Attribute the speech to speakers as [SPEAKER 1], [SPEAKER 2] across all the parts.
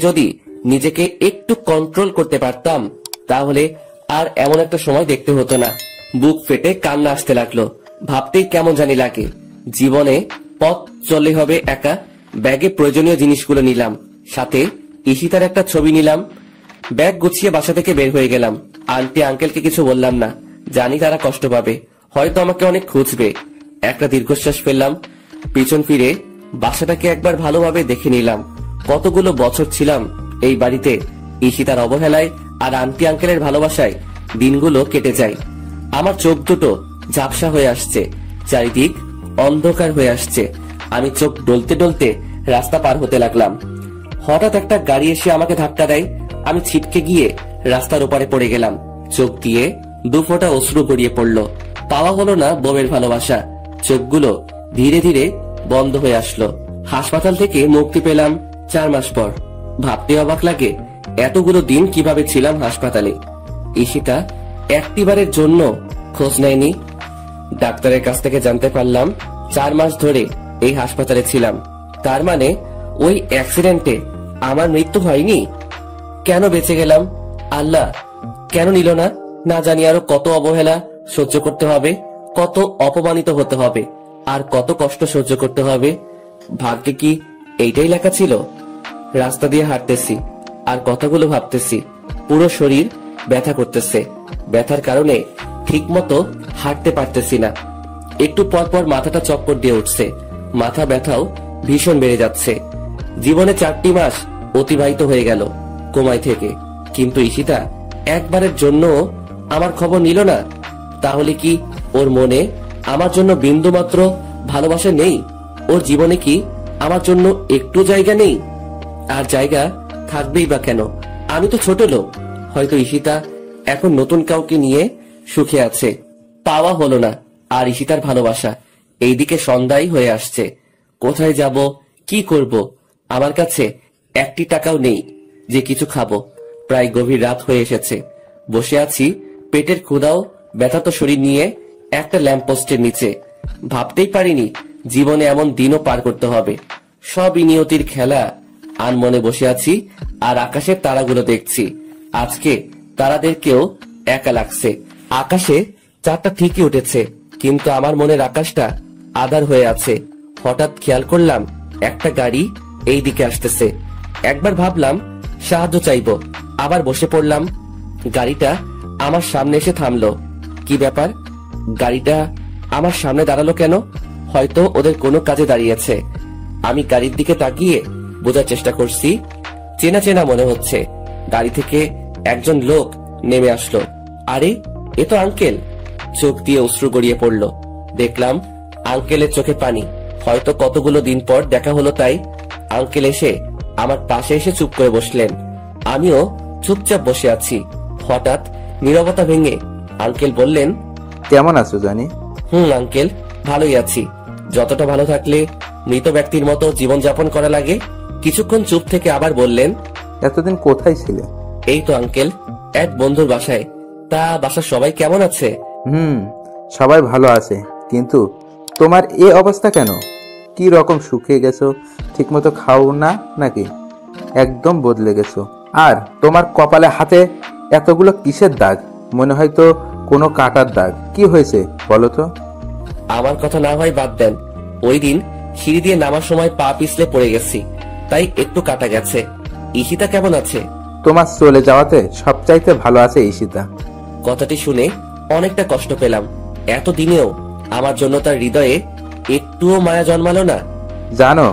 [SPEAKER 1] যদি নিজেকে একটু কন্ট্রোল করতে পারতাম তাহলে আর এমন একটা সময় দেখতে হতো না। বুক ফেটে কান্না আসতে লাগলো। ভাবতেই কেমন জানি লাগে। জীবনে পথ চললে হবে একা। ব্যাগে প্রয়োজনীয় জিনিসগুলো নিলাম, সাথে ঈশিতার একটা ছবি নিলাম। ব্যাগ গুছিয়ে বাসা থেকে বের হয়ে গেলাম। আন্টি আঙ্কেলকে কিছু বললাম না, জানি তারা কষ্ট পাবে, হয়তো আমাকে অনেক খুঁজবে। একটা দীর্ঘশ্বাস ফেললাম। পিছন ফিরে বাসাটাকে একবার ভালোভাবে দেখে নিলাম। কতগুলো বছর ছিলাম এই বাড়িতে। ঈশিতার অবহেলায় আর আন্টি আঙ্কেলের ভালোবাসায় দিনগুলো কেটে যায়। আমার চোখ দুটো ঝাপসা হয়ে আসছে, চারিদিক অন্ধকার হয়ে আসছে। আমি চোখ ডলতে ডলতে রাস্তা পার হতে লাগলাম। হঠাৎ একটা গাড়ি এসে আমাকে ধাক্কা দেয়। আমি ছিটকে গিয়ে রাস্তার ওপারে পড়ে গেলাম। চোখ দিয়ে দুফোঁটা অশ্রু গড়িয়ে পড়লো। পাওয়া হলো না বউয়ের ভালোবাসা। চোখগুলো ধীরে ধীরে বন্ধ হয়ে আসলো। হাসপাতাল থেকে মুক্তি পেলাম 4 মাস পর। ভাবতে অবাক লাগে এতগুলো দিন কিভাবে ছিলাম হাসপাতালে। ঈশিতা একটিবারের জন্য খোঁজ নেয়নি। ডাক্তারের কাছ থেকে জানতে পারলাম 4 মাস ধরে এই হাসপাতালে ছিলাম। তার মানে ওই অ্যাক্সিডেন্টে আমার মৃত্যু হয়নি। কেন বেঁচে গেলাম? আল্লাহ কেন নিল না? না জানি আরো কত অবহেলা সহ্য করতে হবে, কত অপমানিত হতে হবে, আর কত কষ্ট সহ্য করতে হবে। ভাগ্যে কি এইটাই লেখা ছিল? রাস্তা দিয়ে হাঁটতেছি আর কথাগুলো ভাবতেছি। পুরো শরীর ব্যথা করতেছে। ব্যথার কারণে ঠিক মতো হাঁটতে পারতেছি না। একটু পর পর মাথাটা চক্কর দিয়ে উঠছে। মাথা ব্যথাও ভীষণ বেড়ে যাচ্ছে। জীবনে 4টি মাস অতিবাহিত হয়ে গেল কোমায় থেকে, কিন্তু ঈশিতা একবারের জন্য আমার খবর নিল না। তাহলে কি ওর মনে আমার জন্য বিন্দু মাত্র ভালোবাসা নেই? ওর জীবনে কি আমার জন্য একটু জায়গা নেই? আর জায়গা থাকবেই বা কেন? আমি তো ছোট লোক। হয়তো ঈশিতা এখন নতুন কাউকে নিয়ে সুখে আছে। পাওয়া হলো না আর ঈশিতার ভালোবাসা। এইদিকে সন্ধ্যাই হয়ে আসছে। কোথায় যাব, কি করব? আমার কাছে 1টি টাকাও নেই যে কিছু খাবো। প্রায় গভীর রাত হয়ে এসেছে। বসে আছি পেটের ক্ষুধাও ব্যথাত শরীর নিয়ে একটা ল্যাম্পপোস্টের নিচে। ভাবতেই পারিনি জীবনে এমন দিনও পার করতে হবে। সবই নিয়তির খেলা। আনমনে বসে আছি আর আকাশের তারাগুলো দেখছি। আজকে তারাদেরকেও একা লাগছে। আকাশে চাঁদটা ঠিকই উঠেছে, কিন্তু আমার মনের আকাশটা আধার হয়ে আছে। হঠাৎ খেয়াল করলাম একটা গাড়ি এই দিকে আসতেছে। একবার ভাবলাম সাহায্য চাইবো, আবার বসে পড়লাম। গাড়িটা আমার সামনে এসে থামলো। কি ব্যাপার? গাড়িটা আমার সামনে দাঁড়ালো কেন? হয়তো ওদের কোনো কাজে দাঁড়িয়েছে। আমি গাড়ির দিকে তাকিয়ে বোঝার চেষ্টা করছি। চেনা চেনা মনে হচ্ছে। গাড়ি থেকে একজন লোক নেমে আসলো। আরে, এ তো আঙ্কেল। চোখ দিয়ে অশ্রু গড়িয়ে পড়লো। দেখলাম আঙ্কেলের চোখে পানি। হয়তো কতগুলো দিন পর দেখা হলো তাই। আঙ্কেল এসে আমার পাশে এসে চুপ করে বসলেন। আমিও চুপচাপ বসে আছি। হঠাৎ নীরবতা ভেঙে আঙ্কেল বললেন,
[SPEAKER 2] কেমন আছো জানি?
[SPEAKER 1] আঙ্কেল, ভালোই আছি। যতটা ভালো থাকলে মৃত ব্যক্তির মতো জীবন যাপন করা লাগে। কিছুক্ষণ চুপ থেকে আবার বললেন,
[SPEAKER 2] এতদিন কোথায় ছিলে?
[SPEAKER 1] এই তো আঙ্কেল, এক বন্ধুর বাসায়। তা বাসার সবাই কেমন আছে?
[SPEAKER 2] সবাই ভালো আছে, কিন্তু তোমার এ অবস্থা কেন? কি রকম শুকিয়ে গেছো? ঠিকমতো খাও না নাকি? একদম বদলে গেছো। আর তোমার কপালে হাতে এতগুলো কিসের দাগ? মনে হয় তো কোনো কাটার দাগ। কি হয়েছে বলো তো?
[SPEAKER 1] আমার কথা না হয় বাদ দেন। ওই দিন সিঁড়ি দিয়ে নামার সময় পা পিছলে পড়ে গেছি, তাই একটু কাটা গেছে। ঈশিতা কেমন আছে?
[SPEAKER 2] তোমার চলে যাওয়াতে সবচাইতে ভালো আছে ঈশিতা।
[SPEAKER 1] কথাটি শুনে অনেকটা কষ্ট পেলাম। এতদিনেও আমার জন্য তার হৃদয়ে একটুও মায়া জন্মালো না।
[SPEAKER 2] জানো,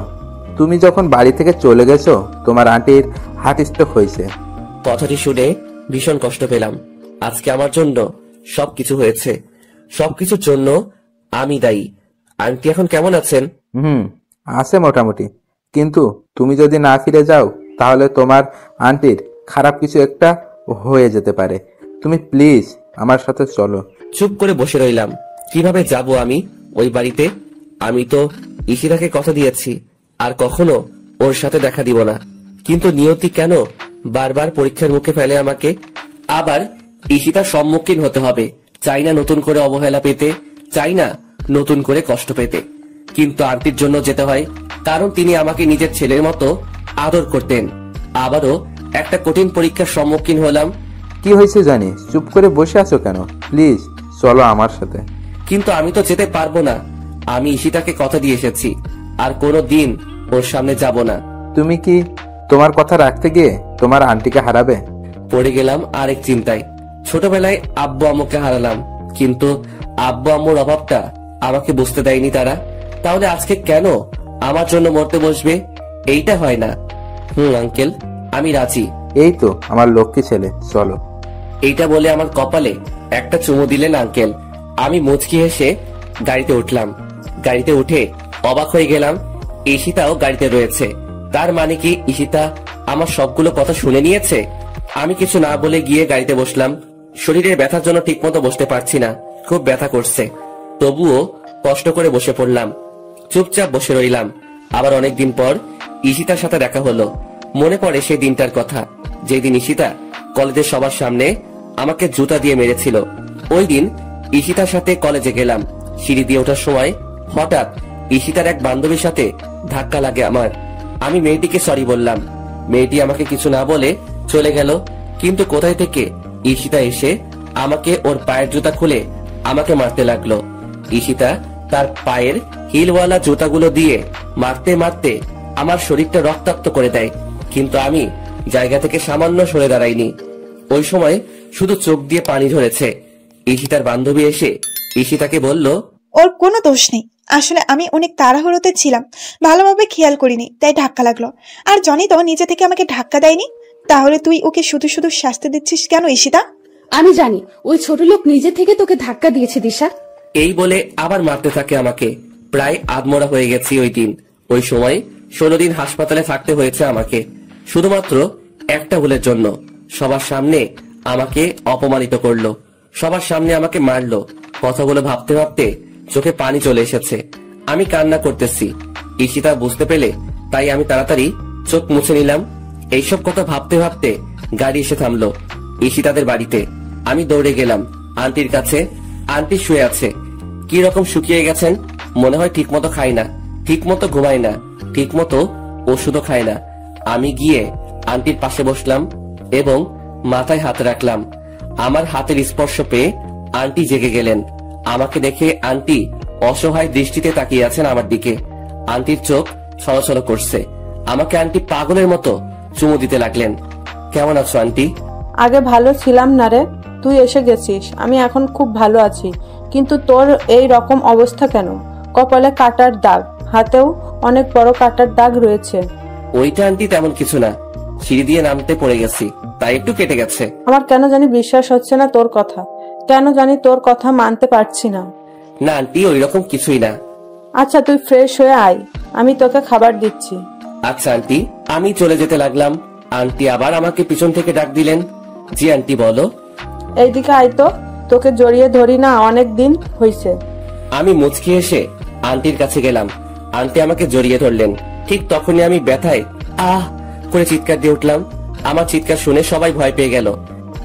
[SPEAKER 2] তুমি যখন বাড়ি থেকে চলে গেছো তোমার আন্টির হার্ট স্ট্রোক হয়েছে।
[SPEAKER 1] কথাটি শুনে ভীষণ কষ্ট পেলাম। আজকে আমার জন্য সবকিছু হয়েছে। সবকিছুর জন্য আমি দায়ী। আন্টি এখন কেমন আছেন?
[SPEAKER 2] আছে মোটামুটি, কিন্তু তুমি যদি না ফিরে যাও তাহলে তোমার আন্টির খারাপ কিছু একটা হয়ে যেতে পারে। তুমি প্লিজ আমার সাথে চলো।
[SPEAKER 1] চুপ করে বসে রইলাম। কিভাবে যাব আমি ওই বাড়িতে? আমি তো ঈশিতাকে কথা দিয়েছি আর কখনো ওর সাথে দেখা দিব না। কিন্তু নিয়তি কেন বারবার পরীক্ষার মুখে ফেলে আমাকে? আবার ঈশিতার সম্মুখীন হতে হবে। চাই না নতুন করে অবহেলা পেতে, চাই না নতুন করে কষ্ট পেতে। কিন্তু আন্টির জন্য যেতে হয়, কারণ তিনি আমাকে নিজের ছেলের মতো আদর করতেন। আবারও একটা কঠিন পরীক্ষার সম্মুখীন হলাম।
[SPEAKER 2] কি হয়েছে জানি, চুপ করে বসে আছো কেন? প্লিজ চলো আমার সাথে।
[SPEAKER 1] কিন্তু আমি তো যেতে পারবো না। আমি ঈশিতাকে কথা দিয়ে এসেছি, আর কোনো দিন ওর সামনে যাব না।
[SPEAKER 2] তুমি কি তোমার কথা রাখতে গিয়ে তোমার আন্টিকে হারাবে?
[SPEAKER 1] পড়ে গেলাম আরেক চিন্তায়। ছোটবেলায় আব্বু আম্মুকে হারালাম, কিন্তু আব্বু আম্মুর অভাবটা আমাকে বুঝতে দেয়নি তারা। তাহলে আজকে কেন আমার জন্য মরতে বসবে? এইটা হয় না। আঙ্কেল, আমি রাজি।
[SPEAKER 2] এই তো আমার লক্ষ্মী ছেলে, চলো।
[SPEAKER 1] এইটা বলে আমার কপালে একটা চুমু দিলেন আঙ্কেল। আমি মুচকি হেসে গাড়িতে উঠলাম। গাড়িতে উঠে অবাক হয়ে গেলাম, ঈশিতাও গাড়িতে রয়েছে। তার মানে কি ঈশিতা আমার সবগুলো কথা শুনে নিয়েছে? আমি কিছু না বলে গিয়ে গাড়িতে বসলাম। শরীরের ব্যথার জন্য ঠিকমতো বসতে পারছি না, খুব ব্যথা করছে। তবুও কষ্ট করে বসে পড়লাম। চুপচাপ বসে রইলাম। আবার অনেকদিন পর ঈশিতার সাথে দেখা হলো। মনে পড়ে সেই দিনটার কথা, যেদিন ঈশিতা কলেজের সবার সামনে আমাকে জুতা দিয়ে মেরেছিল। ওই দিন ঈশিতার সাথে কলেজে গেলাম। সিঁড়ি দিয়ে ওঠার সময় হঠাৎ ঈশিতার এক বান্ধবীর সাথে ধাক্কা লাগে আমার। আমি মেয়েটিকে সরি বললাম। মেয়েটি আমাকে কিছু না বলে চলে গেল। কিন্তু কোথায় থেকে ঈশিতা এসে আমাকে ওর পায়ের জুতা খুলে আমাকে মারতে লাগলো। ঈশিতা তার পায়ের হিলওয়ালা জুতাগুলো দিয়ে মারতে মারতে আমার শরীরটা রক্তাক্ত করে দেয়, কিন্তু আমি জায়গা থেকে সামান্য সরে দাঁড়াইনি। ওই সময় শুধু চোখ দিয়ে পানি ঝরেছে। ঈশিতার বান্ধবী এসে ঈশিতাকে বলল,
[SPEAKER 3] ওর কোনো দোষ নেই, আসলে আমি অনেক তাড়াহুড়োতে ছিলাম, ভালোভাবে খেয়াল করিনি, তাই ধাক্কা লাগলো। আর জনি তো নিজে থেকে আমাকে ধাক্কা দেয়নি। তাহলে তুই ওকে শুধু শুধু শাস্তি দিচ্ছিস কেন ঈশিতা?
[SPEAKER 4] আমি জানি ওই ছোট লোক নিজে থেকে তোকে ধাক্কা দিয়েছে দিশা।
[SPEAKER 1] এই বলে আবার মারতে থাকে আমাকে। প্রায় আধমরা হয়ে গেছি ওই দিন। ওই সময় 16 দিন হাসপাতালে থাকতে হয়েছে আমাকে, শুধুমাত্র একটা ভুলের জন্য। সবার সামনে আমাকে অপমানিত করলো, সবার সামনে আমাকে মারলো। কথাগুলো ভাবতে ভাবতে চোখে পানি চলে এসেছে। আমি কান্না করতেছি। ঈশিতা বুঝতে পেলে তাই আমি তাড়াতাড়ি চোখ মুছে নিলাম। এইসব কথা ভাবতে ভাবতে গাড়ি এসে থামলো ঈশিতাদের বাড়িতে। আমি দৌড়ে গেলাম আন্টির কাছে। আন্টি শুয়ে আছে, কি রকম শুকিয়ে গেছেন। মনে হয় ঠিক মতো খাই না, ঠিক মতো ঘুমাই না, ঠিক মতো ওষুধও খায় না। আমি গিয়ে আন্টির পাশে বসলাম এবং মাথায় হাত রাখলাম। আমার হাতের স্পর্শ পেয়ে আন্টি জেগে গেলেন। আমাকে দেখে আন্টি অসহায় দৃষ্টিতে তাকিয়ে আছেন আমার দিকে। আন্টির চোখ ছলছল করছে। আমাকে আন্টি পাগলের মতো চুমু দিতে লাগলেন। কেমন আছো আন্টি?
[SPEAKER 5] আগে ভালো ছিলাম না রে, তুই এসে গেছিস, আমি এখন খুব ভালো আছি। কিন্তু তোর এই রকম অবস্থা কেন? কপালে কাটার দাগ, হাতেও অনেক বড় কাটার দাগ রয়েছে।
[SPEAKER 1] ওইটা আন্টি তেমন কিছু না, সিঁড়ি দিয়ে নামতে পড়ে গেছি, তাই একটু কেটে গেছে।
[SPEAKER 5] আমার কেন জানি বিশ্বাস হচ্ছে না তোর কথা, কেন জানি তোর কথা মানতে পারছি না।
[SPEAKER 1] না আন্টি, ওই রকম কিছুই না।
[SPEAKER 5] আচ্ছা তুই ফ্রেশ হয়ে আয়, আমি তোকে খাবার দিচ্ছি।
[SPEAKER 1] আচ্ছা আন্টি। আমি চলে যেতে লাগলাম। আন্টি আবার আমাকে পিছন থেকে ডাক দিলেন। জি আন্টি, বলো।
[SPEAKER 5] এইদিকে আয় তো, তোকে জড়িয়ে ধরি না অনেক দিন হইছে।
[SPEAKER 1] আমি মুচকি এসে আন্টির কাছে গেলাম। আন্টি আমাকে জড়িয়ে ধরলেন। ঠিক তখনই আমি ব্যথায় আহ করে চিৎকার দিয়ে উঠলাম। আমার চিৎকার শুনে সবাই ভয় পেয়ে গেল।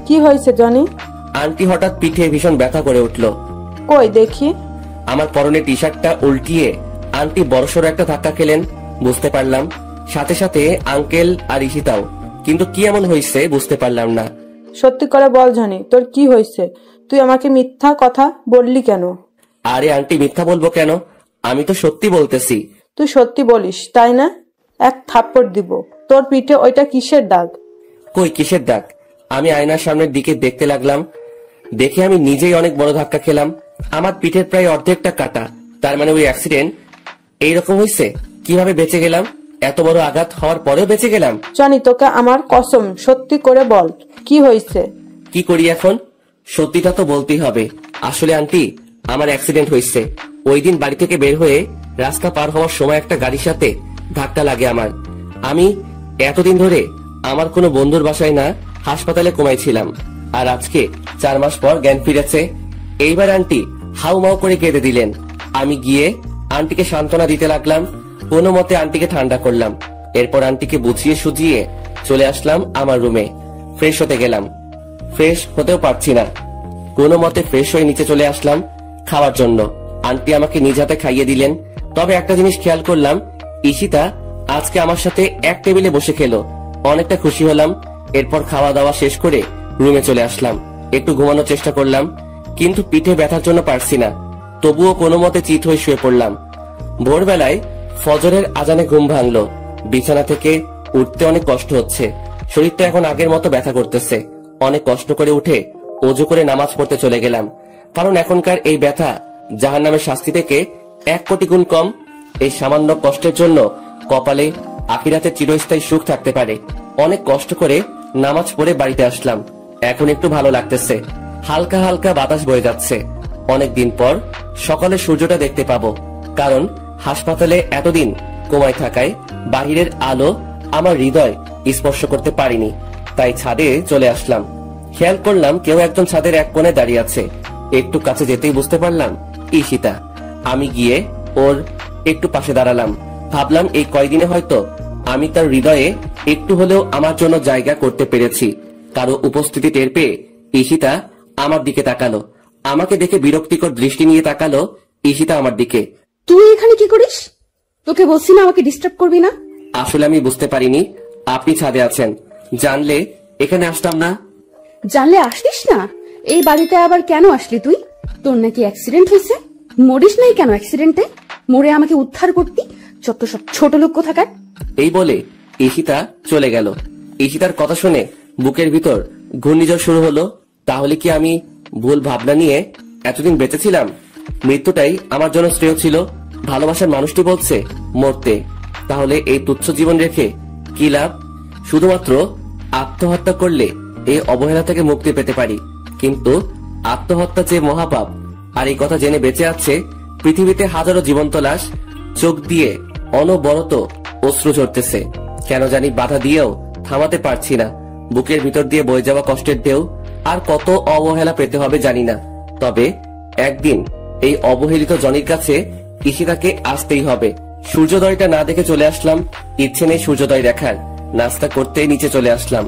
[SPEAKER 5] কি হয়েছে জনি?
[SPEAKER 1] আন্টি হঠাৎ পিঠে ভীষণ ব্যথা করে উঠলো।
[SPEAKER 5] কই দেখি।
[SPEAKER 1] আমার পরনে টি শার্টটা উল্টিয়ে আন্টি বড়সড় একটা ধাক্কা খেলেন, বুঝতে পারলাম। সাথে সাথে আঙ্কেল আর ঈশিতাও। কিন্তু কি এমন হয়েছে বুঝতে পারলাম না।
[SPEAKER 5] সত্যি করে বল জনি, তোর কি হয়েছে? তুই আমাকে মিথ্যা কথা বললি কেন?
[SPEAKER 1] আরে আন্টি, মিথ্যা বলবো কেন? আমি তো সত্যি বলতেছি।
[SPEAKER 5] তুই সত্যি বলিস তাই না? এক থাপ্পড় দিব। তোর পিঠে ওইটা কিসের দাগ?
[SPEAKER 1] কই কিসের দাগ? আমি আয়নার সামনের দিকে দেখতে লাগলাম। দেখে আমি নিজেই অনেক বড় ধাক্কা খেলাম। আমার পিঠের প্রায় অর্ধেকটা কাটা। তার মানে ওই অ্যাক্সিডেন্ট এইরকম হয়েছে। কিভাবে বেঁচে গেলাম? এত বড় আঘাত হওয়ার পরেও বেঁচে গেলাম।
[SPEAKER 5] জনি তোকে আমার কসম, সত্যি করে বল কি হয়েছে?
[SPEAKER 1] কি করি এখন? সত্যিটা তো বলতেই হবে। আসলে আন্টি, আমার অ্যাক্সিডেন্ট হয়েছে। ওই দিন বাড়ি থেকে বের হয়ে রাস্তা পার হওয়ার সময় একটা গাড়ির সাথে ধাক্কা লাগে আমার। আমি এতদিন ধরে আমার কোনো বন্ধুর বাসায় না, হাসপাতালে ঘুমাইছিলাম। আর আজকে 4 মাস পর জ্ঞান ফিরেছে। এইবার আন্টি হাউমাউ করে কেঁদে দিলেন। আমি গিয়ে আন্টিকে সান্ত্বনা দিতে লাগলাম। কোনো মতে আন্টিকে ঠান্ডা করলাম। এরপর আন্টিকে বুঝিয়ে সুজিয়ে চলে আসলাম আমার রুমে। ফ্রেশ হতে গেলাম, ফ্রেশ হতেও পারছি না। কোনো মতে ফ্রেশ হয়ে নিচে চলে আসলাম খাওয়ার জন্য। আন্টি আমাকে নিজ হাতে খাইয়ে দিলেন। তবে একটা জিনিস খেয়াল করলাম, ঈশিতা আজকে আমার সাথে এক টেবিলে বসে খেলো। অনেকটা খুশি হলাম। এরপর খাওয়া দাওয়া শেষ করে রুমে চলে আসলাম। একটু ঘুমানোর চেষ্টা করলাম, কিন্তু পিঠে ব্যথার জন্য পারছি না। তবুও কোনো মতে চিত হয়ে শুয়ে পড়লাম। ভোরবেলায় ফজরের আজানে ঘুম ভাঙলো। বিছানা থেকে উঠতে অনেক কষ্ট হচ্ছে। শরীরটা এখন আগের মতো ব্যথা করতেছে। অনেক কষ্ট করে উঠে ওযু করে নামাজ পড়তে চলে গেলাম, কারণ এখনকার এই ব্যথা জাহান্নামের শাস্তি থেকে 1 কোটি গুণ কম। এই সামান্য কষ্টের জন্য কপালে আখিরাতে চিরস্থায়ী সুখ থাকতে পারে। অনেক কষ্ট করে নামাজ পড়ে বাড়িতে আসলাম। এখন একটু ভালো লাগতেছে। হালকা হালকা বাতাস বয়ে যাচ্ছে। অনেকদিন পর সকালে সূর্যটা দেখতে পাবো, কারণ হাসপাতালে এতদিন কোমায় থাকায় বাহিরের আলো আমার হৃদয় স্পর্শ করতে পারিনি। তাই ছাদে চলে আসলাম। খেয়াল করলাম কেউ একজন ছাদের এক কোণে দাঁড়িয়ে আছে। একটু কাছে যেতেই বুঝতে পারলাম ঈশিতা। আমি গিয়ে ওর একটু পাশে দাঁড়ালাম। ভাবলাম এই কয়দিনে হয়তো আমি তার হৃদয়ে একটু হলেও আমার জন্য জায়গা করতে পেরেছি। কারো উপস্থিতি টের পেয়ে ঈশিতা আমার দিকে তাকালো। আমাকে দেখে বিরক্তিকর দৃষ্টি নিয়ে তাকালো ঈশিতা আমার দিকে।
[SPEAKER 4] তুই এখানে কি করিস? তোকে বলছি না আমাকে ডিস্টার্ব করবি না।
[SPEAKER 1] আসলে আমি বুঝতে পারিনি আপনি ছাদে আছেন। জানলে এখানে আসতাম না।
[SPEAKER 4] জানলে আসতিস না? এই বাড়িতে আবার কেন আসলি তুই? তোর নাকি অ্যাক্সিডেন্ট হয়েছে? মরিস নাই কেন অ্যাক্সিডেন্টে? মরে আমাকে উদ্ধার করতি? যত সব ছোট লোক কোথাকার।
[SPEAKER 1] এই বলে ঈশিতা চলে গেল। ঈশিতার কথা শুনে বুকের ভিতর ঘূর্ণিঝড় শুরু হলো। তাহলে কি আমি ভুল ভাবনা নিয়ে এতদিন বেঁচেছিলাম? মৃত্যুটাই আমার জন্য শ্রেয় ছিল। ভালোবাসার মানুষটি বলছে মরতে। তাহলে এই তুচ্ছ জীবন রেখে কি লাভ? শুধুমাত্র আত্মহত্যা করলে এই অবহেলা থেকে মুক্তি পেতে পারি, কিন্তু আত্মহত্যা যে মহাপাপ। আর এই কথা জেনে বেঁচে আছে পৃথিবীতে হাজারো জীবন্ত লাশ। চোখ দিয়ে অনবরত অশ্রু ঝরতেছে। কেন জানি বাধা দিয়েও থামাতে পারছি না। বুকের ভিতর দিয়ে বয়ে যাওয়া কষ্টের ঢেউ। আর কত অবহেলা পেতে হবে জানি না, তবে একদিন এই অবহেলিত জনির কাছে ঈশিতাকে আসতেই হবে। সূর্যোদয়টা না দেখে চলে আসলাম। ইচ্ছে নেই সূর্যোদয় দেখার। নাস্তা করতে নিচে চলে আসলাম।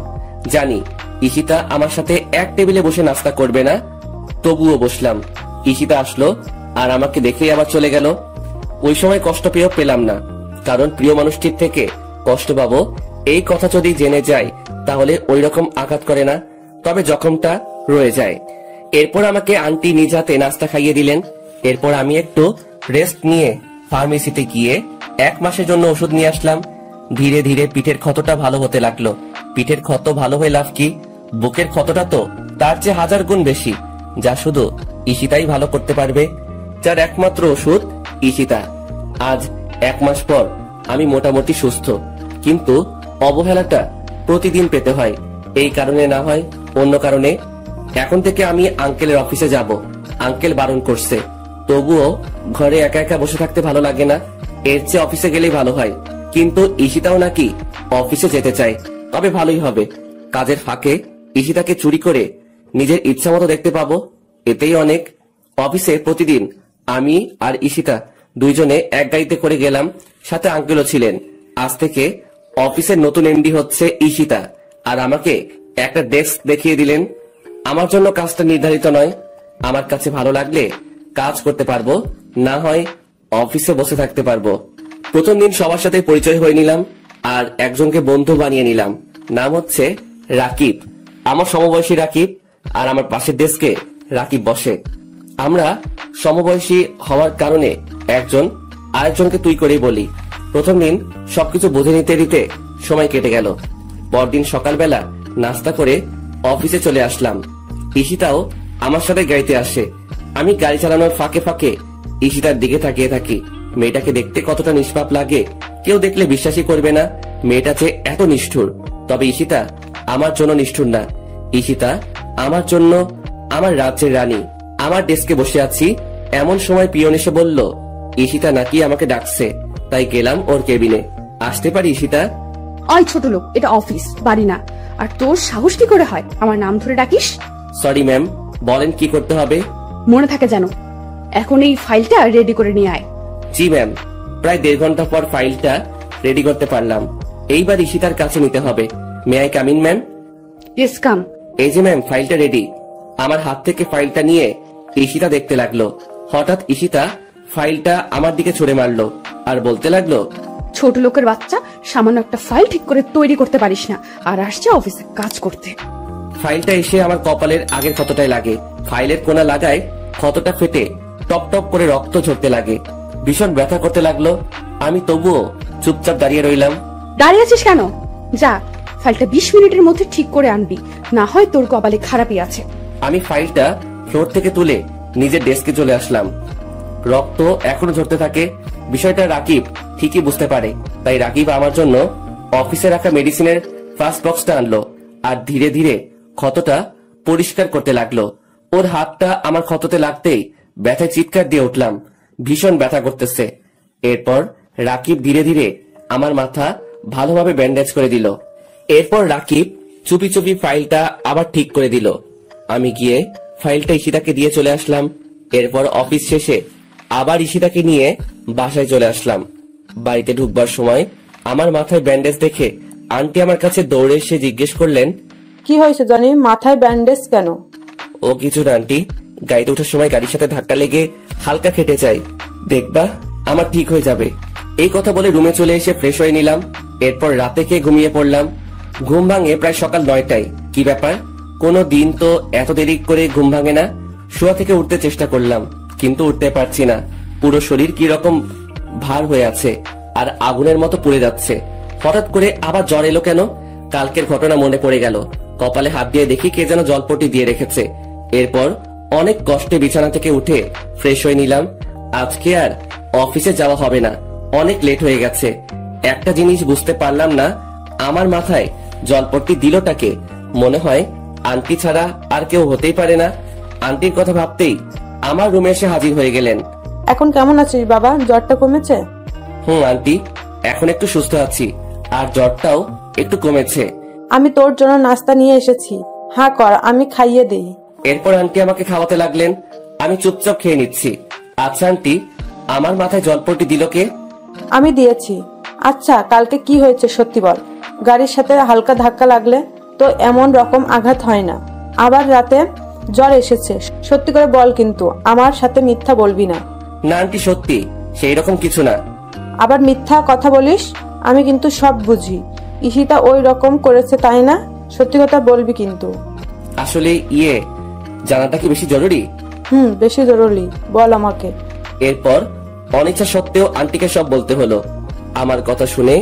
[SPEAKER 1] জানি ঈশিতা আমার সাথে এক টেবিলে বসে নাস্তা করবে না, তবুও বসলাম। ঈশিতা আসলো আর আমাকে দেখেই আবার চলে গেল। ওই সময় কষ্ট পেয়েও পেলাম না, কারণ প্রিয় মানুষটির থেকে কষ্ট পাবো এই কথা যদি জেনে যায় তাহলে ওই রকম আঘাত করে না, তবে জখমটা রয়ে যায়। এরপর আমাকে আন্টি নিজ হাতে নাস্তা খাইয়ে দিলেন। এরপর আমি একটু রেস্ট নিয়ে ফার্মেসিতে গিয়ে 1 মাসের জন্য ওষুধ নিয়ে আসলাম। ধীরে ধীরে পিঠের ক্ষতটা ভালো হতে লাগলো। পিঠের ক্ষত ভালো হয়ে লাভ কি? বুকের ক্ষতটা তো তার চেয়ে 1000 গুণ বেশি, যা শুধু ঈশিতাই ভালো করতে পারবে, যার একমাত্র ওষুধ ঈশিতা। আজ 1 মাস পর আমি মোটামুটি সুস্থ, কিন্তু অবহেলাটা প্রতিদিন পেতে হয়। এই কারণে না হয় অন্য কারণে। এখন থেকে আমি আঙ্কেলের অফিসে যাব। আঙ্কেল বারণ করছে, তবুও ঘরে একা একা বসে থাকতে ভালো লাগে না। এর চেয়ে অফিসে গেলেই ভালো হয়। কিন্তু ঈশিতাও নাকি অফিসে যেতে চায়, তবে ভালোই হবে। কাজের ফাঁকে ঈশিতাকে চুরি করে নিজের ইচ্ছা মতো দেখতে পাবো, এতেই অনেক। অফিসে প্রতিদিন আমি আর ঈশিতা দুইজনে এক গাড়িতে করে গেলাম, সাথে আঙ্কেলও ছিলেন। আজ থেকে অফিসের নতুন এমডি হচ্ছে ঈশিতা, আর আমাকে একটা ডেস্ক দেখিয়ে দিলেন। আমার জন্য কাজটা নির্ধারিত নয়। আমার কাছে ভালো লাগলে কাজ করতে পারবো, না হয় অফিসে বসে থাকতে পারবো। প্রথম দিন সবার সাথে পরিচয় হয়ে নিলাম আর একজনকে বন্ধু বানিয়ে নিলাম। নাম হচ্ছে রাকিব। আমার সমবয়সী রাকিব, আর আমার পাশের ডেস্কে রাকিব বসে। আমরা সমবয়সী হওয়ার কারণে একজন আরেকজনকে তুই করেই বলি। প্রথম দিন সবকিছু বুঝে নিতে নিতে সময় কেটে গেল। পরদিন সকালবেলা নাস্তা করে অফিসে চলে আসলাম। ঈশিতাও আমার সাথে গাড়িতে আসে। আমি গাড়ি চালানোর ফাঁকে ফাঁকে ঈশিতার দিকে তাকিয়ে থাকি। মেয়েটাকে দেখতে কতটা নিষ্পাপ লাগে, কেউ দেখলে বিশ্বাসই করবে না মেয়েটা যে এত নিষ্ঠুর। তবে ঈশিতা আমার জন্য নিষ্ঠুর না। ঈশিতা আমার জন্য আমার রাজ্যের রানী। আমার ডেস্কে বসে আছি, এমন সময় পিয়ন এসে বলল ঈশিতা নাকি আমাকে ডাকছে। তাই গেলাম ওর কেবিনে। আসতে পারি ঈশিতা?
[SPEAKER 4] ওই ছোট লোক, এটা অফিস, বাড়ি না। আর তোর সাহস কি করে হয় আমার নাম ধরে ডাকিস?
[SPEAKER 1] সরি ম্যাম, বলেন কি করতে হবে?
[SPEAKER 4] মনে থাকে যেন। এখন এই ফাইলটা রেডি করে নিয়ে আয়।
[SPEAKER 1] জি ম্যাম। প্রায় 1.5 ঘন্টা পর ফাইলটা রেডি করতে পারলাম। এইবার ঈশিতার কাছে নিতে হবে। May I come in ma'am?
[SPEAKER 4] Yes come.
[SPEAKER 1] এই যে ম্যাম, ফাইলটা রেডি। আমার হাত থেকে ফাইলটা নিয়ে ঈশিতা দেখতে লাগলো। হঠাৎ ঈশিতা ফাইলটা আমার দিকে ছুড়ে মারলো আর বলতে লাগলো,
[SPEAKER 4] ছোট লোকের বাচ্চা, সামান্য একটা ফাইল ঠিক করে তৈরি করতে পারিস না, আর আসছে অফিসে কাজ করতে।
[SPEAKER 1] ফাইলটা এসে আমার কপালের আগের ক্ষতটায় লাগে। ফাইলের কোনা লাগায় ক্ষতটা ফেটে টপ টপ করে রক্ত ঝরতে লাগে। ভীষণ ব্যথা করতে লাগলো। আমি তবুও চুপচাপ দাঁড়িয়ে রইলাম।
[SPEAKER 4] দাঁড়িয়ে আছিস কেন? যা, ফাইলটা 20 মিনিটের মধ্যে ঠিক করে আনবি, না হয় তোর কপালে খারাপই আছে।
[SPEAKER 1] আমি ফাইলটা ফ্লোর থেকে তুলে নিজের ডেস্কে চলে আসলাম। রক্ত এখনো ঝরতে থাকে। বিষয়টা রাকিব ঠিকই বুঝতে পারে, তাই রাকিব আমার জন্য অফিসে রাখা মেডিসিনের ফার্স্ট বক্সটা আনলো আর ধীরে ধীরে ক্ষতটা পরিষ্কার করতে লাগলো। ওর হাতটা আমার ক্ষততে লাগতেই ব্যথায় চিৎকার দিয়ে উঠলাম। ভীষণ ব্যথা করতেছে। এরপর রাকিব ধীরে ধীরে আমার মাথা ভালোভাবে ব্যান্ডেজ করে দিল। এরপর রাকিব চুপি চুপি ফাইলটা আবার ঠিক করে দিল। আমি গিয়ে ফাইলটা ঈশিতাকে দিয়ে চলে আসলাম। এরপর অফিস শেষে আবার ঈশিতাকে নিয়ে বাসায় চলে আসলাম। বাড়িতে ঢুকবার সময় আমার মাথায় ব্যান্ডেজ দেখে আন্টি আমার কাছে দৌড়ে এসে জিজ্ঞেস করলেন,
[SPEAKER 5] কি হয়েছে জনি, মাথায় ব্যান্ডেজ কেন?
[SPEAKER 1] ও কিছু না আন্টি, গাড়িতে ওঠার সময় গাড়ির সাথে ধাক্কা লেগে হালকা কেটে যায়, দেখবা আমার ঠিক হয়ে যাবে। এই কথা বলে রুমে চলে এসে ফ্রেশ হয়ে নিলাম। এরপর রাতে খেয়ে ঘুমিয়ে পড়লাম। ঘুম ভাঙে প্রায় সকাল 9টায়। কি ব্যাপার, কোনো দিন তো এত দেরি করে ঘুম ভাঙে না। শোয়া থেকে উঠতে চেষ্টা করলাম, কিন্তু উঠতে পারছি না। পুরো শরীর কি রকম ভার হয়ে আছে আর আগুনের মতো পুড়ে যাচ্ছে। হঠাৎ করে আবার জ্বর এলো কেন? কালকের ঘটনা মনে পড়ে গেল। কপালে হাত দিয়ে দেখি কে যেন জলপটি দিয়ে রেখেছে। এরপর অনেক কষ্টে বিছানা থেকে উঠে ফ্রেশ হয়ে নিলাম। আজকে আর অফিসে যাওয়া হবে না, অনেক লেট হয়ে গেছে। একটা জিনিস বুঝতে পারলাম না, আমার মাথায় জলপট্টি দিলটাকে? মনে হয় আন্টি ছাড়া আর কেউ হতেই পারে না। আন্টির কথা ভাবতেই আমার রুমে এসে হাজির হয়ে গেলেন।
[SPEAKER 5] এখন কেমন আছিস বাবা, জ্বরটা কমেছে?
[SPEAKER 1] আন্টি, এখন একটু সুস্থ আছি আর জ্বরটাও একটু কমেছে।
[SPEAKER 5] আমি তোর জন্য নাস্তা নিয়ে এসেছি, হ্যাঁ কর, আমি খাইয়ে দিই।
[SPEAKER 1] এরপর আন্টি আমাকে খাওয়াতে লাগলেন। আমি চুপচাপ খেয়ে নিচ্ছি। আচ্ছা আন্টি, আমার মাথায় জলপট্টি দিল কে?
[SPEAKER 5] আমি দিয়েছি। আচ্ছা, কালকে কি হয়েছে সত্যি বল। গাড়ির সাথে হালকা ধাক্কা লাগলে তো এমন রকম আঘাত হয় না, আবার রাতে জ্বর এসেছে। সত্যি করে বল, কিন্তু আমার সাথে মিথ্যা বলবি না।
[SPEAKER 1] না আন্টি, সত্যি সেই রকম কিছু না।
[SPEAKER 5] আবার মিথ্যা কথা বলিস, আমি কিন্তু সব বুঝি। ঈশিতা ওই রকম করেছে তাই না? সত্যি কথা বলবি কিন্তু।
[SPEAKER 1] আসলে জানাটা কি বেশি জরুরি?
[SPEAKER 5] বেশি জরুরি, বল আমাকে।
[SPEAKER 1] এরপর অনিচ্ছা সত্ত্বেও আন্টিকে সব বলতে হলো। আমার কথা শুনে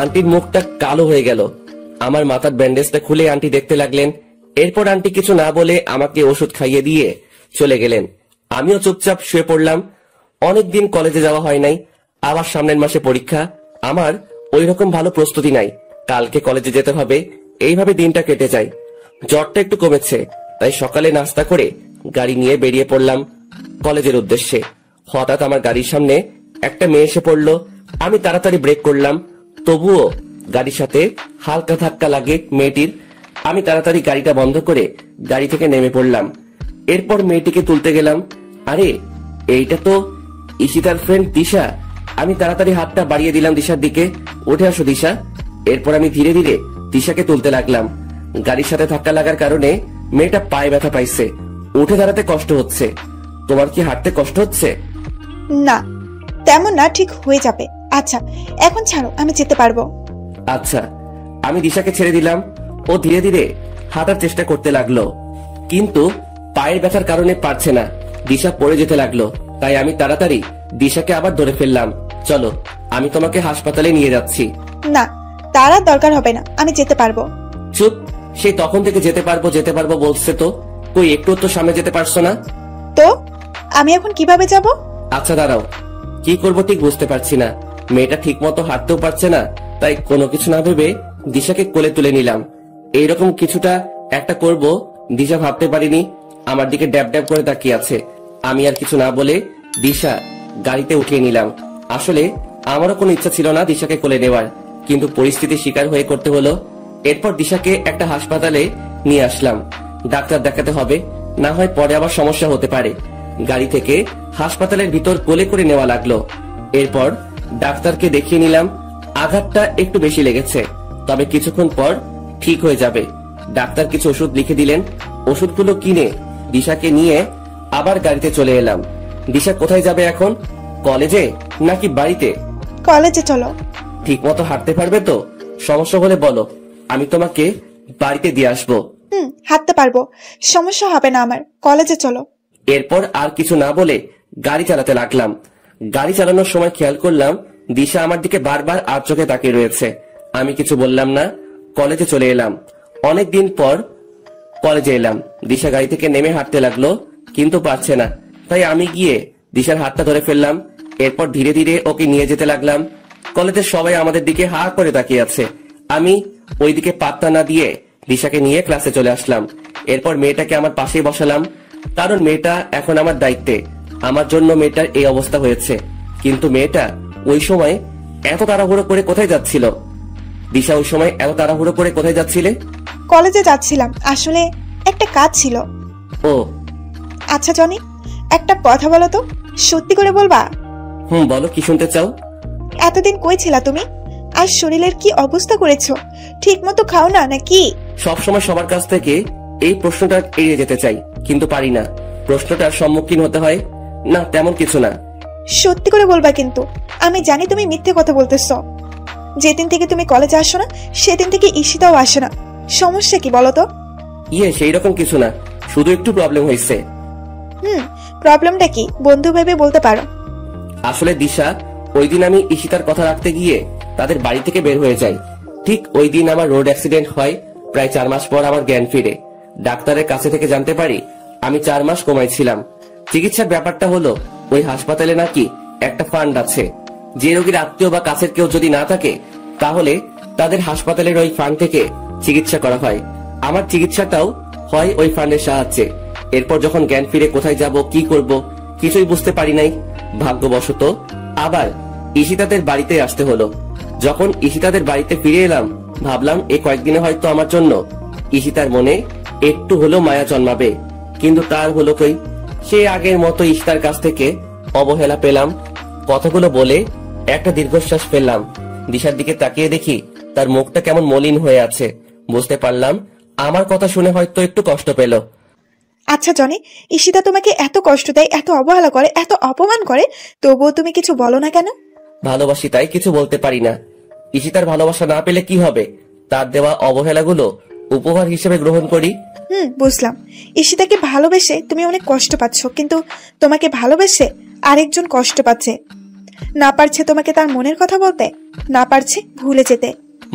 [SPEAKER 1] আন্টির মুখটা কালো হয়ে গেল। আমার মাথার ব্যান্ডেজটা খুলে আন্টি দেখতে লাগলেন। এরপর আন্টি কিছু না বলে আমাকে ওষুধ খাইয়ে দিয়ে চলে গেলেন। আমিও চুপচাপ শুয়ে পড়লাম। অনেকদিন কলেজে যাওয়া হয় নাই, আবার সামনের মাসে পরীক্ষা। আমার ওই রকম ভালো প্রস্তুতি নাই, কালকে কলেজে যেতে হবে। এইভাবে দিনটা কেটে যায়। জ্বরটা একটু কমেছে, তাই সকালে নাস্তা করে গাড়ি নিয়ে বেরিয়ে পড়লাম কলেজের উদ্দেশ্যে। হঠাৎ আমার গাড়ির সামনে একটা মেয়ে এসে পড়লো। আমি তাড়াতাড়ি ব্রেক করলাম, তবুও গাড়ির সাথে হালকা ধাক্কা লাগে মেয়েটির। আমি তাড়াতাড়ি গাড়িটা বন্ধ করে গাড়ি থেকে নেমে পড়লাম। এরপর মেয়েটিকে তুলতে গেলাম। আরে, এইটা তো ঈশিতার ফ্রেন্ড দিশা। আমি তাড়াতাড়ি হাতটা বাড়িয়ে দিলাম দিশার দিকে। উঠে আসো দিশা। এরপর আমি ধীরে ধীরে দিশাকে তুলতে লাগলাম। গাড়ির সাথে ধাক্কা লাগার কারণে মেয়েটা পায়ে ব্যথা পাইছে, উঠে দাঁড়াতে কষ্ট হচ্ছে। তোমার কি হাঁটতে কষ্ট হচ্ছে?
[SPEAKER 3] না, তেমন না, ঠিক হয়ে যাবে। আচ্ছা, এখন ছাড়ো, আমি যেতে পারবো।
[SPEAKER 1] আচ্ছা। আমি দিশাকে ছেড়ে দিলাম। ও ধীরে ধীরে হাঁটার চেষ্টা করতে লাগলো, কিন্তু পায়ের ব্যথার কারণে পারছে না। দিশা পড়ে যেতে লাগলো, তাই আমি তাড়াতাড়ি দিশাকে আবার ধরে ফেললাম। চলো, আমি তোমাকে হাসপাতালে নিয়ে যাচ্ছি।
[SPEAKER 3] না, তার আর দরকার হবে না, আমি যেতে পারবো।
[SPEAKER 1] চুপ, সেই তখন থেকে যেতে পারবো বলছে তো, কই একটু তো সামনে যেতে পারছো না?
[SPEAKER 3] তো আমি এখন কিভাবে যাব?
[SPEAKER 1] আচ্ছা দাঁড়াও, কি করবো ঠিক বুঝতে পারছি না। মেয়েটা ঠিক মতো হাঁটতেও পারছে না, তাই কোনো কিছু না ভেবে দিশাকে কোলে তুলে নিলাম। এইরকম কিছুটা একটা করব দিশা ভাবতে পারিনি। আমার দিকে ড্যাব ড্যাব করে তাকিয়ে আছে। আমি আর কিছু না বলে দিশা গাড়িতে উঠিয়ে নিলাম। আসলে আমারও কোনো ইচ্ছা ছিল না দিশাকে কোলে নেওয়ার, কিন্তু পরিস্থিতির শিকার হয়ে করতে হলো। এরপর দিশাকে একটা হাসপাতালে নিয়ে আসলাম। ডাক্তার দেখাতে হবে, না হয় পরে আবার সমস্যা হতে পারে। গাড়ি থেকে হাসপাতালের ভিতর কোলে করে নেওয়া লাগলো। এরপর ডাক্তারকে দেখিয়ে নিলাম। আঘাতটা একটু বেশি লেগেছে, তবে কিছুক্ষণ পর ঠিক হয়ে যাবে। ডাক্তার কিছু ওষুধ লিখে দিলেন। ওষুধগুলো কিনে দিশাকে নিয়ে আবার গাড়িতে চলে এলাম। দিশা কোথায় যাবে এখন? কলেজে নাকি বাড়িতে?
[SPEAKER 3] কলেজে চলো।
[SPEAKER 1] ঠিক মতো হাঁটতে পারবে তো? সমস্যা হলে বলো, আমি তোমাকে বাড়িতে দিয়ে আসবো।
[SPEAKER 3] হাঁটতে পারবো, সমস্যা হবে না আমার। কলেজে চলো।
[SPEAKER 1] এরপর আর কিছু না বলে গাড়ি চালাতে লাগলাম। গাড়ি চালানোর সময় খেয়াল করলাম দিশা আমার দিকে বারবার আর চোখে তাকিয়ে রয়েছে। আমি কিছু বললাম না, কলেজে চলে এলাম। অনেকদিন পর কলেজে এলাম। দিশা গাড়ি থেকে নেমে হাঁটতে লাগলো, কিন্তু পারছে না। তাই আমি গিয়ে দিশার হাতটা ধরে ফেললাম। এরপর ধীরে ধীরে ওকে নিয়ে যেতে লাগলাম। কলেজের সবাই আমাদের দিকে হা করে তাকিয়ে আছে। আমি ওইদিকে পাত্তা না দিয়ে দিশাকে নিয়ে ক্লাসে চলে আসলাম। এরপর মেয়েটাকে আমার পাশেই বসালাম, কারণ মেয়েটা এখন আমার দায়িত্বে। আমার জন্য মেয়েটার এই অবস্থা হয়েছে। কিন্তু মেয়েটা ওই সময় এত তাড়াহুড়ো করে কোথায় যাচ্ছিল? দিশা, ওই সময় এত তাড়াহুড়ো করে কোথায় যাচ্ছিলে?
[SPEAKER 3] কলেজে যাচ্ছিলাম, আসলে একটা কাজ ছিল।
[SPEAKER 1] ও
[SPEAKER 3] আচ্ছা জনি, একটা কথা বলো তো, সত্যি করে বলবা?
[SPEAKER 1] বলো, কি শুনতে চাও?
[SPEAKER 3] এতদিন কই ছিলা তুমি? আর শরীরের কি অবস্থা করেছো? ঠিক মতো খাও না নাকি?
[SPEAKER 1] সবসময় সবার কাছ থেকে এই প্রশ্নটা এড়িয়ে যেতে চাই, কিন্তু পারি না। প্রশ্নটার সম্মুখীন হতে হয়। না, তেমন কিছু না।
[SPEAKER 3] সত্যি করে বলবা কিন্তু। আমি জানি তুমি মিথ্যে কথা বলতেছো। যেদিন থেকে তুমি কলেজে আসো না, সেদিন থেকে ঈশিতাও আসে না। সমস্যা কি বলো তো?
[SPEAKER 1] সেই রকম কিছু না, শুধু একটু প্রবলেম হয়েছে।
[SPEAKER 3] প্রবলেমটা কি বন্ধু ভেবে বলতে পারো।
[SPEAKER 1] আসলে দিশা, ওই দিন আমি ঈশিতার কথা রাখতে গিয়ে তাদের বাড়ি থেকে বের হয়ে যাই। ঠিক ওই দিন আমার রোড অ্যাক্সিডেন্ট হয়। প্রায় 4 মাস পর আমার জ্ঞান ফিরে। ডাক্তারের কাছে থেকে জানতে পারি আমি 4 মাস কোমায় ছিলাম। চিকিৎসার ব্যাপারটা হলো, ওই হাসপাতালে নাকি একটা ফান্ড আছে। যে রোগীর আত্মীয় বা কাছের কেউ যদি না থাকে, তাহলে তাদের হাসপাতালের ওই ফান্ড থেকে চিকিৎসা করা হয়। আমার চিকিৎসাটাও হয় ওই ফান্ডের সাহায্যে। এরপর যখন জ্ঞান ফিরে কোথায় যাব, কি করব, কিছুই বুঝতে পারি নাই। ভাগ্যবশত আবার ঈশিতাদের বাড়িতে আসতে হলো। যখন ঈশিতাদের বাড়িতে ফিরে এলাম, ভাবলাম এই কয়েকদিনে হয়তো আমার জন্য ঈশিতার মনে একটু হলো মায়া জন্মাবে। কিন্তু তার হলো কই? সে আগের মতো ঈশিতার কাছ থেকে অবহেলা পেলাম। কথাগুলো বলে একটা দীর্ঘশ্বাস ফেললাম। দিশার দিকে তাকিয়ে দেখি তার মুখটা কেমন মলিন হয়ে আছে। বুঝতে পারলাম আমার কথা শুনে হয়তো একটু কষ্ট পেল।
[SPEAKER 3] আচ্ছা জনি, ঈশিতা তোমাকে এত কষ্ট দেয়, এত অবহেলা করে, এত অপমান করে, তবুও তুমি কিছু বলো না কেন?
[SPEAKER 1] ভালোবাসি তাই কিছু বলতে পারি না। ঈশিতার ভালোবাসা না পেলে কি হবে? তার দেওয়া অবহেলাগুলো উপহার হিসেবে গ্রহণ করি।
[SPEAKER 3] বুঝলাম। ঈশিতাকে ভালোবেসে তুমি অনেক কষ্ট পাচ্ছ, কিন্তু তোমাকে ভালোবেসে আরেকজন কষ্ট পাচ্ছে। না পারছে তোমাকে তার মনের কথা বলতে, না পারছে ভুলে যেতে।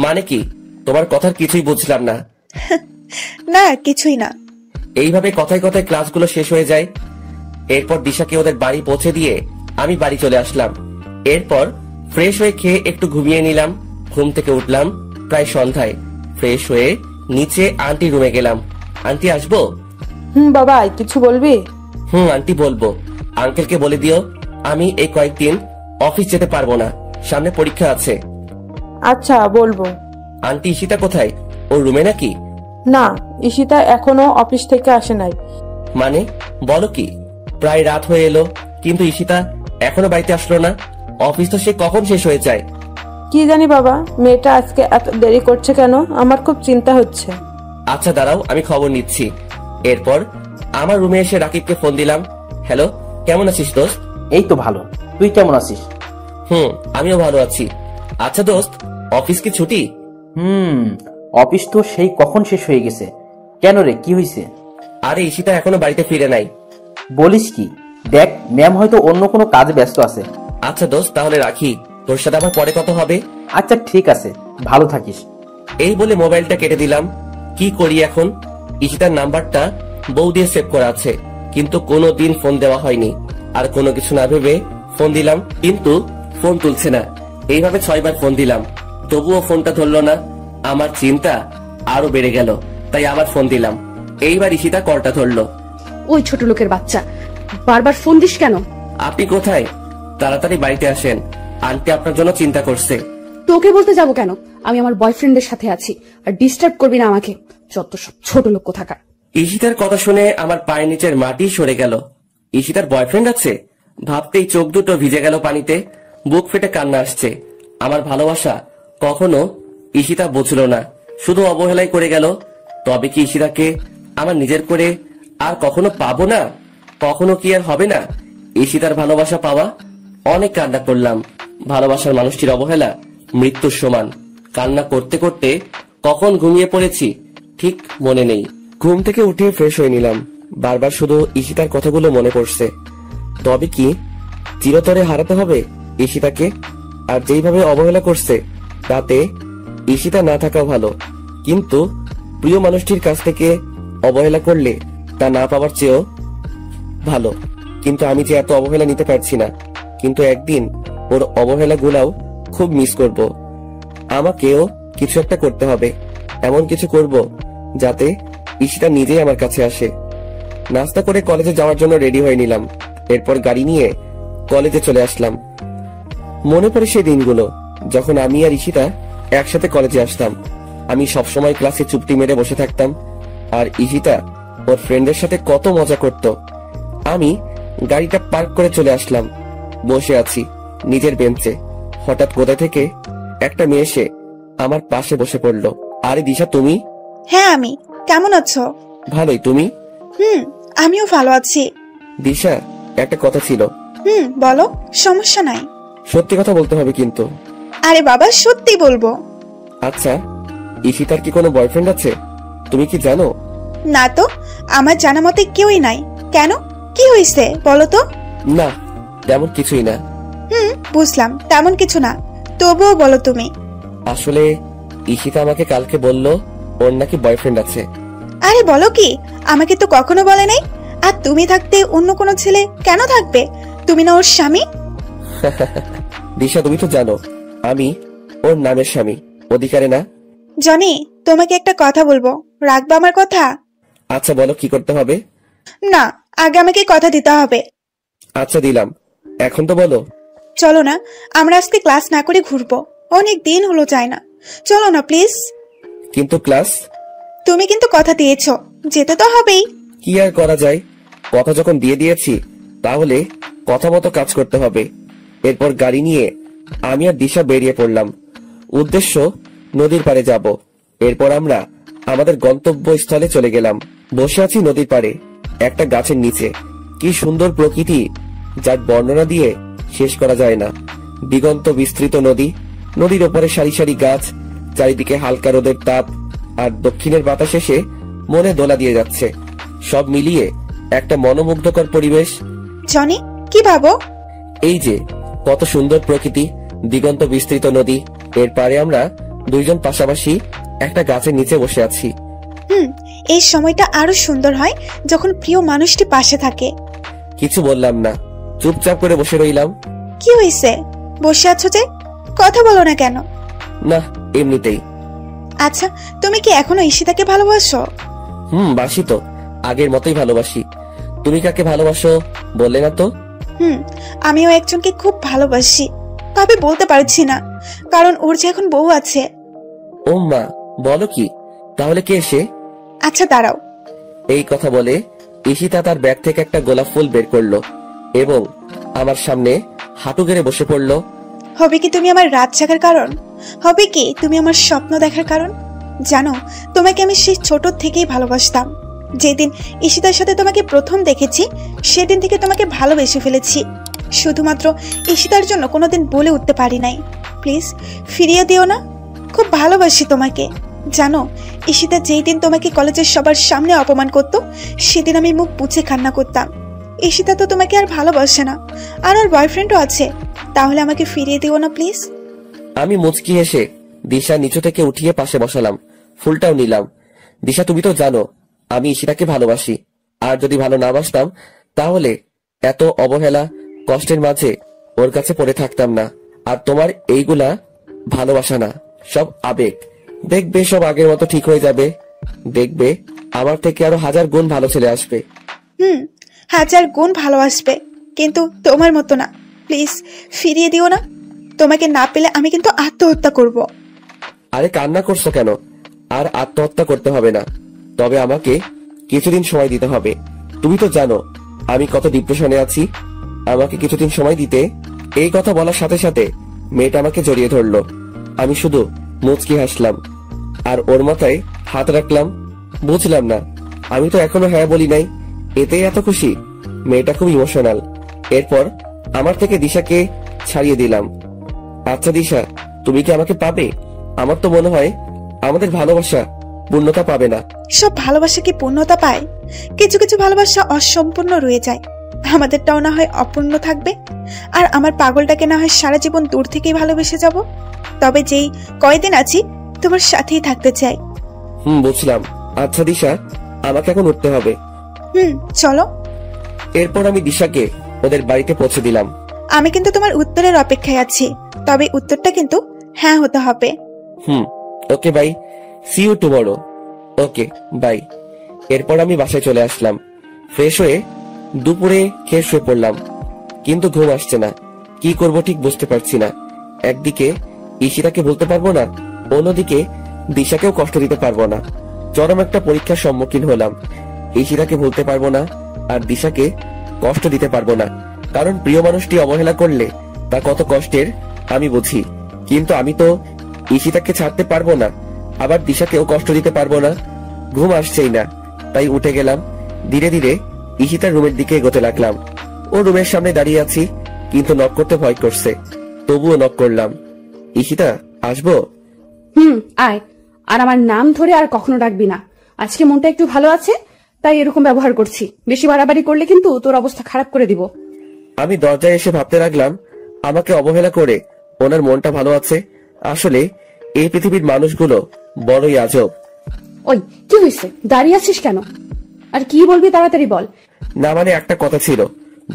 [SPEAKER 1] মানে কি? তোমার কথার কিছুই বুঝলাম না।
[SPEAKER 3] না, কিছুই না।
[SPEAKER 1] এইভাবে কথায় কথায় ক্লাসগুলো শেষ হয়ে যায়। এরপর দিশাকে ওদের বাড়ি পৌঁছে দিয়ে আমি বাড়ি চলে আসলাম। এরপর ফ্রেশ হয়ে খেয়ে একটু ঘুমিয়ে নিলাম। ঘুম থেকে উঠলাম প্রায় সন্ধ্যায়। ফ্রেশ হয়ে নিচে আন্টি রুমে গেলাম। আন্টি, আসবো?
[SPEAKER 5] বাবা, কিছু বলবি?
[SPEAKER 1] আন্টি বলবো। আঙ্কেলকে বলে দিও আমি এই কয়েকদিন অফিস যেতে পারবো না, সামনে পরীক্ষা আছে।
[SPEAKER 5] আচ্ছা, বলবো।
[SPEAKER 1] আন্টি, ঈশিতা কোথায়? ওর রুমে নাকি?
[SPEAKER 5] না, ঈশিতা এখনো অফিস থেকে আসে নাই।
[SPEAKER 1] মানে বলো কি? প্রায় রাত হয়ে এলো, কিন্তু ঈশিতা এখনো বাড়িতে আসলো না। অফিস তো সে কখন শেষ হয়ে যায়?
[SPEAKER 5] কি জানি বাবা, মেয়েটা আজকে এত দেরি করছে কেন? আমার খুব চিন্তা হচ্ছে।
[SPEAKER 1] আচ্ছা দাঁড়াও, আমি খবর নিচ্ছি। এরপর আমার রুমে এসে রাকিবকে ফোন দিলাম। হ্যালো, কেমন আছিস দোস্ত?
[SPEAKER 6] এই তো ভালো, তুই কেমন আছিস?
[SPEAKER 1] আমিও ভালো আছি। আচ্ছা দোস্ত, অফিস কি ছুটি?
[SPEAKER 6] অফিস তো সেই কখন শেষ হয়ে গেছে। কেন রে, কি হয়েছে?
[SPEAKER 1] আরে ঈশিতা এখনো বাড়িতে ফিরে নাই।
[SPEAKER 6] বলিস কি? দেখ, ম্যাম হয়তো অন্য কোনো কাজে ব্যস্ত আছে।
[SPEAKER 1] আচ্ছা দোস্ত, তাহলে রাখি। তোর সাথে আবার পরে কথা হবে।
[SPEAKER 6] আচ্ছা ঠিক আছে, ভালো থাকিস।
[SPEAKER 1] এই বলে মোবাইলটা কেটে দিলাম। কি করি এখন? ঈশিতার নাম্বারটা বউ দিয়ে সেভ করা আছে, কিন্তু কোনোদিন ফোন দেওয়া হয়নি। আর কোনো কিছু না ভেবে ফোন দিলাম, কিন্তু ফোন তুলছে না। এইভাবে 6 বার ফোন দিলাম, তবুও ফোনটা ধরলো না। আমার চিন্তা আরো বেড়ে গেল, তাই আবার ফোন দিলাম। এইবার ঈশিতা কলটা ধরলো।
[SPEAKER 4] ওই ছোট লোকের বাচ্চা, বারবার ফোন দিস কেন?
[SPEAKER 1] আপনি কোথায়? তাড়াতাড়ি বাড়িতে আসেন, আন্টি আপনার জন্য চিন্তা করছে।
[SPEAKER 4] তোকে বলতে যাবো কেন? আমি আমার বয়ফ্রেন্ডের সাথে আছি, আর ডিস্টার্ব করবি না আমাকে। যত সব ছোট লোক কোথাকার।
[SPEAKER 1] ঈশিতার কথা শুনে আমার পায়ের নিচের মাটি সরে গেল। ঈশিতার বয়ফ্রেন্ড আছে ভাবতেই চোখ দুটো ভিজে গেল পানিতে। বুক ফেটে কান্না আসছে। আমার ভালোবাসা কখনো ঈশিতা বুঝলো না, শুধু অবহেলাই করে গেল। তবে কি ঈশিতাকে আমার নিজের করে আর কখনো পাবো না? কখনো কি আর হবে না ঈশিতার ভালোবাসা পাওয়া? অনেক কান্না করলাম। ভালোবাসার মানুষটির অবহেলা মৃত্যুর সমান। কান্না করতে করতে কখন ঘুমিয়ে পড়েছি ঠিক মনে নেই। ঘুম থেকে উঠে ফ্রেশ হয়ে নিলাম। বারবার শুধু ঈশিতার কথাগুলো মনে পড়ছে। তবে কি চিরতরে হারাতে হবে ঈশিতাকে? আর যেইভাবে অবহেলা করছে তাতে ঈশিতা না থাকাও ভালো। কিন্তু প্রিয় মানুষটির কাছ থেকে অবহেলা করলে তা না পাওয়ার চেয়েও ভালো। কিন্তু আমি যে এত অবহেলা নিতে পারছি না। কিন্তু একদিন ওর অবহেলা গুলাও খুব মিস করব। আমাকেও কিছু একটা করতে হবে। এমন কিছু করব যাতে ঈশিতা নিজেই আমার কাছে আসে। নাস্তা করে কলেজে যাওয়ার জন্য রেডি হয়ে নিলাম। এরপর গাড়ি নিয়ে কলেজে চলে আসলাম। মনে পড়ে সেই দিনগুলো যখন আমি আর ঈশিতা একসাথে কলেজে আসতাম। আমি সবসময় ক্লাসে চুপটি মেরে বসে থাকতাম আর ঈশিতা ওর ফ্রেন্ডের সাথে কত মজা করত। আমি গাড়িটা পার্ক করে চলে আসলাম। বসে আছি নিজের বেঞ্চে। হঠাৎ কোথা থেকে একটা মেয়ে এসে আমার পাশে বসে পড়লো। আরে দিশা, তুমি?
[SPEAKER 3] হ্যাঁ আমি। কেমন আছো?
[SPEAKER 1] ভালোই, তুমি?
[SPEAKER 3] আমিও ভালো আছি।
[SPEAKER 1] দিশা, একটা কথা ছিল।
[SPEAKER 3] বলো, সমস্যা নাই।
[SPEAKER 1] সত্যি কথা বলতে হবে কিন্তু।
[SPEAKER 3] আরে বাবা, সত্যি বলবো।
[SPEAKER 1] আচ্ছা, ঈশিতার কি কোনো বয়ফ্রেন্ড আছে? তুমি কি জানো?
[SPEAKER 3] না তো, আমার জানা মতে কেউই নাই। কেন, কি হয়েছে বলো তো?
[SPEAKER 1] না, তেমন কিছুই না।
[SPEAKER 3] বুঝলাম, তেমন কিছু না। তবুও বলো তুমি।
[SPEAKER 1] আসলে ঈশিতা আমাকে কালকে বলল ওর নাকি বয়ফ্রেন্ড আছে।
[SPEAKER 3] আরে বলো কি, আমাকে তো কখনো বলে নাই। আর তুমি থাকতে অন্য কোনো ছেলে কেন থাকবে? তুমি না ওর স্বামী?
[SPEAKER 1] দিশা, তুমি তো জানো আমি ওর নামের স্বামী, অধিকারে না।
[SPEAKER 3] জনি, তোমাকে একটা কথা বলবো, রাখবা আমার কথা?
[SPEAKER 1] আচ্ছা বলো, কি করতে হবে?
[SPEAKER 3] না, আগে আমাকে কথা দিতে হবে।
[SPEAKER 1] আচ্ছা দিলাম, এখন তো বলো।
[SPEAKER 3] চলো না, আমরা আজকে ক্লাস না করে ঘুরবো। অনেক দিন হলো যায় না। চলো না প্লিজ।
[SPEAKER 1] কিন্তু ক্লাস?
[SPEAKER 3] তুমি কিন্তু কথা দিয়েছো, যেতে তো হবেই।
[SPEAKER 1] কি আর করা যায়, কথা যখন দিয়ে দিয়েছি তাহলে কথা মতো কাজ করতে হবে। এরপর গাড়ি নিয়ে আমি আর দিশা বেরিয়ে পড়লাম। উদ্দেশ্য নদীর পাড়ে যাব। এরপর আমরা আমাদের গন্তব্যস্থলে চলে গেলাম। বসে আছি নদীর পাড়ে একটা গাছের নিচে। কি সুন্দর প্রকৃতি, যার বর্ণনা দিয়ে শেষ করা যায় না। দিগন্ত বিস্তৃত নদী, নদীর ওপরে সারি সারি গাছ, চারিদিকে হালকা রোদের তাপ আর দক্ষিণের বাতাস এসে মনে দোলা দিয়ে যাচ্ছে। সব মিলিয়ে একটা মনোমুগ্ধকর পরিবেশ।
[SPEAKER 3] জনি, কি ভাবো?
[SPEAKER 1] এই যে কত সুন্দর প্রকৃতি, দিগন্ত বিস্তৃত নদী, এর পারে আমরা দুইজন পাশাপাশি একটা গাছের নিচে বসে আছি।
[SPEAKER 3] এই সময়টা আরো সুন্দর হয় যখন প্রিয় মানুষটি পাশে থাকে।
[SPEAKER 1] কিছু বললাম না, চুপচাপ করে বসে রইলাম।
[SPEAKER 3] কি হয়েছে, বসে আছো যে? কথা বলো না কেন?
[SPEAKER 1] না, এমনিতেই।
[SPEAKER 3] আচ্ছা, তুমি কি এখনো ঈশিতাকে ভালোবাসো?
[SPEAKER 1] বাসি তো, আগের মতোই ভালোবাসি। তুমি কাকে ভালোবাসো বললে না তো?
[SPEAKER 3] আমিও একজনকে খুব ভালোবাসি, তবে বলতে পারছি না, কারণ ওর যে এখন বউ আছে।
[SPEAKER 1] ও মা, বলো কি? তাহলে কে সে?
[SPEAKER 3] আচ্ছা দাঁড়াও।
[SPEAKER 1] এই কথা বলে ঈশিতা তার ব্যাগ থেকে একটা গোলাপ ফুল বের করলো এবং আমার সামনে হাঁটু গেড়ে বসে পড়লো।
[SPEAKER 3] হবে কি তুমি আমার রাত জাগার কারণ? হবে কি তুমি আমার স্বপ্ন দেখার কারণ? জানো, তোমাকে আমি সেই ছোট থেকেই ভালোবাসতাম। যেদিন ঈশিতার সাথে তোমাকে প্রথম দেখেছি সেদিন থেকে তোমাকে ভালোবেসে ফেলেছি। শুধুমাত্র ঈশিতার জন্য কোনোদিন বলে উঠতে পারি নাই। প্লিজ ফিরিয়ে দিও না, খুব ভালোবাসি তোমাকে। জানো, ঈশিতা যেই দিন তোমাকে কলেজের সবার সামনে অপমান করতো সেদিন আমি মুখ বুঝে কান্না করতাম। ঈশিতা তো তোমাকে আর ভালোবাসে না, আর ওর বয়ফ্রেন্ডও আছে। তাহলে আমাকে ফিরিয়ে দিও না প্লিজ।
[SPEAKER 1] আমি মুচকি হেসে দিশা নিচু থেকে উঠিয়ে পাশে বসালাম, ফুলটাও নিলাম। দিশা, তুমি তো জানো আমি ঈশিতাকে ভালোবাসি। আর যদি ভালো না বাসতাম তাহলে এত অবহেলা কষ্টের মাঝে ওর কাছে পড়ে থাকতাম না। আর তোমার এইগুলা ভালোবাসা না, সব আবেগ। দেখবে সব আগের মতো ঠিক হয়ে যাবে। দেখবে আমার থেকে আরো 1000 গুণ ভালো ছেলে আসবে।
[SPEAKER 3] 1000 গুণ ভালোবাসবে, কিন্তু তোমার মতো না। প্লিজ ফিরিয়ে দিও না। তোমাকে না পেলে আমি কিন্তু আত্মহত্যা করব।
[SPEAKER 1] আরে কান্না করছো কেন? আর আত্মহত্যা করতে হবে না, তবে আমাকে কিছুদিন সময় দিতে হবে। তুমি তো জানো আমি কত ডিপ্রেশনে আছি। আমাকে কিছুদিন সময় দিতে। এই কথা বলার সাথে সাথে মেয়েটা আমাকে জড়িয়ে ধরলো। আমি শুধু মুচকি হাসলাম আর ওর মাথায় হাত রাখলাম। বুঝলাম না, আমি তো এখনো হ্যাঁ বলি নাই, এতেই এত খুশি? মেয়েটা খুব ইমোশনাল। এরপর আমার থেকে দিশাকে ছাড়িয়ে দিলাম। আচ্ছা দিশা, তুমি কি আমাকে পাবে? আমার তো মনে হয় আমাদের ভালোবাসা পূর্ণতা পাবে না।
[SPEAKER 3] সব ভালোবাসা কি পূর্ণতা পায়? কিছু কিছু ভালোবাসা অসম্পূর্ণ রয়ে যায়। আমাদেরটাও না হয় অপূর্ণ থাকবে, আর আমার পাগলটাকে না হয় সারা জীবন দূর থেকেই ভালোবেসে যাব। তবে যেই কয়দিন আছি তোমার সাথেই থাকতে চাই।
[SPEAKER 1] বুঝলাম। আচ্ছা দিশা, আমাকে এখন উঠতে হবে।
[SPEAKER 3] চলো।
[SPEAKER 1] এরপর আমি দিশাকে ওদের বাড়িতে পৌঁছে দিলাম।
[SPEAKER 3] আমি কিন্তু তোমার উত্তরের অপেক্ষায় আছি, তবে উত্তরটা কিন্তু হ্যাঁ হতে হবে।
[SPEAKER 1] Okay bye, see you tomorrow. Okay bye. এরপর আমি বাসায় চলে আসলাম। ফ্রেশ হয়ে দুপুরে খেয়ে শুয়ে পড়লাম, কিন্তু ঘুম আসছে না। কি করব ঠিক বুঝতে পারছি না। একদিকে ঈশিতাকে বলতে পারবো না, অন্যদিকে দিশাকেও কষ্ট দিতে পারবো না। চরম একটা পরীক্ষার সম্মুখীন হলাম। ঈশিতাকে বলতে পারবো না, আর দিশাকে কষ্ট দিতে পারবো না, কারণ প্রিয় মানুষটি অবহেলা করলে তা কত কষ্টের আমি বুঝি। কিন্তু আমি তো ঈশিতাকে ছাড়তে পারবো না, আবার দিশাকেও কষ্ট দিতে পারবো না। ঘুম আসছেই না, তাই উঠে গেলাম। ধীরে ধীরে ঈশিতার রুমের দিকে এগোতে লাগলাম। ও রুমের সামনে দাঁড়িয়ে আছি, কিন্তু নক করতে ভয় করছে, তবুও নক করলাম। ঈশিতা, আসবো?
[SPEAKER 4] আয়। আর আমার নাম ধরে আর কখনো ডাকবি না। আজকে মনটা একটু ভালো আছে, তাই এরকম ব্যবহার করছি। বেশি বাড়াবাড়ি করলে কিন্তু তোর অবস্থা খারাপ করে দিব।
[SPEAKER 1] আমি দরজায় এসে ভাবতে লাগলাম, আমাকে অবহেলা করে ওনার মনটা ভালো আছে। আসলে এই পৃথিবীর মানুষগুলো বড়ই আজব।
[SPEAKER 4] ওই কি হয়েছে? দাঁড়িয়ে আছিস কেন? আর কি বলবি তাড়াতাড়ি বল।
[SPEAKER 1] না মানে একটা কথা ছিল,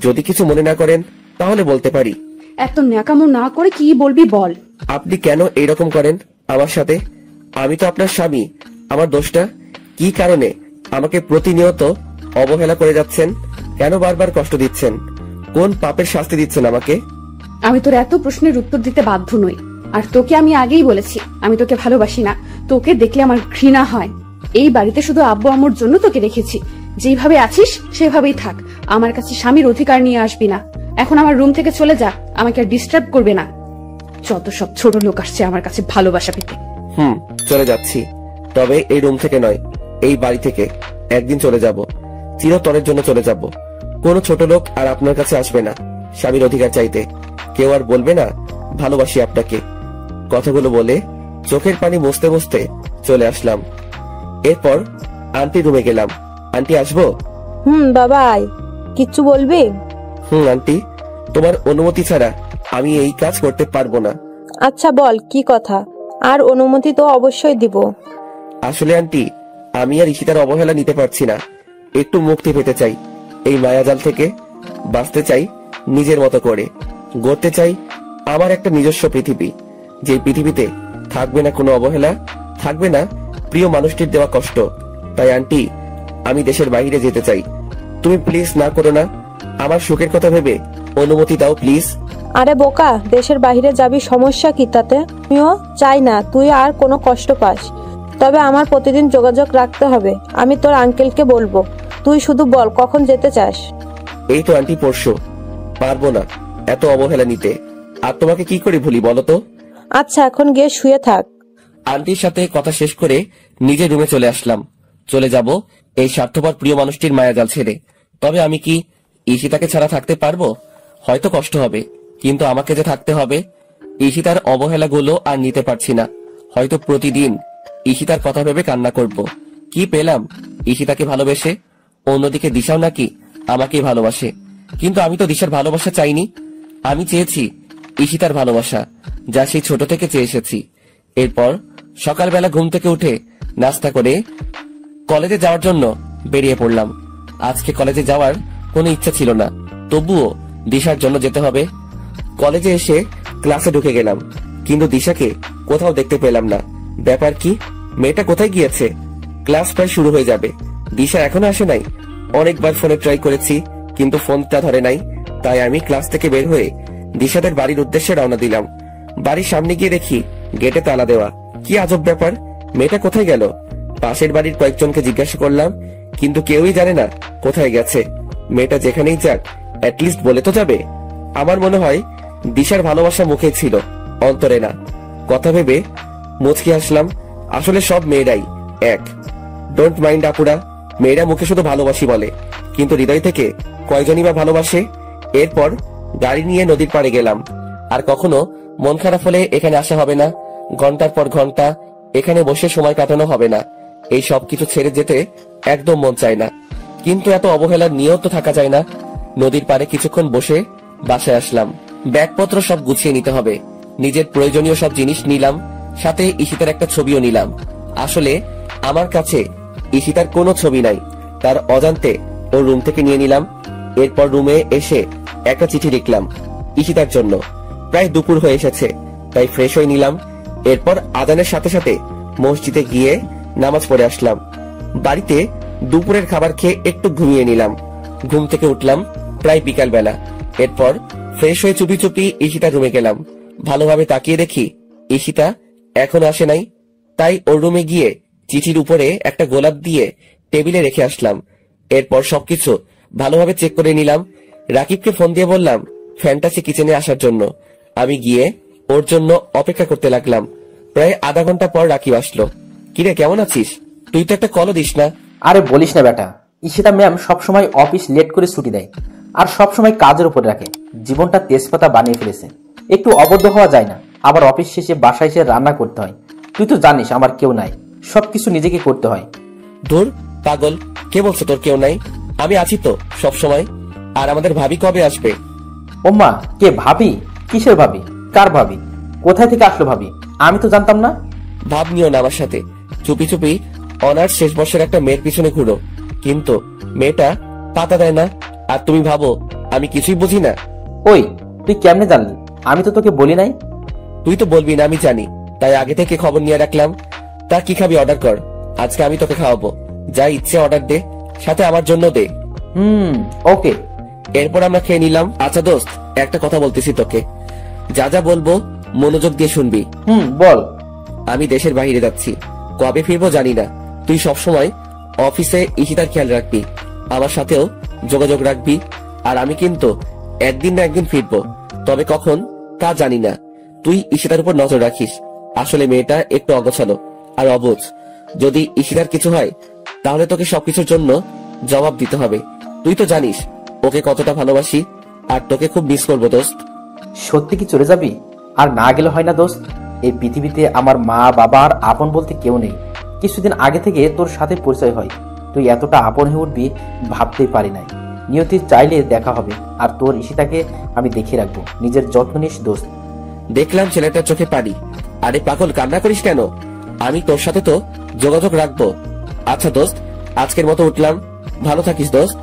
[SPEAKER 1] যদি কিছু মনে না করেন তাহলে বলতে পারি।
[SPEAKER 4] এত ন্যাকামো না করে কি বলবি বল।
[SPEAKER 1] আপনি কেন এইরকম করেন আমার সাথে? আমি তো আপনার স্বামী। আমার দোষটা কি? কারণে আমাকে প্রতিনিয়ত অবহেলা করে যাচ্ছেন? কেন বারবার কষ্ট দিচ্ছেন? কোন পাপের শাস্তি দিচ্ছেন আমাকে?
[SPEAKER 4] আমি তোর এত প্রশ্নের উত্তর দিতে বাধ্য নই। আর তোকে আমি আগেই বলেছি, আমি তোকে ভালোবাসি না। তোকে দেখলে আমার ঘৃণা হয়। এই বাড়িতে শুধু আব্বু আম্মুর জন্য তোকে রেখেছি। যেভাবে আছিস সেভাবেই থাক। আমার কাছে স্বামীর অধিকার নিয়ে আসবি না। এখন আমার রুম থেকে চলে যা, আমাকে আর ডিস্টার্ব করবে না। যত সব ছোট লোক আসছে আমার কাছে ভালোবাসা পেতে।
[SPEAKER 1] চলে যাচ্ছি, তবে এই রুম থেকে নয়, এই বাড়ি থেকে একদিন চলে যাব। চিরতরের জন্য চলে যাব। কোনো ছোট লোক আর আপনার কাছে আসবে না স্বামীর অধিকার চাইতে। কেউ আর বলবে না ভালোবাসি আপনাকে। কথাগুলো বলে চোখের পানি মুছতে মুছতে চলে আসলাম। এরপর আন্টি রুমে গেলাম। আন্টি, আসবো?
[SPEAKER 5] বাবা আয়। কিচ্ছু বলবি?
[SPEAKER 1] আন্টি, তোমার অনুমতি ছাড়া আমি এই কাজ করতে পারবো না।
[SPEAKER 5] আচ্ছা বল কি কথা, আর অনুমতি তো অবশ্যই দিব।
[SPEAKER 1] আসলে আন্টি, আমি আর ঈশিতার অবহেলা নিতে পারছি না। একটু মুক্তি পেতে চাই এই মায়াজাল থেকে। বাঁচতে চাই নিজের মতো করে। গড়তে চাই আমার একটা নিজস্ব পৃথিবী, যে পৃথিবীতে থাকবে না কোনো অবহেলা, থাকবে না প্রিয় মানুষটির দেওয়া কষ্ট। তাই আন্টি, আমি দেশের বাইরে যেতে চাই। তুমি প্লিজ না করো না। আমার সুখের কথা ভেবে অনুমতি দাও প্লিজ।
[SPEAKER 5] আরে বোকা, দেশের বাইরে যাবি, সমস্যা কি তাতে? আমিও চাই না তুই আর কোনো কষ্ট পাস। তবে আমার প্রতিদিন যোগাযোগ রাখতে হবে। আমি তোর আঙ্কেলকে বলবো। তুই শুধু বল কখন যেতে চাস।
[SPEAKER 1] এই তো আন্টি, পরশু। পারবো না এত অবহেলা নিতে। আর তোমাকে কি করে ভুলি বলো তো?
[SPEAKER 5] আচ্ছা এখন গিয়ে শুয়ে থাক।
[SPEAKER 1] আন্টির সাথে কথা শেষ করে নিজের রুমে চলে আসলাম। চলে যাব এই স্বার্থপর প্রিয় মানুষটির মায়াজাল ছেড়ে। তবে আমি কি ঈশিতাকে ছাড়া থাকতে পারবো? হয়তো কষ্ট হবে, কিন্তু আমাকে যে থাকতে হবে। ঈশিতার অবহেলাগুলো আর নিতে পারছি না। হয়তো প্রতিদিন ঈশিতার কথা ভেবে কান্না করব। কি পেলাম ঈশিতাকে ভালোবেসে? অন্যদিকে দিশাও নাকি আমাকেই ভালোবাসে। কিন্তু আমি তো দিশার ভালোবাসা চাইনি। আমি চেয়েছি ঈশিতার ভালোবাসা, যা সেই ছোট থেকে চেয়ে এসেছি। এরপর সকালবেলা ঘুম থেকে উঠে নাস্তা করে কলেজে যাওয়ার জন্য বেরিয়ে পড়লাম। আজকে কলেজে যাওয়ার কোনো ইচ্ছা ছিল না, তবুও দিশার জন্য যেতে হবে। কলেজে এসে ক্লাসে ঢুকে গেলাম, কিন্তু দিশাকে কোথাও দেখতে পেলাম না। ব্যাপার কি? মেয়েটা কোথায় গিয়েছে? ক্লাস প্রায় শুরু হয়ে যাবে, দিশা এখনো আসে নাই। অনেকবার ফোনে ট্রাই করেছি, কিন্তু ফোনটা ধরে নাই। তাই আমি ক্লাস থেকে বের হয়ে দিশাদের বাড়ির উদ্দেশ্যে রওনা দিলাম। বাড়ির সামনে গিয়ে দেখি গেটে তালা দেওয়া। কি আজব ব্যাপার, মেয়েটা কোথায় গেল? পাশের বাড়ির কয়েকজনকে জিজ্ঞাসা করলাম, কিন্তু কেউই জানে না কোথায় গেছে। মেয়েটা যেখানেই যাক অ্যাটলিস্ট বলে তো যাবে। আমার মনে হয় দিশার ভালোবাসা মুখে ছিল, অন্তরে না। কথা ভেবে মুচকি আসলাম। আসলে সব মেয়েরাই এক। ডোন্ট মাইন্ড আপুরা, মেয়েরা মুখে শুধু ভালোবাসি বলে, কিন্তু হৃদয় থেকে কয়জনই বা ভালোবাসে? এরপর গাড়ি নিয়ে নদীর পাড়ে গেলাম। আর কখনো মন খারাপ হলে এখানে আসা হবে না, ঘন্টার পর ঘন্টা এখানে বসে সময় কাটানো হবে না। এই সব কিছু ছেড়ে যেতে একদম মন চায় না, কিন্তু এত অবহেলা নিয়েও তো থাকা যায় না। নদীর পাড়ে কিছুক্ষণ বসে বাসায় আসলাম। ব্যাগপত্র সব গুছিয়ে নিতে হবে। নিজের প্রয়োজনীয় সব জিনিস নিলাম, সাথে ঈশিতার একটা ছবিও নিলাম। আসলে আমার কাছে ঈশিতার কোনো ছবি নাই, তার অজান্তে ওর রুম থেকে নিয়ে নিলাম। এরপর রুমে এসে একটা চিঠি লিখলাম ঈশিতার জন্য। প্রায় দুপুর হয়ে এসেছে, তাই ফ্রেশ হয়ে নিলাম। এরপর আজানের সাথে সাথে মসজিদে গিয়ে নামাজ পড়ে আসলাম। বাড়িতে দুপুরের খাবার খেয়ে একটু ঘুমিয়ে নিলাম। ঘুম থেকে উঠলাম প্রায় বিকাল বেলা। এরপর ফ্রেশ হয়ে চুপি চুপি ঈশিতার রুমে গেলাম। ভালোভাবে তাকিয়ে দেখি ঈশিতা এখনো আসে নাই। তাই ওর রুমে গিয়ে চিঠির উপরে একটা গোলাপ দিয়ে টেবিলে রেখে আসলাম। এরপর সবকিছু ভালোভাবে চেক করে নিলাম। রাকিবকে ফোন দিয়ে বললাম ফ্যান্টাসি কিচেনে আসার জন্য। আমি গিয়ে ওর জন্য অপেক্ষা করতে লাগলাম। প্রায় আধা ঘন্টা পর রাকিব আসলো। কিরে, কেমন আছিস? তুই তো একটা কলও দিস না।
[SPEAKER 6] আরে বলিস না বেটা, ঈশিতা ম্যাম সবসময় অফিস লেট করে ছুটি দেয় আর সবসময় কাজের উপর রাখে। জীবনটা তেজপাতা বানিয়ে ফেলেছে, একটু অবদ্ধ হওয়া যায় না। আবার অফিস শেষে বাসায় এসে রান্না করতে হয়। তুই তো জানিস আমার কেউ নাই, সবকিছু নিজেকে করতে হয়।
[SPEAKER 1] ধুর পাগল, কে বলছো তোর কেউ নাই? আমি আছি তো সব সময়। আর আমাদের ভাবি কবে আসবে?
[SPEAKER 6] ওমা, কে ভাবি? কিসের ভাবি? কার ভাবি? কোথায় থেকে আসলো ভাবি? আমি তো জানতাম না।
[SPEAKER 1] ভাব নিও না আমার সাথে। চুপি চুপি অনার্স শেষ বর্ষের একটা মেয়ের পিছনে ঘুরো, কিন্তু মেয়েটা পাতা দেয় না। আর তুমি ভাবো আমি কিছুই বুঝি না?
[SPEAKER 6] ওই, তুই কেমনে জানলি? আমি তো তোকে বলি নাই।
[SPEAKER 1] তুই তো বলবি না আমি জানি, তাই আগে থেকে খবর নিয়ে রাখলাম। তা কি খাবি অর্ডার কর, আজকে আমি তোকে খাওয়াবো। যা ইচ্ছে অর্ডার দে, সাথে আমার জন্য দে।
[SPEAKER 6] ওকে।
[SPEAKER 1] এরপর আমরা খেয়ে নিলাম। আচ্ছা দোস্ত, একটা কথা বলতেছি তোকে, যা যা বলবো মনোযোগ দিয়ে শুনবি।
[SPEAKER 6] বল।
[SPEAKER 1] আমি দেশের বাইরে যাচ্ছি, কবে ফিরবো জানি না। তুই সবসময় অফিসে ঈশিতার খেয়াল রাখবি, আমার সাথেও যোগাযোগ রাখবি। আর আমি কিন্তু একদিন না একদিন ফিরবো, তবে কখন তা জানি না। তুই ঈশিতার উপর নজর রাখিস। আসলে মেয়েটা একটু অগোছালো আর অবুঝ। যদি ঈশিতার কিছু হয় তাহলে তোকে সবকিছুর জন্য জবাব দিতে হবে। তুই তো জানিস ওকে কতটা ভালোবাসি, আর তোকে খুব মিস করবো দোস্ত।
[SPEAKER 6] সত্যি কি চলে যাবি? আর না গেলে হয় না দোস্ত। এই পৃথিবীতে আমার মা বাবা আর আপন বলতে কেউ নেই। কিছুদিন আগে থেকে তোর সাথে পরিচয় হয়, তুই এতটা আপন হয়ে উঠবি ভাবতেই পারি নাই। নিয়তি চাইলে দেখা হবে, আর তোর ঈশিতাকে আমি দেখিয়ে রাখবো। নিজের যত্ন নিস দোস্ত।
[SPEAKER 1] দেখলাম ছেলেটার চোখে পানি। আরে পাগল, কান্না করিস কেন? আমি তোর সাথে তো যোগাযোগ রাখবো। আচ্ছা দোস্ত, আজকের মতো উঠলাম। ভালো থাকিস দোস্ত।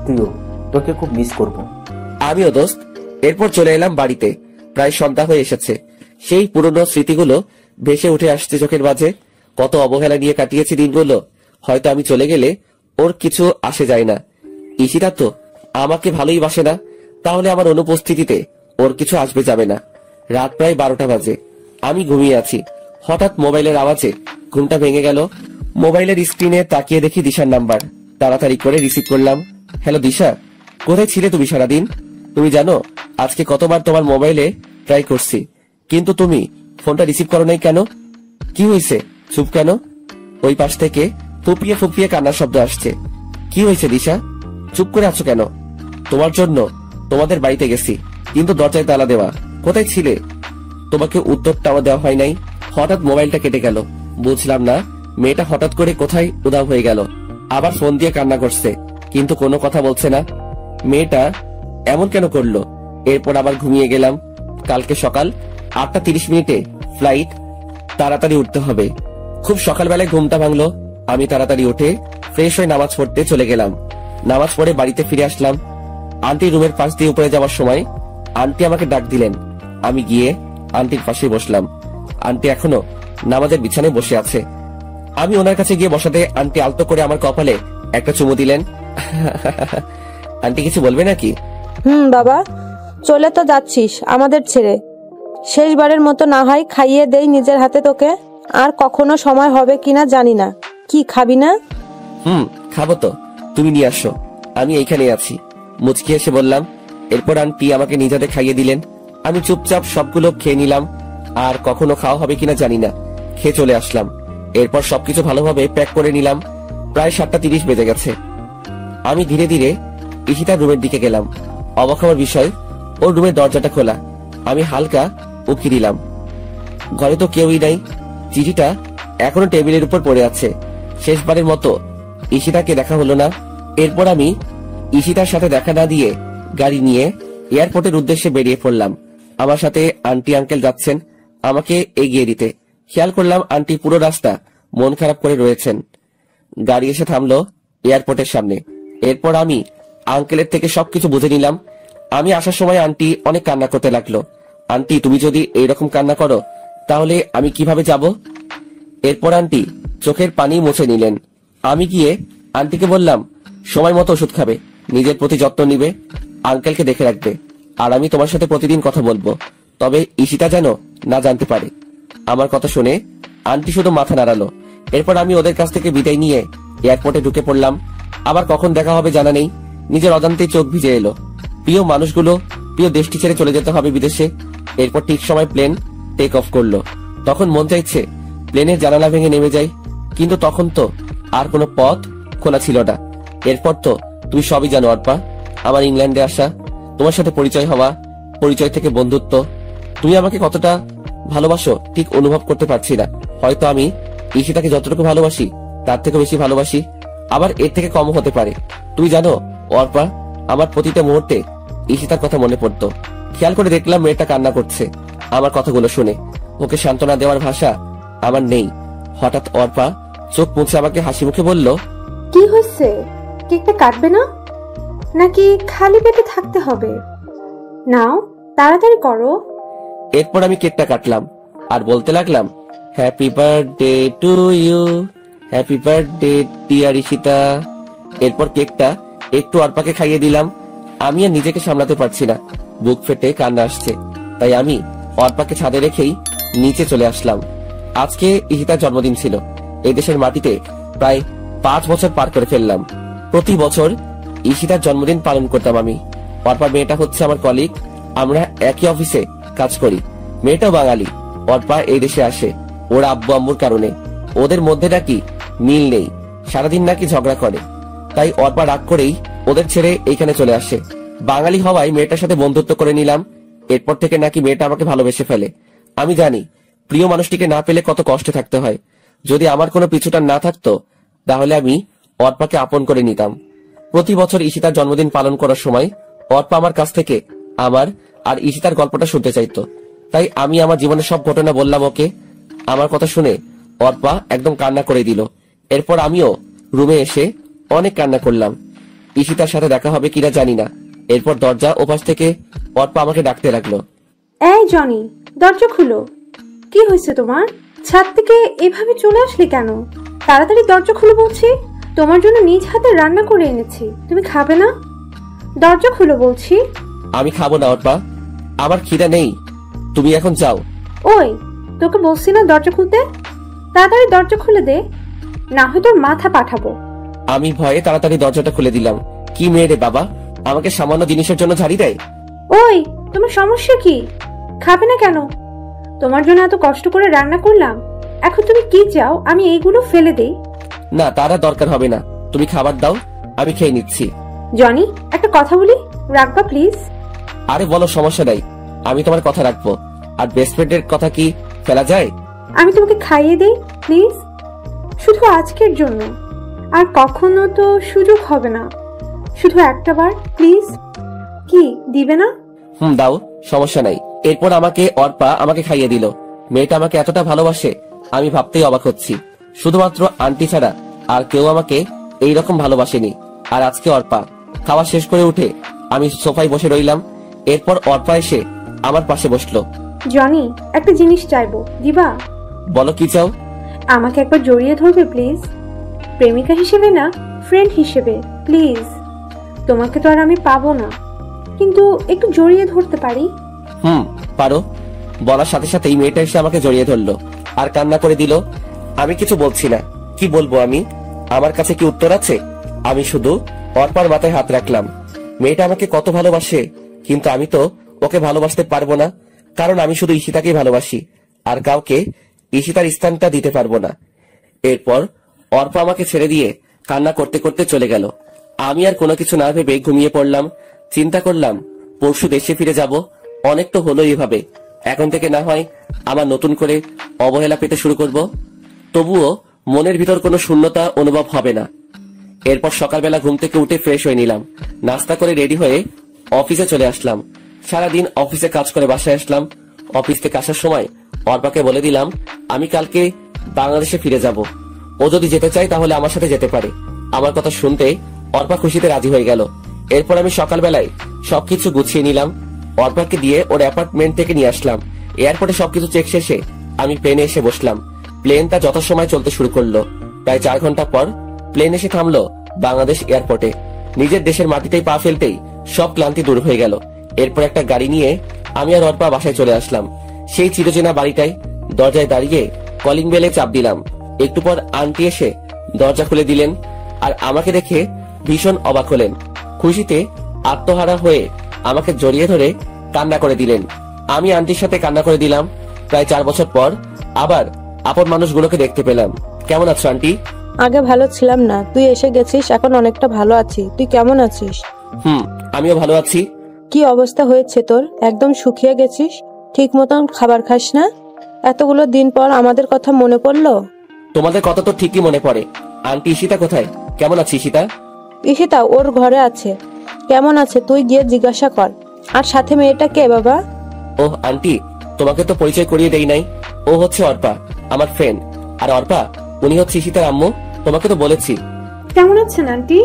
[SPEAKER 6] তুইও, তোকে খুব মিস করব।
[SPEAKER 1] আমিও দোস্ত। এরপর চলে এলাম বাড়িতে। প্রায় সন্ধ্যা হয়ে এসেছে। সেই পুরনো স্মৃতিগুলো ভেসে উঠে আসছে চোখের মাঝে। কত অবহেলা নিয়ে কাটিয়েছি দিনগুলো। হয়তো আমি চলে গেলে ওর কিছু আসে যায় না। ঈশিতা তো আমাকে ভালোই বাসে না, তাহলে আমার অনুপস্থিতিতে ওর কিছু আসবে যাবে না। রাত প্রায় 12টা বাজে। আমি ঘুমিয়ে আছি। হঠাৎ মোবাইলের আওয়াজে ঘুমটা ভেঙে গেল। মোবাইলের স্ক্রিনে তাকিয়ে দেখি দিশার নাম্বার। তাড়াতাড়ি করে রিসিভ করলাম। হ্যালো দিশা, কোথায় ছিলে তুমি সারাদিন? তুমি জানো আজকে কতবার তোমার মোবাইলে ট্রাই করছি, কিন্তু তুমি ফোনটা রিসিভ করো নাই কেন? কি হয়েছে, চুপ কেন? ওই পাশ থেকে ফুপিয়ে ফুপিয়ে কান্নার শব্দ আসছে। কি হয়েছে দিশা, চুপ করে আছো কেন? তোমার জন্য তোমাদের বাড়িতে গেছি, কিন্তু দরজায় তালা দেওয়া। কোথায় ছিলে? তোমাকে উত্তরটাও দেওয়া হয় নাই। হঠাৎ মোবাইলটা কেটে গেল। বুঝলাম না মেয়েটা হঠাৎ করে কোথায় উধাও হয়ে গেল। আবার ফোন দিয়ে কান্না করছে, কিন্তু কোনো কথা বলছে না। মেয়েটা এমন কেন করলো? এরপর আবার ঘুমিয়ে গেলাম। কালকে সকাল 8:30 ফ্লাইট, তাড়াতাড়ি উঠতে হবে। খুব সকালবেলায় ঘুমটা ভাঙলো। আমি তাড়াতাড়ি উঠে ফ্রেশ হয়ে নামাজ পড়তে চলে গেলাম। নামাজ পড়ে বাড়িতে ফিরে আসলাম। আন্টি রুমের পাশ দিয়ে উপরে যাওয়ার সময় আন্টি আমাকে ডাক দিলেন। আমি গিয়ে আন্টির পাশে বসলাম। আন্টি এখনো নামাজের বিছানায় বসে আছে। আমি ওনার কাছে গিয়ে বসাতে আন্টি আলতো করে আমার কপালে একটা চুমু দিলেন। আন্টি কিছু বলবে নাকি?
[SPEAKER 5] বাবা, চলে তো যাচ্ছিস আমাদের ছেড়ে। শেষবারের মতো না হয় খাইয়ে দেই নিজের হাতে তোকে। আর কখনো সময় হবে কিনা জানি না। কি খাবি না?
[SPEAKER 1] খাবো তো, তুমি নিয়ে আসো, আমি এইখানে আছি। মুচকি এসে বললাম। এরপর আন্টি আমাকে নিজ হাতে খাইয়ে দিলেন। আমি চুপচাপ সবগুলো খেয়ে নিলাম। আর কখনো খাওয়া হবে কিনা জানি না, খেয়ে চলে আসলাম। এরপর সবকিছু ভালোভাবে প্যাক করে নিলাম। প্রায় 7:30 বেজে গেছে। আমি ধীরে ধীরে ঈশিতার রুমের দিকে গেলাম। অবাক হওয়ার বিষয়, ওর রুমের দরজাটা খোলা। আমি হালকা উকি দিলাম, ঘরে তো কেউই নাই। চিঠিটা এখনো টেবিলের উপর পড়ে আছে। শেষবারের মতো ঈশিতাকে দেখা হলো না। এরপর আমি ঈশিতার সাথে দেখা না দিয়ে গাড়ি নিয়ে এয়ারপোর্টের উদ্দেশ্যে বেরিয়ে পড়লাম। আমার সাথে আন্টি আঙ্কেল যাচ্ছেন আমাকে এগিয়ে দিতে। খেয়াল করলাম আন্টি পুরো রাস্তা মন খারাপ করে রয়েছেন। গাড়ি এসে থামলো এয়ারপোর্টের সামনে। এরপর আমি আঙ্কেলের থেকে সবকিছু বুঝে নিলাম। আমি আসার সময় আন্টি অনেক কান্না করতে লাগলো। আন্টি, তুমি যদি এইরকম কান্না করো তাহলে আমি কিভাবে যাব? এরপর আন্টি চোখের পানি মুছে নিলেন। আমি গিয়ে আন্টিকে বললাম, সময় মতো ওষুধ খাবে, নিজের প্রতি যত্ন নিবে, আঙ্কেলকে দেখে রাখবে, আর আমি তোমার সাথে প্রতিদিন কথা বলবো, তবে ঈশিতা যেন না জানতে পারে। আমার কথা শুনে আন্টি শুধু মাথা নাড়ালো। এরপর আমি ওদের কাছ থেকে বিদায় নিয়ে এয়ারপোর্টে ঢুকে পড়লাম। আবার কখন দেখা হবে জানা নেই। নিজের অজান্তেই চোখ ভিজে এলো। প্রিয় মানুষগুলো, প্রিয় দেশটি ছেড়ে চলে যেতে হবে বিদেশে। এরপর ঠিক সময় প্লেন টেক অফ করলো। তখন মন চাইছে প্লেনের জানালা ভেঙে নেমে যাই, কিন্তু তখন তো আর কোনো পথ খোলা ছিল না। এরপর তো তুমি সবই জানো অর্পা, আমার ইংল্যান্ডে আসা, তোমার সাথে পরিচয় হওয়া, পরিচয় থেকে বন্ধুত্ব। তুমি আমাকে কতটা ভালোবাসো ঠিক অনুভব করতে পারছি না। হয়তো আমি ঈশিতাকে যতটুকু ভালোবাসি তার থেকে বেশি ভালোবাসি, আবার এর থেকে কম হতে পারে। তুমি জানো অর্পা, আমার প্রতিটা মুহূর্তে ঈশিতার কথা মনে পড়তো। খেয়াল করে দেখলাম মেয়েটা কান্না করছে আমার কথাগুলো শুনে। ওকে সান্ত্বনা দেওয়ার ভাষা আমার নেই। হঠাৎ অর্পা চোখ মুছে আমাকে হাসি মুখে বলল,
[SPEAKER 7] কি হয়েছে? কেকটা কাটবে না নাকি খালি পেটে থাকতে হবে? নাও, তাড়াতাড়ি করো।
[SPEAKER 1] এরপর আমি কেকটা কাটলাম আর বলতে লাগলাম, happy birthday to you, happy birthday dear Ishita. এরপর কেকটা একটু অর্পাকে খাইয়ে দিলাম। আমি আর নিজেকে সামলাতে পারছি না, বুক ফেটে কান্না আসছে। তাই আমি অর্পাকে ছাদে রেখেই নিচে চলে আসলাম। আজকে ঈশিতার জন্মদিন ছিল। এই দেশের মাটিতে প্রায় 5 বছর পার করে ফেললাম। প্রতি বছর ঈশিতার জন্মদিন পালন করতাম আমি। অর্পার মেয়েটা হচ্ছে আমার কলিগ, আমরা একই অফিসে কাজ করি। মেয়েটাও বাঙালি। অর্পা এই দেশে আসে ওর আব্বু আম্মুর কারণে। ওদের মধ্যে নাকি মিল নেই, সারাদিন নাকি ঝগড়া করে। তাই অর্পা রাগ করেই ওদের ছেড়ে এইখানে চলে আসে। বাঙালি হওয়ায় মেয়েটার সাথে বন্ধুত্ব করে নিলাম। এরপর থেকে নাকি মেয়েটা আমাকে ভালোবেসে ফেলে। আমি জানি প্রিয় মানুষটিকে না পেলে কত কষ্টে থাকতে হয়। যদি আমার কোনো পিছুটান না থাকতো তাহলে আমি অর্পাকে আপন করে নিতাম। প্রতি বছর ঈশিতার জন্মদিন পালন করার সময় অর্পা আমার কাছ থেকে আমার আর ঈশিতার গল্পটা শুনতে চাইতো। তাই আমি আমার জীবনের সব ঘটনা বললাম ওকে। আমার কথা শুনে অর্পা একদম কান্না করে দিল। এরপর আমিও রুমে এসে অনেক কান্না করলাম। ঈশিতার সাথে দেখা হবে কিনা জানি না। এরপর দরজা ওপাশ থেকে অর্পা আমাকে ডাকতে লাগলো,
[SPEAKER 7] এই জনি, দরজা খুলো। কি হয়েছে তোমার? ছাদ থেকে এভাবে চলে আসলে কেন? তাড়াতাড়ি দরজা খুলো বলছি। তোমার জন্য নিজ হাতে রান্না করে এনেছি, তুমি খাবে না? দরজা খুলো বলছি।
[SPEAKER 1] আমি খাবো না অর্পা, আমার খিদা নেই, তুমি এখন যাও।
[SPEAKER 7] ওই, তোকে বলছি না দরজা খুলতে? তাড়াতাড়ি দরজা খুলে দে, না হয় তোর মাথা পাঠাবো।
[SPEAKER 1] আমি ভয়ে তাড়াতাড়ি দরজাটা খুলে দিলাম। কি মেয়ে রে বাবা, আমাকে সামান্য জিনিসের জন্য ঝাড়ি দেয়।
[SPEAKER 7] ওই, তোমার সমস্যা কি? খাবে না কেন? তোমার জন্য এত কষ্ট করে রান্না করলাম, এখন তুমি কি চাও আমি এইগুলো ফেলে দেই?
[SPEAKER 1] না, তার আর দরকার হবে না, তুমি খাবার দাও, আমি খেয়ে নিচ্ছি।
[SPEAKER 7] জনি, একটা কথা বলি, রাখবা প্লিজ?
[SPEAKER 1] আরে বলো, সমস্যা নাই, আমি তোমার কথা রাখবো। আর বেস্ট ফ্রেন্ডের কথা কি ফেলা যায়?
[SPEAKER 7] আমি তোমাকে খাইয়ে দেই প্লিজ, শুধু আজকের জন্য, আর কখনো তো সুযোগ হবে না, শুধু একটা বার প্লিজ। কি দিবে না?
[SPEAKER 1] দাও, সমস্যা নাই। এরপর অর্পা আমাকে খাইয়ে দিল। মেয়েটা আমাকে এতটা ভালোবাসে আমি ভাবতেই অবাক হচ্ছি। শুধুমাত্র আন্টি ছাড়া আর কেউ আমাকে এইরকম ভালোবাসেনি। আর আজকে অর্পা। খাওয়া শেষ করে উঠে আমি সোফায় বসে রইলাম। এরপর অর্পা এসে আমার পাশে বসলো।
[SPEAKER 7] জনি, একটা জিনিস চাইবো, দিবা?
[SPEAKER 1] বলো, কি চাও?
[SPEAKER 7] আমাকে একবার জড়িয়ে ধরবে প্লিজ? প্রেমিকা হিসেবে না, ফ্রেন্ড হিসেবে প্লিজ। তোমাকে তো আর আমি পাবো না, কিন্তু একটু জড়িয়ে ধরতে পারি?
[SPEAKER 1] পারো। বলার সাথে সাথেই মেয়েটা এসে আমাকে জড়িয়ে ধরলো আর কান্না করে দিল। আমি কিছু বলছি না, কি বলবো আমি? আমার কাছে কি উত্তর আছে? আমি শুধু অর্পার মাথায় হাত রাখলাম। মেয়েটা আমাকে কত ভালোবাসে, কিন্তু আমি তো ওকে ভালোবাসতে পারবো না, কারণ আমি শুধু ঈশিতাকেই ভালোবাসি, আর কাউকে ঈশিতার স্থানটা দিতে পারবো না। এরপর অর্পা আমাকে ছেড়ে দিয়ে কান্না করতে করতে চলে গেল। আমি আর কোনো কিছু না ভেবে ঘুমিয়ে পড়লাম। চিন্তা করলাম পরশু দেশে ফিরে যাব। অনেক তো হলো এইভাবে, এখন থেকে না হয় আমার নতুন করে অবহেলা পেতে শুরু করব। তবুও মনের ভিতর কোনো শূন্যতা অনুভব হবে না। এরপর সকালবেলা ঘুম থেকে উঠে ফ্রেশ হয়ে নিলাম, নাস্তা করে রেডি হয়ে অফিসে চলে আসলাম। সারাদিন অফিসে কাজ করে বাসায় আসলাম। অফিস থেকে আসার সময় অর্পাকে বলে দিলাম আমি কালকে বাংলাদেশে ফিরে যাব। ও যদি যেতে চায় তাহলে আমার সাথে যেতে পারে। আমার কথা শুনতে অর্পা খুশিতে রাজি হয়ে গেল। এরপর আমি সকালবেলায় সবকিছু গুছিয়ে নিলাম, অর্পাকে দিয়ে ওর অ্যাপার্টমেন্ট থেকে নিয়ে আসলাম। এয়ারপোর্টে সবকিছু চেক শেষে আমি প্লেনে এসে বসলাম। প্লেনটা যথাসময় চলতে শুরু করলো। প্রায় 4 ঘন্টা পর প্লেন এসে থামলো বাংলাদেশ এয়ারপোর্টে। নিজের দেশের মাটিতেই পা ফেলতেই সব ক্লান্তি দূর হয়ে গেল। এরপর একটা গাড়ি নিয়ে আমি আর অর্পা বাসায় চলে আসলাম। সেই চিরচেনা বাড়িটাই দরজায় দাঁড়িয়ে কলিং বেলে চাপ দিলাম। একটু পর আন্টি এসে দরজা খুলে দিলেন আর আমাকে দেখে ভীষণ অবাক হলেন। খুশিতে আত্মহারা হয়ে আমাকে জড়িয়ে ধরে কান্না করে দিলেন। আমি আন্টির সাথে কান্না করে দিলাম। প্রায় 4 বছর পর আবার আপন মানুষগুলোকে দেখতে পেলাম। কেমন আছো আন্টি?
[SPEAKER 5] আগে ভালো ছিলাম না, তুই এসে গেছিস, এখন অনেকটা ভালো আছি। তুই কেমন আছিস?
[SPEAKER 1] আমিও ভালো আছি।
[SPEAKER 5] কি অবস্থা হয়েছে তোর? একদম শুকিয়ে গেছিস, ঠিক মতন খাবার খাস না। এতগুলো দিন পর আমাদের কথা মনে পড়লো।
[SPEAKER 1] তোমাদের কথা তো ঠিকই মনে পড়ে। আন্টি ঈশিতা কোথায়? কেমন আছে ঈশিতা?
[SPEAKER 5] ঈশিতা ওর ঘরে আছে। কেমন আছে তুই গিয়ে জিজ্ঞাসা কর। আর সাথে মেয়েটা কে বাবা?
[SPEAKER 1] ওহ আন্টি, তোমাকে তো পরিচয় করিয়ে দেই নাই। ও হচ্ছে অর্পা, আমার ফ্রেন্ড। আর অর্পা উনি হচ্ছে ঈশিতার আম্মু। তোমাকে তো বলেছি।
[SPEAKER 7] কেমন আছেন আন্টি?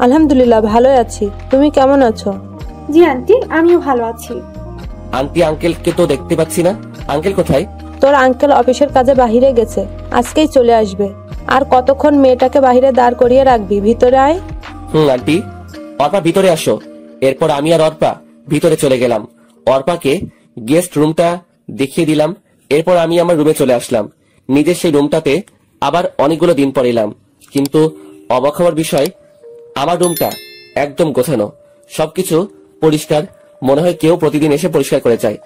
[SPEAKER 5] আলহামদুলিল্লাহ ভালোই আছি। তুমি কেমন আছো?
[SPEAKER 7] জি আন্টি, আমিও ভালো আছি।
[SPEAKER 1] আন্টি আঙ্কেলকে তো দেখতে পাচ্ছি না। আঙ্কেল কোথায়?
[SPEAKER 5] তোর আঙ্কেল অফিসের কাজে বাহিরে গেছে, আজকেই চলে আসবে। আর কতক্ষণ মেয়েটাকে বাহিরে দাঁড় করিয়ে রাখবি? ভিতরে আয়।
[SPEAKER 1] আন্টি। অর্পা ভিতরে আসো। এরপর আমি আর অর্পা ভিতরে চলে গেলাম। অর্পাকে গেস্ট রুমটা দেখিয়ে দিলাম। এরপর আমি আমার রুমে চলে আসলাম। নিজের সেই রুমটাতে আবার অনেকগুলো দিন পর এলাম। কিন্তু অবাক হওয়ার বিষয়, আমার রুমটা একদম গোছানো, সবকিছু পরিষ্কার। মনে হয় কেউ প্রতিদিন এসে পরিষ্কার করে যায়।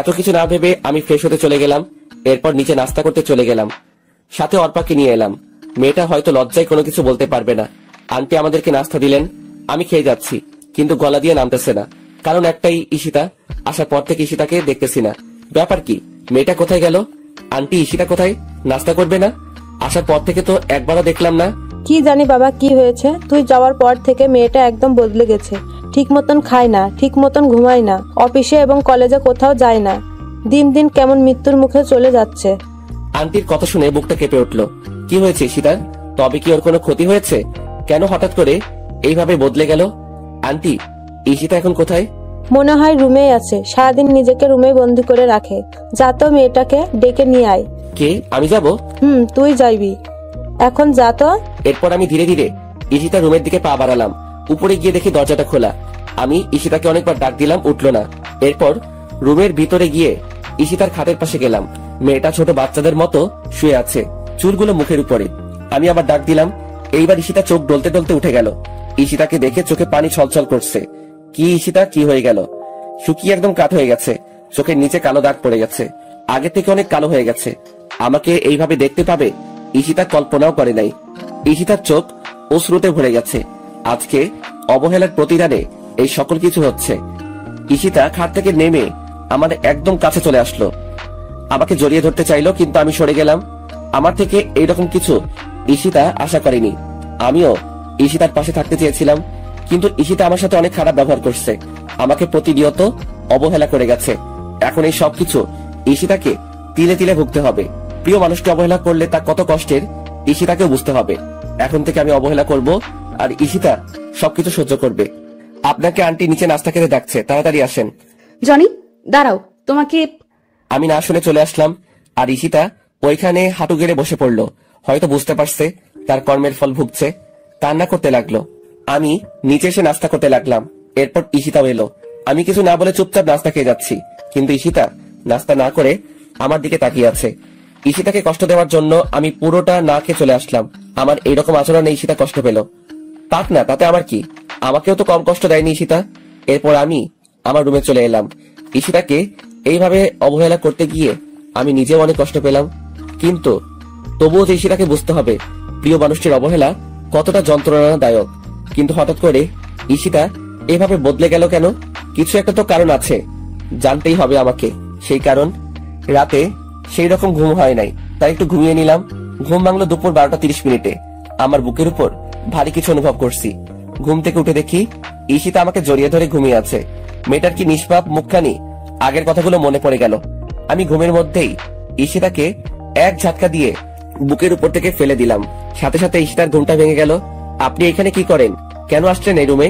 [SPEAKER 1] এত কিছু না ভেবে আমি ফ্রেশ হতে চলে গেলাম। এরপর নিচে নাস্তা করতে চলে গেলাম। সাথে অর্পাকে নিয়ে এলাম। মেয়েটা হয়তো লজ্জায় কোনো কিছু বলতে পারবে না। আন্টি আমাদেরকে নাস্তা দিলেন। আমি খেয়ে যাচ্ছি, কিন্তু গলা দিয়ে নামতেছে না। কারণ একটাই, ঈশিতা। আসার পর থেকে ঈশিতাকে দেখতেছি না। ব্যাপার কি? মেয়েটা কোথায় গেল? আন্টি ঈশিতা কোথায়? নাস্তা করবে না? আসার পর থেকে তো একবারও দেখলাম না।
[SPEAKER 5] কি জানি বাবা কি হয়েছে, তুই যাওয়ার পর থেকে মেয়েটা একদম বদলে গেছে। ঠিক মতন খায় না, ঠিক মতন ঘুমায় না, অফিসে এবং কলেজে কোথাও যায় না। দিন দিন কেমন মৃত্যুর মুখে চলে যাচ্ছে।
[SPEAKER 1] আন্টির কথা শুনে বুকটা কেঁপে উঠলো। কি হয়েছে ঈশিতার? তবে কি ওর কোনো ক্ষতি হয়েছে? কেন হঠাৎ করে এইভাবে বদলে গেল? আন্টি ঈশিতা এখন কোথায়?
[SPEAKER 5] মনে হয় রুমেই আছে, সারাদিন নিজেকে রুমে বন্দি করে রাখে। যা তো মেয়েটাকে ডেকে নিয়ে আয়।
[SPEAKER 1] কে? আমি যাব?
[SPEAKER 5] তুই যাইবি, এখন যা তো।
[SPEAKER 1] এরপর আমি ধীরে ধীরে ঈশিতার রুমের দিকে পা বাড়ালাম। উপরে গিয়ে দেখি দরজাটা খোলা। আমি ঈশিতাকে অনেকবার ডাক দিলাম, উঠলো না। এরপর রুমের ভিতরে গিয়ে ঈশিতার খাটের পাশে গেলাম। মেয়েটা ছোট বাচ্চাদের মতো শুয়ে আছে, চুলগুলো মুখের উপরে। আমি আবার ডাক দিলাম। এইবার ঈশিতা চোখ ডলতে ডলতে উঠে গেল। ঈশিতাকে দেখে চোখে পানি ছলছল করছে। কি ঈশিতা, কি হয়ে গেল? শুকিয়ে একদম কাঠ হয়ে গেছে। চোখের নিচে কালো দাগ পড়ে গেছে, আগে থেকে অনেক কালো হয়ে গেছে। আমাকে এইভাবে দেখতে পাবে ঈশিতা কল্পনাও করে নাই। ঈশিতার চোখ অশ্রুতে ভরে গেছে। আজকে অবহেলার প্রতিদানে এই সকল কিছু হচ্ছে। ঈশিতা খাট থেকে নেমে আমার একদম কাছে চলে আসলো। আমাকে জড়িয়ে ধরতে চাইলো, কিন্তু আমি সরে গেলাম। আমার থেকে এইরকম কিছু ঈশিতা আশা করেনি। আমিও ঈশিতার পাশে থাকতে চেয়েছিলাম, কিন্তু ঈশিতা আমার সাথে অনেক খারাপ ব্যবহার করছে। আমাকে প্রতিনিয়ত অবহেলা করে গেছে। এখন এই সবকিছু ঈশিতাকে তিলে তিলে ভুগতে হবে। প্রিয় মানুষকে অবহেলা করলে তা কত কষ্টের ঈশিতাকেও বুঝতে হবে। এখন থেকে আমি অবহেলা করব, আর ঈশিতা সবকিছু সহ্য করবে। আপনাকে আন্টি নিচে নাস্তা খেতে ডাকছে, তাড়াতাড়ি আসেন।
[SPEAKER 4] জনি দাঁড়াও, তোমাকে।
[SPEAKER 1] আমি না শুনে চলে আসলাম। আর ঈশিতা ওইখানে হাঁটু গেড়ে বসে পড়লো। হয়তো বুঝতে পারছে তার কর্মের ফল ভুগছে। কান্না করতে লাগলো। আমি নিচে এসে নাস্তা করতে লাগলাম। এরপর ঈশিতাও এলো। আমি কিছু না বলে চুপচাপ নাস্তা খেয়ে যাচ্ছি, কিন্তু ঈশিতা নাস্তা না করে আমার দিকে তাকিয়ে আছে। ঈশিতাকে কষ্ট দেওয়ার জন্য আমি পুরোটা না খেয়ে চলে আসলাম। আমার এইরকম আচরণে ঈশিতা কষ্ট পেল। পাক না, তাতে আমার কি? আমাকেও তো কম কষ্ট দেয়নি ঈশিতা। এরপর আমি আমার রুমে চলে এলাম। ঈশিতাকে এইভাবে অবহেলা করতে গিয়ে আমি নিজেও অনেক কষ্ট পেলাম। কিন্তু তবুও যে ঈশিতাকে বুঝতে হবে প্রিয় মানুষটির অবহেলা কতটা যন্ত্রণাদায়ক। কিন্তু হঠাৎ করে ঈশিতা এভাবে বদলে গেল কেন? কিছু একটা তো কারণ আছে, জানতেই হবে আমাকে। সেই কারণ, রাতে সেই রকম ঘুম হয় নাই, তাই একটু ঘুমিয়ে নিলাম। ঘুম ভাঙলো দুপুর 12:30। আমার বুকের উপর ভারী কিছু অনুভব করছি। ঘুম থেকে উঠে দেখি ঈশিতা আমাকে জড়িয়ে ধরে ঘুমিয়ে আছে। মেয়েটার কি নিষ্পাপ মুখখানি, আগের কথাগুলো মনে পড়ে গেল। আমি ঘুমের মধ্যেই ঈশিতাকে এক ঝাটকা দিয়ে বুকের উপর থেকে ফেলে দিলাম। সাথে সাথে ঈশিতার ঘুমটা ভেঙে গেল। আপনি এখানে কি করেন? কেন আসলেন এই রুমে?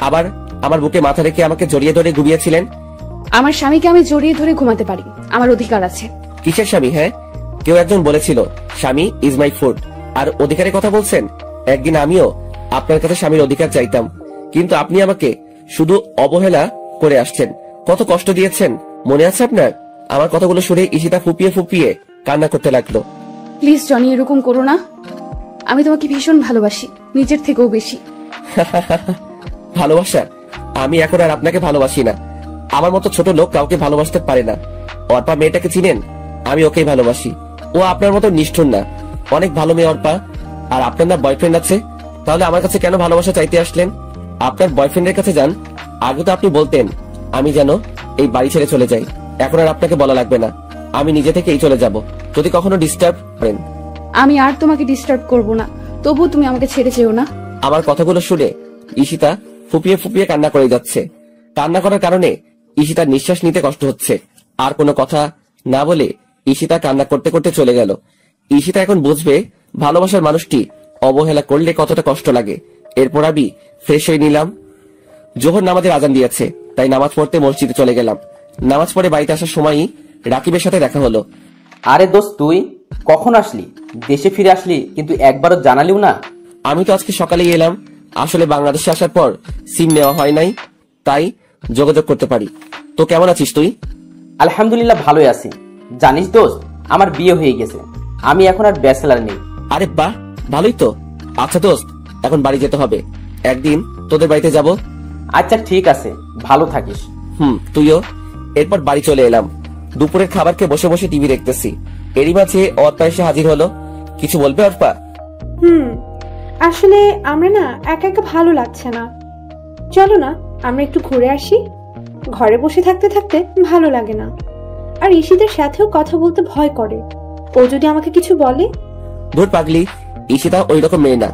[SPEAKER 1] আবার আমার বুকে মাথা রেখে আমাকে জড়িয়ে ধরে ঘুমিয়েছিলেন।
[SPEAKER 4] আমার স্বামীকে আমি জড়িয়ে ধরে ঘুমাতে পারি, আমার অধিকার আছে।
[SPEAKER 1] কিসের স্বামী? হ্যাঁ, কেউ একজন বলেছিল স্বামী ইজ মাই ফুড, আর অধিকারের কথা বলছেন। একদিন আমিও আপনার কাছে স্বামীর অধিকার চাইতাম, কিন্তু আপনি আমাকে শুধু অবহেলা করে আসছেন। কত কষ্ট দিয়েছেন মনে আছে আপনার? আমার কথাগুলো শুনে ঈশিতা ফুপিয়ে ফুপিয়ে কান্না করতে লাগলো।
[SPEAKER 4] প্লিজ জনি, এরকম করো না। আমি তোমাকে ভীষণ ভালোবাসি, নিজের থেকেও বেশি।
[SPEAKER 1] ভালোবাসা? আমি এখন আর আপনাকে ভালোবাসি না। আমার মতো ছোট লোক কাউকে ভালোবাসতে পারে না। অর্পা মেয়েটাকে চিনেন? আমি ওকেই ভালোবাসি। ও আপনার মতো নিষ্ঠুর না, অনেক ভালো মেয়ে অর্পা। আর আপনার না বয়ফ্রেন্ড আছে, তাহলে আমার কাছে কেন ভালোবাসা চাইতে আসলেন? আপনার বয়ফ্রেন্ডের কাছে যান। আগে তো আপনি বলতেন আমি যেন এই বাড়ি ছেড়ে চলে যাই। এখন আর আপনাকে বলা লাগবে না, আমি নিজে থেকেই চলে যাব যদি কখনো ডিস্টার্ব করেন।
[SPEAKER 4] আমি আর তোমাকে ডিস্টার্ব করব না, তবু তুমি আমাকে ছেড়ে যেও না।
[SPEAKER 1] আমার কথাগুলো শুনে ঈশিতা ফুপিয়ে ফুপিয়ে কান্না করে যাচ্ছে। কান্না করার কারণে ঈশিতার নিঃশ্বাস নিতে কষ্ট হচ্ছে। আর কোনো কথা না বলে ঈশিতা কান্না করতে করতে চলে গেল। ঈশিতা এখন বুঝবে ভালোবাসার মানুষটি অবহেলা করলে কতটা কষ্ট লাগে। এরপর আমি ফ্রেশ হয়ে নিলাম। জোহর নামাজের আজান দিয়েছে, তাই নামাজ পড়তে মসজিদে চলে গেলাম। নামাজ পড়ে বাড়িতে আসার সময়ই রাকিবের সাথে দেখা হলো।
[SPEAKER 6] আরে দোস্ত, তুই কখন আসলি? দেশে ফিরে আসলি, কিন্তু একবারও জানালিও না।
[SPEAKER 1] আমি তো আজকে সকালেই এলাম। আসলে বাংলাদেশে আসার পর সিম নেওয়া হয় নাই, তাই যোগাযোগ করতে পারি। তো কেমন আছিস তুই?
[SPEAKER 6] আলহামদুলিল্লাহ ভালোই আছি। জানিস দোস্ত, আমার বিয়ে হয়ে গেছে, আমি এখন আর ব্যাচেলার নেই।
[SPEAKER 1] আরে বাহ, ভালোই তো। আচ্ছা দোস্ত, এখন বাড়ি যেতে হবে, একদিন তোদের বাড়িতে যাব।
[SPEAKER 6] আচ্ছা ঠিক আছে, ভালো থাকিস।
[SPEAKER 1] তুইও। এরপর বাড়ি চলে এলাম। দুপুরের খাবারকে বসে বসে টিভি দেখতেছি। এরই মাঝে অর্পা এসে হাজির হলো। কিছু বলবে অর্পা?
[SPEAKER 7] আসলে আমরা না একা একা ভালো লাগছে না, চলো না আমরা একটু ঘুরে আসি। ঘরে বসে থাকতে থাকতে ভালো লাগে না, আর ঈশিতার সাথেও কথা বলতে ভয় করে। ও যদি আমাকে কিছু বলে?
[SPEAKER 1] ধুর পাগলি, ঈশিতা ওই রকম মেয়ে না,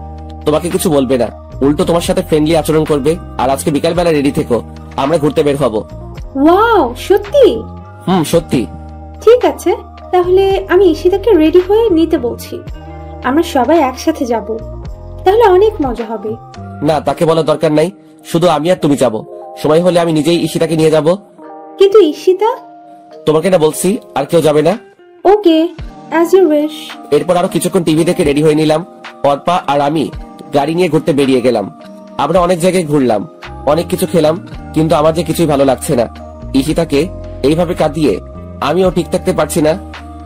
[SPEAKER 1] তোমাকে কিছু বলবে না, উল্টো তোমার সাথে ফ্রেন্ডলি আচরণ করবে। আর আজকে বিকাল বেলা রেডি থেকো, আমরা ঘুরতে বের হবো।
[SPEAKER 7] ওয়াও, সত্যি?
[SPEAKER 1] সত্যি।
[SPEAKER 7] ঠিক আছে, তাহলে আমি ঈশিতাকে রেডি হয়ে নিতে বলছি। আমরা সবাই একসাথে যাব, তাহলে অনেক মজা হবে।
[SPEAKER 1] না, তাকে বলার দরকার নাই, শুধু আমি আর তুমি যাব। সময় হলে আমি নিজেই ঈশিতাকে নিয়ে যাব।
[SPEAKER 7] কিন্তু ঈশিতা?
[SPEAKER 1] তোমাকে না বলছি আর কেউ যাবে না।
[SPEAKER 7] ওকে, অ্যাজ ইউ উইশ।
[SPEAKER 1] এরপর আরো কিছুক্ষণ টিভি দেখে রেডি হয়ে নিলাম। অর্পা আর আমি গাড়ি নিয়ে ঘুরতে বেরিয়ে গেলাম। আমরা অনেক জায়গায় ঘুরলাম, অনেক কিছু খেলাম, কিন্তু আমার যে কিছুই ভালো লাগছে না। ঈশিতাকে এইভাবে কাঁদিয়ে আমিও ঠিক থাকতে পারছি না,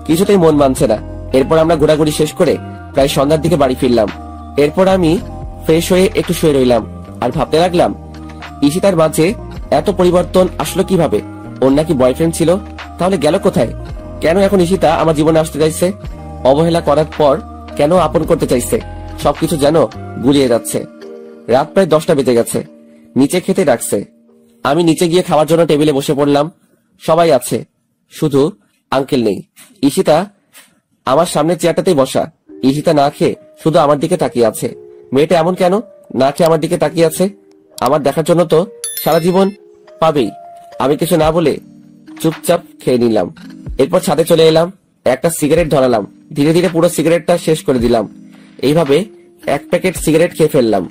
[SPEAKER 1] কিছুতেই মন মানছে না। এরপর আমরা ঘোরাঘুরি শেষ করে প্রায় সন্ধ্যার দিকে বাড়ি ফিরলাম। এরপর আমি ফ্রেশ হয়ে একটু শুয়ে রইলাম আর ভাবতে লাগলাম ঈশিতার মাঝে এত পরিবর্তন আসলো কিভাবে? ওর নাকি বয়ফ্রেন্ড ছিল, তাহলে গেল কোথায়? কেন এখন ঈশিতা আমার জীবনে আসতে চাইছে? অবহেলা করার পর কেন আপন করতে চাইছে? সবকিছু যেন গুলিয়ে যাচ্ছে। রাত প্রায় 10টা বেজে গেছে। নিচে খেতে ডাকছে। আমি নিচে গিয়ে খাওয়ার জন্য টেবিলে বসে পড়লাম। সবাই আছে, শুধু আঙ্কেল নেই। ঈশিতা আমার সামনের চেয়ারটাতেই বসা। ঈশিতা না খেয়ে শুধু আমার দিকে তাকিয়ে আছে। মেয়েটা এমন কেন না খেয়ে আমার দিকে তাকিয়ে আছে? আমার দেখার জন্য তো সারা জীবন পাবেই। আমি কিছু না বলে চুপচাপ খেয়ে নিলাম। এরপর ছাদে চলে এলাম, একটা সিগারেট ধরালাম। ধীরে ধীরে পুরো সিগারেটটা শেষ করে দিলাম। এইভাবে এক প্যাকেট সিগারেট খেয়ে ফেললাম।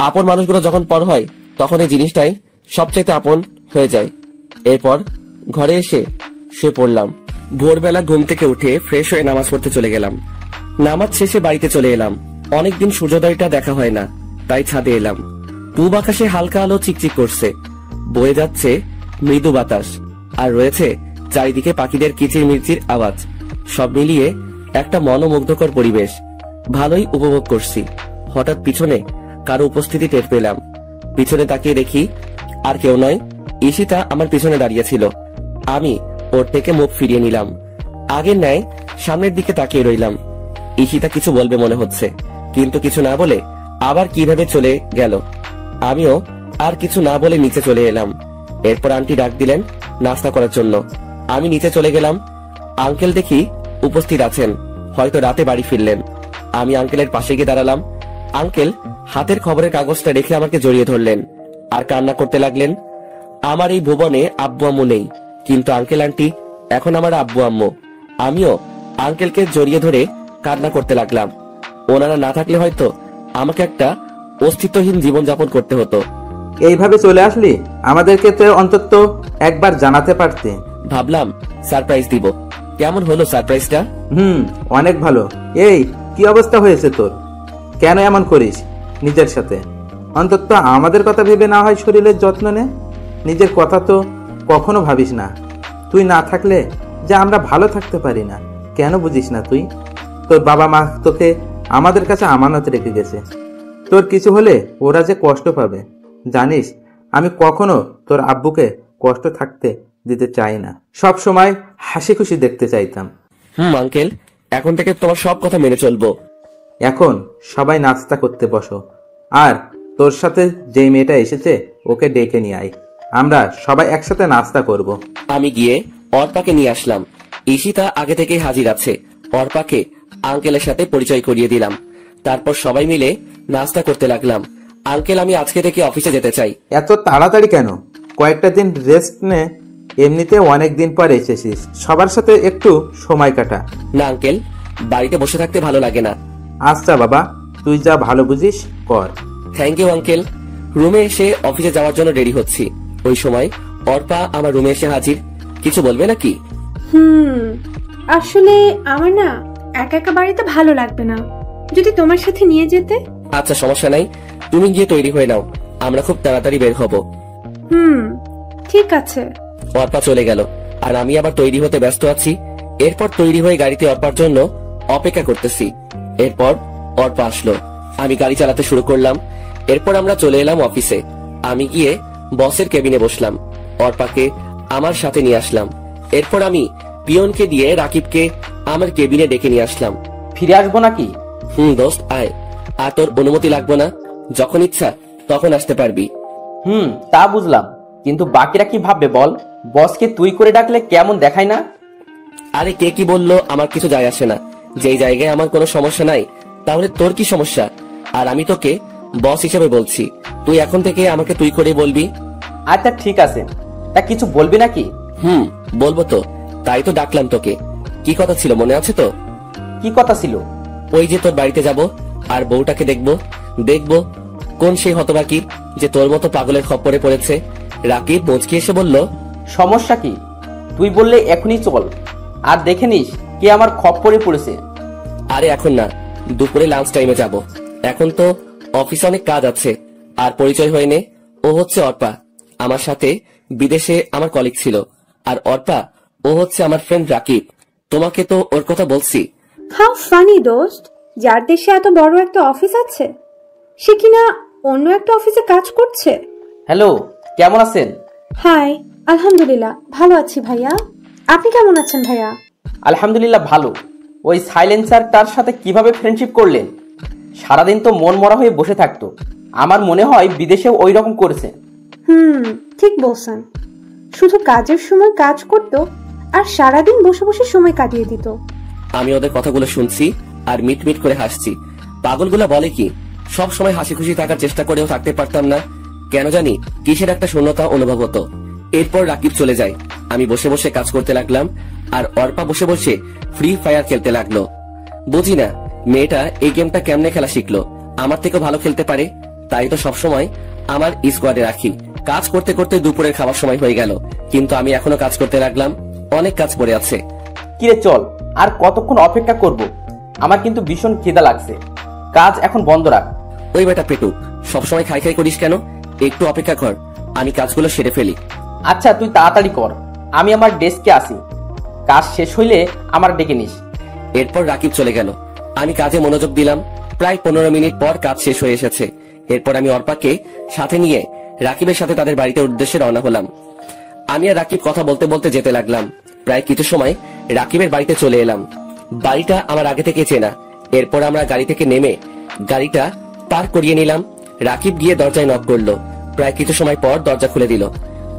[SPEAKER 1] আপন মানুষগুলো যখন পর হয়, তখন এই জিনিসটাই সবচাইতে আপন হয়ে যায়। এরপর ঘরে এসে শুয়ে পড়লাম। ভোরবেলা ঘুম থেকে উঠে ফ্রেশ হয়ে নামাজ পড়তে চলে গেলাম। নামাজ শেষে বাড়িতে চলে এলাম। অনেকদিন সূর্যোদয়টা দেখা হয় না, তাই ছাদে এলাম। পূব আকাশে হালকা আলো চিকচিক করছে, বয়ে যাচ্ছে মৃদু বাতাস, আর রয়েছে চারিদিকে পাখিদের কিচিরমিচির আওয়াজ। সব মিলিয়ে একটা মনোমুগ্ধকর পরিবেশ। ভালোই উপভোগ করছি। হঠাৎ পিছনে কারো উপস্থিতি টের পেলাম। পিছনে তাকিয়ে দেখি আর কেউ নয়, ঈশিতা আমার পিছনে দাঁড়িয়েছিল। আমি ওর থেকে মুখ ফিরিয়ে নিলাম। আগের ন্যায় সামনের দিকে তাকিয়ে রইলাম। ঈশিতা কিছু বলবে মনে হচ্ছে, কিন্তু কিছু না বলে আবার কিভাবে চলে গেল। আমিও আর কিছু না বলে নিচে চলে এলাম। এরপর আন্টি ডাক দিলেন নাস্তা করার জন্য। আমি নিচে চলে গেলাম। আঙ্কেল দেখি উপস্থিত আছেন, হয়তো রাতে বাড়ি ফিরলেন। আমি আঙ্কেলের পাশে গিয়ে দাঁড়ালাম। আঙ্কেল হাতের খবরের কাগজটা রেখে আমাকে জড়িয়ে ধরলেন আর কান্না করতে লাগলেন। আমার এই ভুবনে আব্বু আম্মু নেই, কিন্তু আঙ্কেল আন্টি এখন আমার আব্বু আম্মু। আমিও আঙ্কেলকে জড়িয়ে ধরে কান্না করতে লাগলাম। ওনারা না থাকলে হয়তো আমাকে একটা অস্তিত্বহীন জীবন যাপন করতে হতো।
[SPEAKER 2] এইভাবে চলে আসলি, আমাদেরকে তো অন্তত একবার জানাতে পারতে।
[SPEAKER 1] ভাবলাম সারপ্রাইজ দিব। কেমন হলো সারপ্রাইজটা?
[SPEAKER 2] অনেক ভালো। এই কি অবস্থা হয়েছে তোর? কেন এমন করিস নিজের সাথে? অন্তত আমাদের কথা ভেবে না হয় শরীরের যত্ন নে। নিজের কথা তো কখনো ভাবিস না। তুই না থাকলে যে আমরা ভালো থাকতে পারি না, কেন বুঝিস না তুই? তোর বাবা মা তোকে আমাদের কাছে আমানত রেখে গেছে। তোর কিছু হলে ওরা যে কষ্ট পাবে জানিস। আমি কখনো তোর আব্বুকে কষ্ট থাকতে দিতে চাই না, সব সময় হাসি খুশি দেখতে চাইতাম।
[SPEAKER 1] আঙ্কেল, এখন থেকে তোমার সব কথা মেনে চলবো।
[SPEAKER 2] এখন সবাই নাস্তা করতে বসো, আর তোর সাথে যেই মেয়েটা এসেছে ওকে ডেকে নিয়ে আয়, আমরা সবাই একসাথে নাস্তা করব।
[SPEAKER 1] আমি গিয়ে অর্পাকে নিয়ে আসলাম। ঈশিতা আগে থেকেই হাজির আছে। অর্পাকে আঙ্কেলের সাথে পরিচয় করিয়ে দিলাম। তারপর সবাই মিলে নাস্তা করতে লাগলাম। আঙ্কেল, আমি আজকে থেকে অফিসে যেতে চাই।
[SPEAKER 2] এত তাড়াতাড়ি কেন? কয়েকটা দিন রেস্ট নে। এমনিতে অনেক দিন পর এসেছিস, সবার সাথে একটু সময় কাটা।
[SPEAKER 1] না আঙ্কেল, বাড়িতে বসে থাকতে ভালো লাগে না।
[SPEAKER 2] আচ্ছা বাবা, তুই যা ভালো বুঝিস কর।
[SPEAKER 1] Thank you uncle. রুমে এসে অফিসে যাওয়ার জন্য রেডি হচ্ছি। ওই সময় অর্পা আমার রুমে এসে হাজির। কিছু বলবে নাকি?
[SPEAKER 7] আসলে আমার না একা একা বাড়িতে ভালো লাগবে না, যদি তোমার সাথে নিয়ে যেতে।
[SPEAKER 1] আচ্ছা, সমস্যা নাই, তুমি গিয়ে তৈরি হয়ে নাও, আমরা খুব তাড়াতাড়ি বের হব।
[SPEAKER 7] ঠিক আছে।
[SPEAKER 1] অর্পা চলে গেল আর আমি আবার তৈরি হতে ব্যস্ত আছি। এরপর তৈরি হয়ে গাড়িতে অর্পার জন্য অপেক্ষা করতেছি। এরপর অর্পা আসলো, আমি গাড়ি চালাতে শুরু করলাম। এরপর আমরা চলে এলাম অফিসে। আমি গিয়ে বসের কেবিনে বসলাম। অর্পাকে আমার সাথে নিয়ে আসলাম। এরপর আমি পিয়নকে দিয়ে রাকিবকে আমার কেবিনে ডেকে নিয়ে আসলাম।
[SPEAKER 6] ফিরে আসবো নাকি?
[SPEAKER 1] দোস্ত আয়। আর তোর অনুমতি লাগবে না, যখন ইচ্ছা তখন আসতে পারবি।
[SPEAKER 6] তা বুঝলাম, কিন্তু বাকিরা কি ভাববে বল? বসকে তুই করে ডাকলে কেমন দেখায় না?
[SPEAKER 1] আরে কে কি বললো আমার কিছু যায় আসে না। যেই জায়গায় আমার কোনো সমস্যা নাই, তাহলে তোর কি সমস্যা? আর আমি তোকে বস হিসেবে বলছি, তুই এখন থেকে আমাকে তুই করে বলবি।
[SPEAKER 6] আচ্ছা ঠিক আছে, তা কিছু বলবি নাকি?
[SPEAKER 1] বলবো তো, তাই তো ডাকলাম তোকে। কি কথা ছিল মনে আছে তো?
[SPEAKER 6] কি কথা ছিল?
[SPEAKER 1] ওই যে তোর বাড়িতে যাব আর বউটাকে দেখবো কোন সেই হতবাকি যে তোর মতো পাগলের খপ্পরে পড়েছে। রাকিব মুচকি এসে বলল,
[SPEAKER 6] সমস্যা কি? তুই বললে এখনই চল, আর দেখে নিস কে আমার খপ্পরে পড়েছে।
[SPEAKER 1] আরে এখন না, দুপুরে লাঞ্চ টাইমে যাব। এখন তো অফিসে অনেক কাজ আছে। আর পরিচয় হয়নি, ও হচ্ছে অর্পা, আমার সাথে বিদেশে আমার কলিগ ছিল। আর অর্পা, ও হচ্ছে আমার ফ্রেন্ড রাকিব। তোমাকে তো ওর কথা বলছি।
[SPEAKER 7] হাউ ফানি দোস্ত, যার দেশে এত বড় একটা অফিস আছে সে কিনা অন্য একটা অফিসে কাজ করছে।
[SPEAKER 6] হ্যালো, কেমন আছেন?
[SPEAKER 7] হাই, আলহামদুলিল্লাহ ভালো আছি ভাইয়া। আপনি কেমন আছেন ভাইয়া?
[SPEAKER 6] আলহামদুলিল্লাহ ভালো। ওই সাইলেন্সার তার সাথে কিভাবে ফ্রেন্ডশিপ করলেন? সারাদিন তো মন মরা হয়ে বসে থাকতো। আমার মনে হয় বিদেশেও ওই রকম করেছে।
[SPEAKER 7] ঠিক বলছেন। শুধু কাজের সময় কাজ করতো আর সারাদিন বসে বসে সময় কাটিয়ে দিত।
[SPEAKER 1] আমি ওদের কথাগুলো শুনছি আর মিট করে হাসছি। পাগলগুলা বলে কি, সব সময় হাসি খুশি থাকার চেষ্টা করেও থাকতে পারতাম না। কেন জানি কিসের একটা শূন্যতা অনুভব হতো। এরপর রাকিব চলে যায়। আমি বসে বসে কাজ করতে লাগলাম আর অর্পা বসে বসে ফ্রি ফায়ার খেলতে লাগলো। বুঝি না মেয়েটা এই গেমটা কেমনে খেলা শিখলো। আমার থেকে ভালো খেলতে পারে, তাই তো সবসময় আমার স্কোয়াডে রাখি। কাজ করতে করতে দুপুরের খাবার সময় হয়ে গেল, কিন্তু আমি এখনো কাজ করতে লাগলাম। অনেক কাজ পড়ে আছে।
[SPEAKER 6] কিরে চল, আর কতক্ষণ অপেক্ষা করব? আমার কিন্তু ভীষণ খিদা লাগছে। কাজ এখন বন্ধ রাখ।
[SPEAKER 1] ওই বেটা পেটু, সবসময় খাই করিস কেন? একটু অপেক্ষা কর, আমি কাজগুলো সেরে ফেলি।
[SPEAKER 6] আচ্ছা তুই তাড়াতাড়ি কর, আমি আমার ডেস্কে আসি। কাজ শেষ হইলে আমার ডেকে নিস।
[SPEAKER 1] এরপর রাকিব চলে গেল। আমি কাজে মনোযোগ দিলাম। প্রায় 15 মিনিট পর কাজ শেষ হয়ে এসেছে। এরপর আমি অর্পাকে সাথে নিয়ে রাকিবের সাথে তাদের বাড়িতে উদ্দেশ্যে রওনা হলাম। আমি আর রাকিব কথা বলতে বলতে যেতে লাগলাম। প্রায় কিছু সময় রাকিবের বাড়িতে চলে এলাম। বাড়িটা আমার আগে থেকে চেনা। এরপর আমরা গাড়ি থেকে নেমে গাড়িটা পার্ক করিয়ে নিলাম। রাকিব গিয়ে দরজায় নক করলো। প্রায় কিছু সময় পর দরজা খুলে দিল।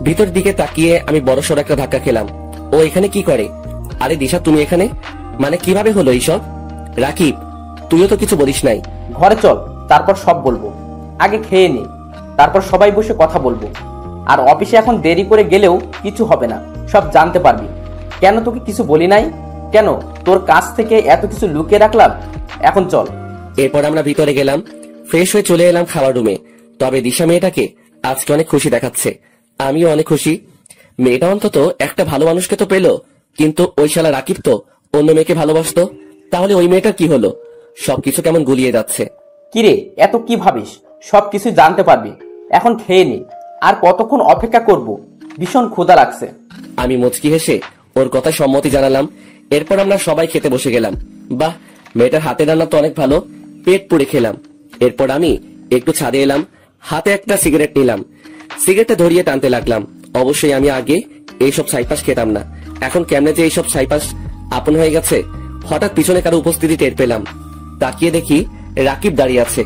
[SPEAKER 1] ভিতর দিকে তাকিয়ে আমি বড়সড় একটা ধাক্কা খেলাম। ও এখানে কি করে? আরে দিশা, তুমি এখানে? মানে কিভাবে হলো এইসব? রাকিব, তুইও তো কিছু বলিস নাই।
[SPEAKER 6] ঘরে চল, তারপর সব বলবো। আগে খেয়ে নে, তারপর সবাই বসে কথা বলবো। আর অফিসে এখন দেরি করে গেলেও কিছু হবে না, সব জানতে পারবি। কেন তোকে কিছু বলি নাই? কেন তোর কাছ থেকে এত কিছু লুকিয়ে রাখলাম? এখন চল।
[SPEAKER 1] এরপর আমরা ভিতরে গেলাম, ফ্রেশ হয়ে চলে এলাম খাওয়ার রুমে। তবে দিশা মেয়েটাকে আজকে অনেক খুশি দেখাচ্ছে, আমিও অনেক খুশি। মেয়েটা অন্তত একটা ভালো মানুষকে তো পেলো, কিন্তু ওই শালা রাকিব তো অন্য মেয়েকে ভালোবাসতো। তাহলে ওই মেয়েটার কি হলো? সবকিছু কেমন গুলিয়ে যাচ্ছে।
[SPEAKER 6] কিরে, এত কি ভাবিস? সবকিছু জানতে পারবি। এখন খেয়ে নে। আর কতক্ষণ অপেক্ষা করব? ভীষণ ক্ষুধা লাগছে।
[SPEAKER 1] আমি মুচকি হেসে ওর কথায় সম্মতি জানালাম। এরপর আমরা সবাই খেতে বসে গেলাম। বাহ, মেয়েটার হাতে রান্না তো অনেক ভালো। পেট পুড়ে খেলাম। এরপর আমি একটু ছাদে এলাম, হাতে একটা সিগারেট নিলাম। সিগারেটটা ধরিয়ে টানতে লাগলাম। অবশ্যই আমি আগে এইসব ছাইপাস খেতাম না, এখন কেমনে যে এইসব ছাইপাস আপন হয়ে গেছে। হঠাৎ পিছনে কারো উপস্থিতি টের পেলাম। তাকিয়ে দেখি রাকিব দাঁড়িয়ে আছে।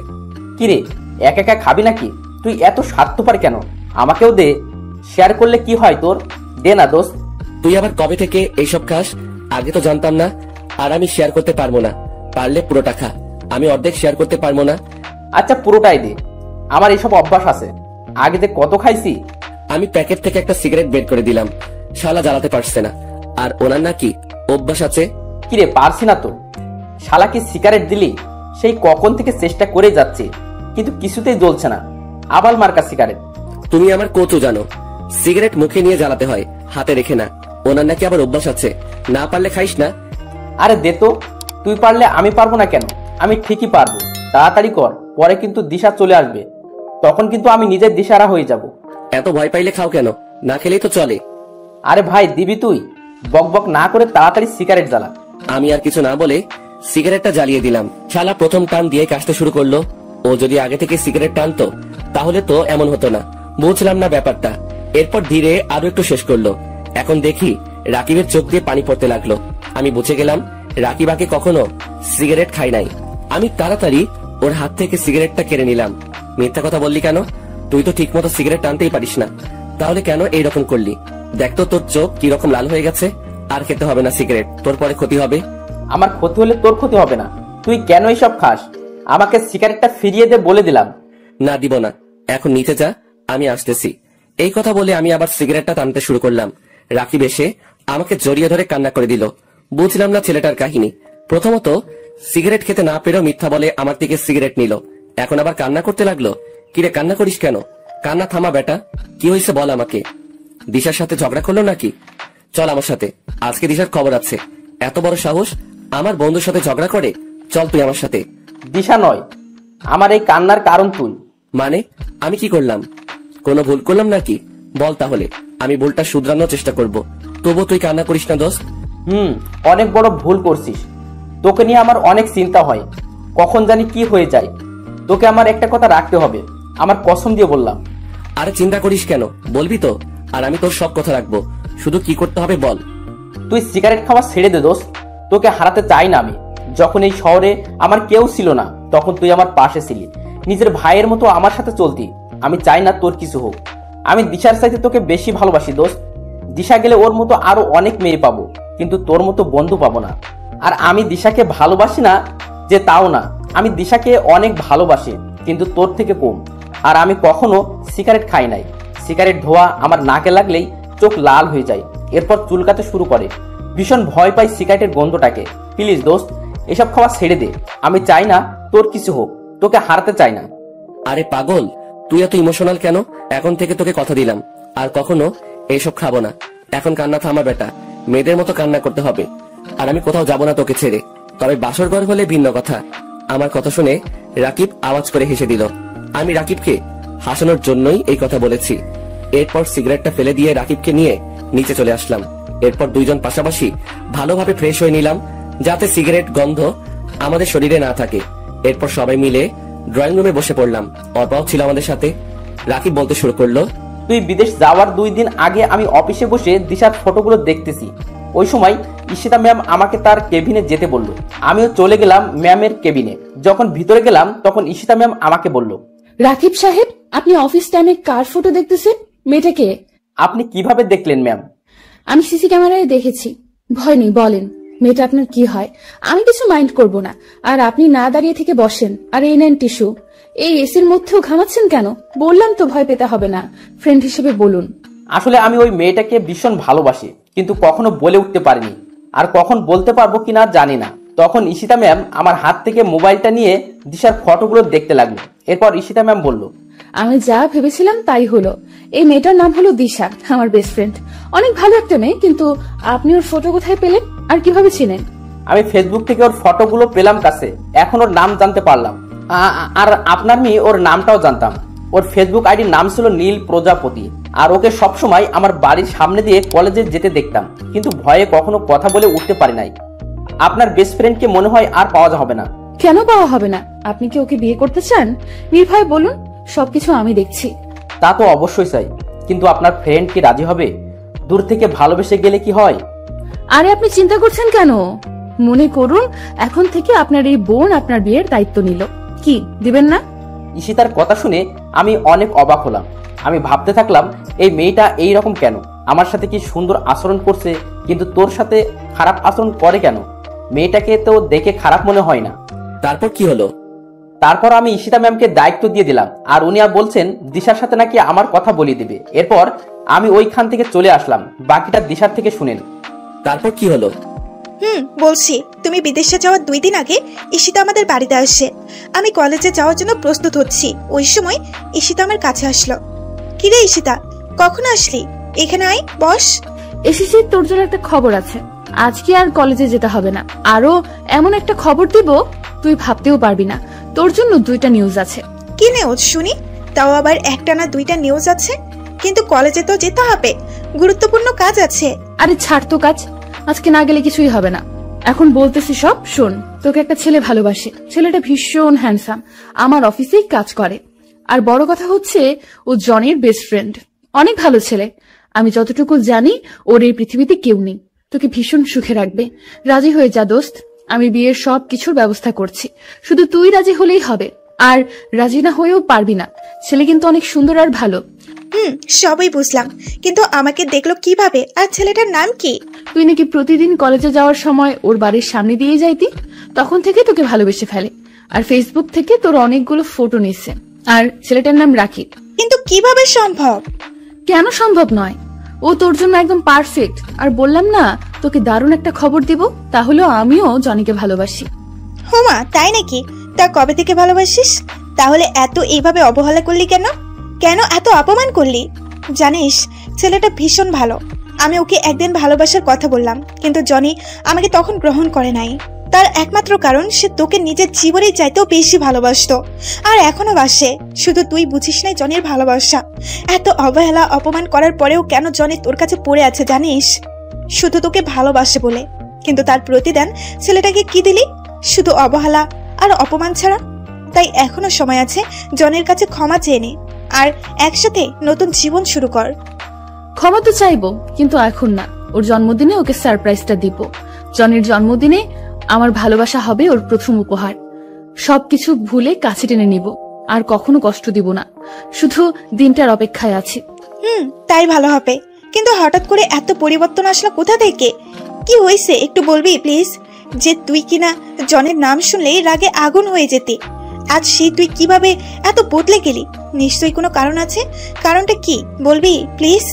[SPEAKER 6] কিরে, একা একা খাবি নাকি? তুই এত স্বার্থপর কেন? আমাকেও দে, শেয়ার করলে কি হয় তোর? দে না দোস্ত।
[SPEAKER 1] তুই আবার কবে থেকে এইসব খাস? আগে তো জানতাম না। আর আমি শেয়ার করতে পারবো না। পারলে পুরোটা খা, আমি অর্ধেক শেয়ার করতে পারবো না।
[SPEAKER 6] আচ্ছা, পুরোটাই দে। আমার এসব অভ্যাস আছে, আগে যে কত খাইছি।
[SPEAKER 1] আমি প্যাকেট থেকে একটা সিগারেট বের করে দিলাম। শালা জ্বালাতে পারছে না, আর ওনার নাকি অভ্যাস আছে।
[SPEAKER 6] কিরে, পারছি না তো। শালা কি সিগারেট দিলি? সেই কখন থেকে চেষ্টা করে যাচ্ছে, কিন্তু কিছুতেই জ্বলছে না। আবাল মার্কা সিগারেট।
[SPEAKER 1] তুমি আমার কচু জানো, সিগারেট মুখে নিয়ে জ্বালাতে হয়, হাতে রেখে না। ওনার নাকি আবার অভ্যাস আছে, না পারলে খাইস না।
[SPEAKER 6] আরে দে তো। তুই পারলে আমি পারবো না কেন? আমি ঠিকই পারবো। তাড়াতাড়ি কর, পরে কিন্তু দিশা চলে আসবে। তখন কিন্তু আমি নিজের দিশারা হয়ে যাব।
[SPEAKER 1] এত ভয় পাইলে খাও কেন? না খেলেই তো চলে।
[SPEAKER 6] আরে ভাই, দিবি তুই? বক বক না করে তাড়াতাড়ি সিগারেট জ্বালা।
[SPEAKER 1] আমি আর কিছু না বলে সিগারেটটা জ্বালিয়ে দিলাম। শালা প্রথম টান দিয়ে কাশতে শুরু করলো। ও যদি আগে থেকে সিগারেট টানতো তাহলে তো এমন হতো না। বুঝলাম না ব্যাপারটা। এরপর ধীরে আরো একটু শেষ করলো। এখন দেখি রাকিবের চোখ দিয়ে পানি পড়তে লাগলো। আমি বুঝে গেলাম রাকিব আগে কখনো সিগারেট খাই নাই। আমি তাড়াতাড়ি ওর হাত থেকে সিগারেটটা কেড়ে নিলাম। মিথ্যা কথা বললি কেন? তুই তো ঠিক মতো সিগারেট টানতেই পারিস না, তাহলে কেন এইরকম করলি? দেখতো তোর চোখ কিরকম লাল হয়ে গেছে। আর খেতে হবে না সিগারেট, তোর পরে ক্ষতি হবে।
[SPEAKER 6] আমার ক্ষতি হলে তোর ক্ষতি হবে না। তুই কেন এইসব খাস? আমাকে সিগারেটটা ফিরিয়ে দে বলে দিলাম।
[SPEAKER 1] না, দিব না। এখন নিচে যা, আমি আসতেছি। এই কথা বলে আমি আবার সিগারেটটা টানতে শুরু করলাম। রাকিব এসে আমাকে জড়িয়ে ধরে কান্না করে দিল। বুঝলাম না ছেলেটার কাহিনী। প্রথমত সিগারেট খেতে না পেরেও মিথ্যা বলে আমার থেকে সিগারেট নিল, এখন আবার কান্না করতে লাগলো। কিরে, কান্না করিস কেন? কান্না থামা বেটা। কি হয়েছে বল আমাকে। দিশার সাথে ঝগড়া করলো নাকি? চল আমার সাথে, আজকে দিশার খবর আছে। এত বড় সাহস, আমার বন্ধুর সাথে ঝগড়া করে? চল তুই আমার সাথে।
[SPEAKER 6] দিশা নয়, আমার এই কান্নার কারণ তুই।
[SPEAKER 1] মানে আমি কি করলাম? কোনো ভুল করলাম নাকি? বল তাহলে, আমি ভুলটা শুধরানোর চেষ্টা করব। তবু তুই কান্না করিস না দোস্ত।
[SPEAKER 6] অনেক বড় ভুল করছিস। তোকে নিয়ে আমার অনেক চিন্তা হয়, কখন জানি কি হয়ে যায়। তোকে আমার একটা কথা রাখতে হবে, আমার কসম দিয়ে বললাম।
[SPEAKER 1] আরে চিন্তা করিস কেন, বলবি তো? আর আমি তোর সব কথা রাখবো, শুধু কি করতে হবে বল।
[SPEAKER 6] তুই সিগারেট খাওয়া ছেড়ে দে দোস্ত। তোকে হারাতে চাই না আমি। যখন এই শহরে আমার কেউ ছিল না, তখন তুই আমার পাশে ছিলি, নিজের ভাইয়ের মতো আমার সাথে চলতি। আমি চাই না তোর কিছু হোক। আমি দিশার চাইতে তোকে বেশি ভালোবাসি দোস্ত। দিশা গেলে ওর মতো আরো অনেক মেয়ে পাবো, কিন্তু তোর মতো বন্ধু পাবো না। আর আমি দিশাকে ভালোবাসি না যে তাও না, আমি দিশাকে অনেক ভালোবাসি, কিন্তু তোর থেকে কম। আর আমি কখনো সিগারেট খাই নাই। সিগারেট ধোয়া আমার নাকে লাগলেই চোখ লাল হয়ে যায়, এরপর চুলকাতে শুরু করে। ভীষণ ভয় পাই সিগারেটের গন্ধটাকে। প্লিজ দোস্ত, এসব খাওয়া ছেড়ে দে। আমি চাই না তোর কিছু হোক, তোকে হারাতে চাই না।
[SPEAKER 1] আরে পাগল, তুই এত ইমোশনাল কেন? এখন থেকে তোকে কথা দিলাম আর কখনো এইসব খাবো না। এখন কান্না থামা বেটা, মেয়েদের মতো কান্না করতে হবে। আর আমি কোথাও যাবো না তোকে ছেড়ে। তবে বাসর ঘর হলে ভিন্ন কথা। আমার কথা শুনে রাকিব আওয়াজ করে হেসে দিল। আমি রাকিবকে হাসানোর জন্যই এই কথা বলেছি। এরপর সিগারেটটা ফেলে দিয়ে রাকিবকে নিয়ে নিচে চলে আসলাম। এরপর দুইজন পাশাপাশি ভালোভাবে ফ্রেশ হয়ে নিলাম, যাতে সিগারেট গন্ধ আমাদের শরীরে না থাকে। এরপর সবাই মিলে ড্রয়িং রুমে বসে পড়লাম। অর্পাও ছিল আমাদের সাথে। রাকিব বলতে শুরু করলো,
[SPEAKER 6] তুই বিদেশ যাওয়ার 2 দিন আগে আমি অফিসে বসে দিশার ফটোগুলো দেখতেছি। ওই সময় ঈশিতা ম্যাম আমাকে তার কেবিনে যেতে বলল। আমিও চলে গেলাম ম্যামের কেবিনে। যখন ভিতরে গেলাম তখন ঈশিতা ম্যাম আমাকে বলল,
[SPEAKER 4] রাকিব সাহেব, আপনি অফিস টাইমে কার ফটো দেখতেছেন? মেয়েটাকে?
[SPEAKER 6] আপনি কিভাবে দেখলেন ম্যাম?
[SPEAKER 4] আমি সিসি ক্যামেরায় দেখেছি। ভয় নেই, বলেন মেয়েটা আপনার কি হয়? আমি কিছু মাইন্ড করব না। আর আপনি না দাঁড়িয়ে থেকে বসেন, আর এই নেন টিস্যু। এই এসির মধ্যেও ঘামাচ্ছেন কেন? বললাম তো ভয় পেতে হবে না, ফ্রেন্ড হিসেবে বলুন।
[SPEAKER 6] আসলে আমি ওই মেয়েটাকে ভীষণ ভালোবাসি, কিন্তু কখনো বলে উঠতে পারিনি, আর কখন বলতে পারবো কিনা জানি না। তখন ঈশিতা ম্যাম আমার হাত থেকে মোবাইলটা নিয়ে দিশার ফটোগুলো দেখতে লাগলো। এরপর ঈশিতা ম্যাম বলল,
[SPEAKER 4] আমি যা ভেবেছিলাম তাই হলো। এই মেয়েটার নাম হলো দিশা, আমার বেস্ট ফ্রেন্ড। অনেক ভালো একটা মেয়ে, কিন্তু আপনি ওর ফটো কোথায় পেলেন আর কিভাবে চিনেন?
[SPEAKER 6] আমি ফেসবুক থেকে ওর ফটোগুলো পেলাম কাছে, এখন ওর নাম জানতে পারলাম। আর আপনার মেয়ে ওর নামটাও জানতাম। ওর ফেসবুক আইডির নাম ছিল নীল প্রজাপতি, আর ওকে সবসময় আমার বাড়ির সামনে দিয়ে কলেজে যেতে দেখতাম, কিন্তু ভয়ে কখনো কথা বলে উঠতে পারি নাই। আপনার বেস্ট ফ্রেন্ডকে মনে হয় আর পাওয়া হবে না।
[SPEAKER 4] কেন পাওয়া হবে না? আপনি কি ওকে বিয়ে করতে চান? নির্ভয় বলুন, সবকিছু আমি দেখছি।
[SPEAKER 6] তা তো অবশ্যই চাই, কিন্তু আপনার ফ্রেন্ড কি রাজি হবে? দূর থেকে ভালোবেসে গেলে কি হয়?
[SPEAKER 4] আরে আপনি চিন্তা করছেন কেন? মনে করুন এখন থেকে আপনার এই বোন আপনার বিয়ের দায়িত্ব নিল, কি দিবেন না?
[SPEAKER 6] ঈশিতার কথা শুনে আমি অনেক অবাক হলাম। আমি ভাবতে থাকলাম, এই মেয়েটা এই রকম কেন? আমার সাথে কি সুন্দর আচরণ করছে, কিন্তু তোর সাথে খারাপ আচরণ করে কেন? মেয়েটাকে তো দেখে খারাপ মনে হয় না।
[SPEAKER 1] তারপর কি হলো?
[SPEAKER 6] তারপর আমি ঈশিতা ম্যামকে দায়িত্ব দিয়ে দিলাম, আর উনি বলছেন দিশার সাথে নাকি আমার কথা বলিয়ে দিবে। এরপর আমি ওইখান থেকে চলে আসলাম। বাকিটা দিশার থেকে শুনেন।
[SPEAKER 1] তারপর কি হলো?
[SPEAKER 3] বলছি, তুমি বিদেশে যাওয়ার 2 দিন আগে ঈশিতা আমাদের বাড়িতে আসে। আমি কলেজে যাওয়ার জন্য প্রস্তুত হচ্ছি, ওই সময় ঈশিতা আমার কাছে আসলো। কিরে ঈশিতা, কখন আসলি? এখানে আয়, বস।
[SPEAKER 4] এসেছি, তোর জন্য একটা খবর আছে। আজকে আর কলেজে যেতে হবে না। আরো এমন একটা খবর দিব তুই ভাবতেও পারবি না। তোর জন্য 2টা নিউজ আছে।
[SPEAKER 3] কি নিউজ শুনি? তাও আবার একটা না 2টা নিউজ আছে? কিন্তু কলেজে তো যেতে হবে, গুরুত্বপূর্ণ কাজ আছে।
[SPEAKER 4] আরে ছাড় তো কাজ, আজকে না গেলে কিছুই হবে না। এখন বলতেছি সব শোন। তোকে একটা ছেলে ভালোবাসে, ছেলেটা ভীষণ হ্যান্ডসাম, আমার অফিসেই কাজ করে। আর বড় কথা হচ্ছে ও জনের বেস্ট ফ্রেন্ড। অনেক ভালো ছেলে। আমি যতটুকু জানি ওর এই পৃথিবীতে কেউ নেই। তোকে ভীষণ সুখে রাখবে। রাজি হয়ে যা দোস্ত, আমি বিয়ের সব কিছুর ব্যবস্থা করছি, শুধু তুই রাজি হলেই হবে। আর রাজি না হয়েও পারবি না, ছেলে কিন্তু অনেক সুন্দর আর ভালো।
[SPEAKER 3] সবই বুঝলাম, কিন্তু আমাকে দেখলো কিভাবে? আর ছেলেটার নাম কি?
[SPEAKER 4] তুই নাকি প্রতিদিন কলেজে যাওয়ার সময় ওর বাড়ির সামনে দিয়ে যাইতি, তখন থেকে তোকে ভালোবেসে ফেলে। আর ফেসবুক থেকে তোর অনেকগুলো ফটো নিচ্ছে। আর ছেলেটার নাম রাকিব।
[SPEAKER 3] কিন্তু কিভাবে সম্ভব?
[SPEAKER 4] কেন সম্ভব নয়? ও তোর জন্য একদম পারফেক্ট। আর বললাম না তোকে দারুণ একটা খবর দিব, তাহলে আমিও জনিকে ভালোবাসি।
[SPEAKER 3] হোমা, তাই নাকি? তা কবে থেকে ভালোবাসিস? তাহলে এত এইভাবে অবহেলা করলি কেন? কেন এত অপমান করলি? জানিস, ছেলেটা ভীষণ ভালো। আমি ওকে একদিন ভালোবাসার কথা বললাম, কিন্তু জনি আমাকে তখন গ্রহণ করে নাই। তার একমাত্র কারণ সে তোকে নিজের জীবনের চাইতেও বেশি ভালোবাসতো, আর এখনো বাসে। শুধু তুই বুঝিস নাই জনির ভালোবাসা। এত অবহেলা অপমান করার পরেও কেন জনি তোর কাছে পড়ে আছে জানিস? শুধু তোকে ভালোবাসে বলে। কিন্তু তার প্রতিদান ছেলেটাকে কি দিলি? শুধু অবহেলা আর অপমান ছাড়া। তাই এখনো সময় আছে, জনের কাছে ক্ষমা চেয়ে নে, আর একসাথে নতুন জীবন শুরু কর।
[SPEAKER 4] ক্ষমা তো চাইবো, কিন্তু এখন না। ওর জন্মদিনে ওকে সারপ্রাইজটা দিব। জনের জন্মদিনে আমার ভালোবাসা হবে ওর প্রথম উপহার। সবকিছু ভুলে কাছে টেনে নিব, আর কখনো কষ্ট দিব না। শুধু দিনটার অপেক্ষায় আছি।
[SPEAKER 3] তাই ভালো হবে। কিন্তু হঠাৎ করে এত পরিবর্তন আসলো কোথা থেকে? কি হয়েছে একটু বলবি প্লিজ? যে তুই কিনা জনের নাম শুনলেই রাগে আগুন হয়ে যেতি, আজ সেই তুই কিভাবে এত বদলে গেলি? নিশ্চয়ই কোনো কারণ আছে। কারণটা কি বলবি প্লিজ?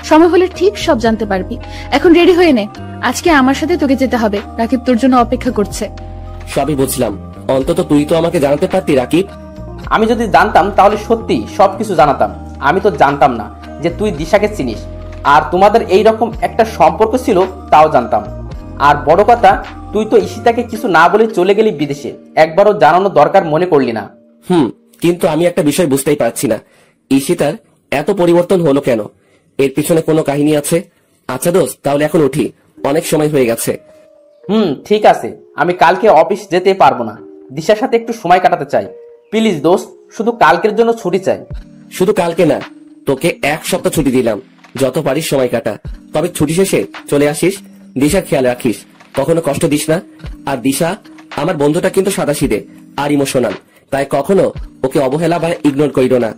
[SPEAKER 4] সময় হলে ঠিক সব জানতে পারবি। এখন রেডি হয়ে নে, আজকে আমার সাথে তোকে যেতে হবে। রাকিব তোর জন্য অপেক্ষা করছে।
[SPEAKER 1] সবই বুঝলাম, অন্তত তুই তো আমাকে জানাতে পারতি রাকিব।
[SPEAKER 6] আমি যদি জানতাম তাহলে সত্যি সবকিছু জানাতাম। আমি তো জানতাম না যে তুই দিশাকে চিনিস, আর তোমাদের এইরকম একটা সম্পর্ক ছিল তাও জানতাম। আর বড় কথা, তুই তো ঈশিতাকে কিছু না বলে চলে গেলি বিদেশে, একবারও জানানো দরকার মনে করলি না।
[SPEAKER 1] কিন্তু আমি একটা বিষয় বুঝতেই পারছি না, ঈশিতার এত পরিবর্তন হলো কেন? এর পিছনে কোনো কাহিনী আছে? আচ্ছা দোস্ত, তাহলে এখন উঠি, অনেক সময় হয়ে গেছে।
[SPEAKER 6] ঠিক আছে, আমি কালকে অফিস যেতে পারবো না। দিশার সাথে একটু সময় কাটাতে চাই। প্লিজ দোস্ত, শুধু কালকের জন্য ছুটি চাই।
[SPEAKER 1] শুধু কালকে না, তোকে 1 সপ্তাহ ছুটি দিলাম, যত পারিস সময় কাটা। তবে ছুটি শেষে চলে আসিস। দিশার খেয়াল রাখিস, কখনো কষ্ট দিস না। আর দিশা আমার বন্ধুটা কিন্তু সাদাসিধে আর ইমোশনাল, তাই কখনো ওকে অবহেলা বা ইগনোর করিও না।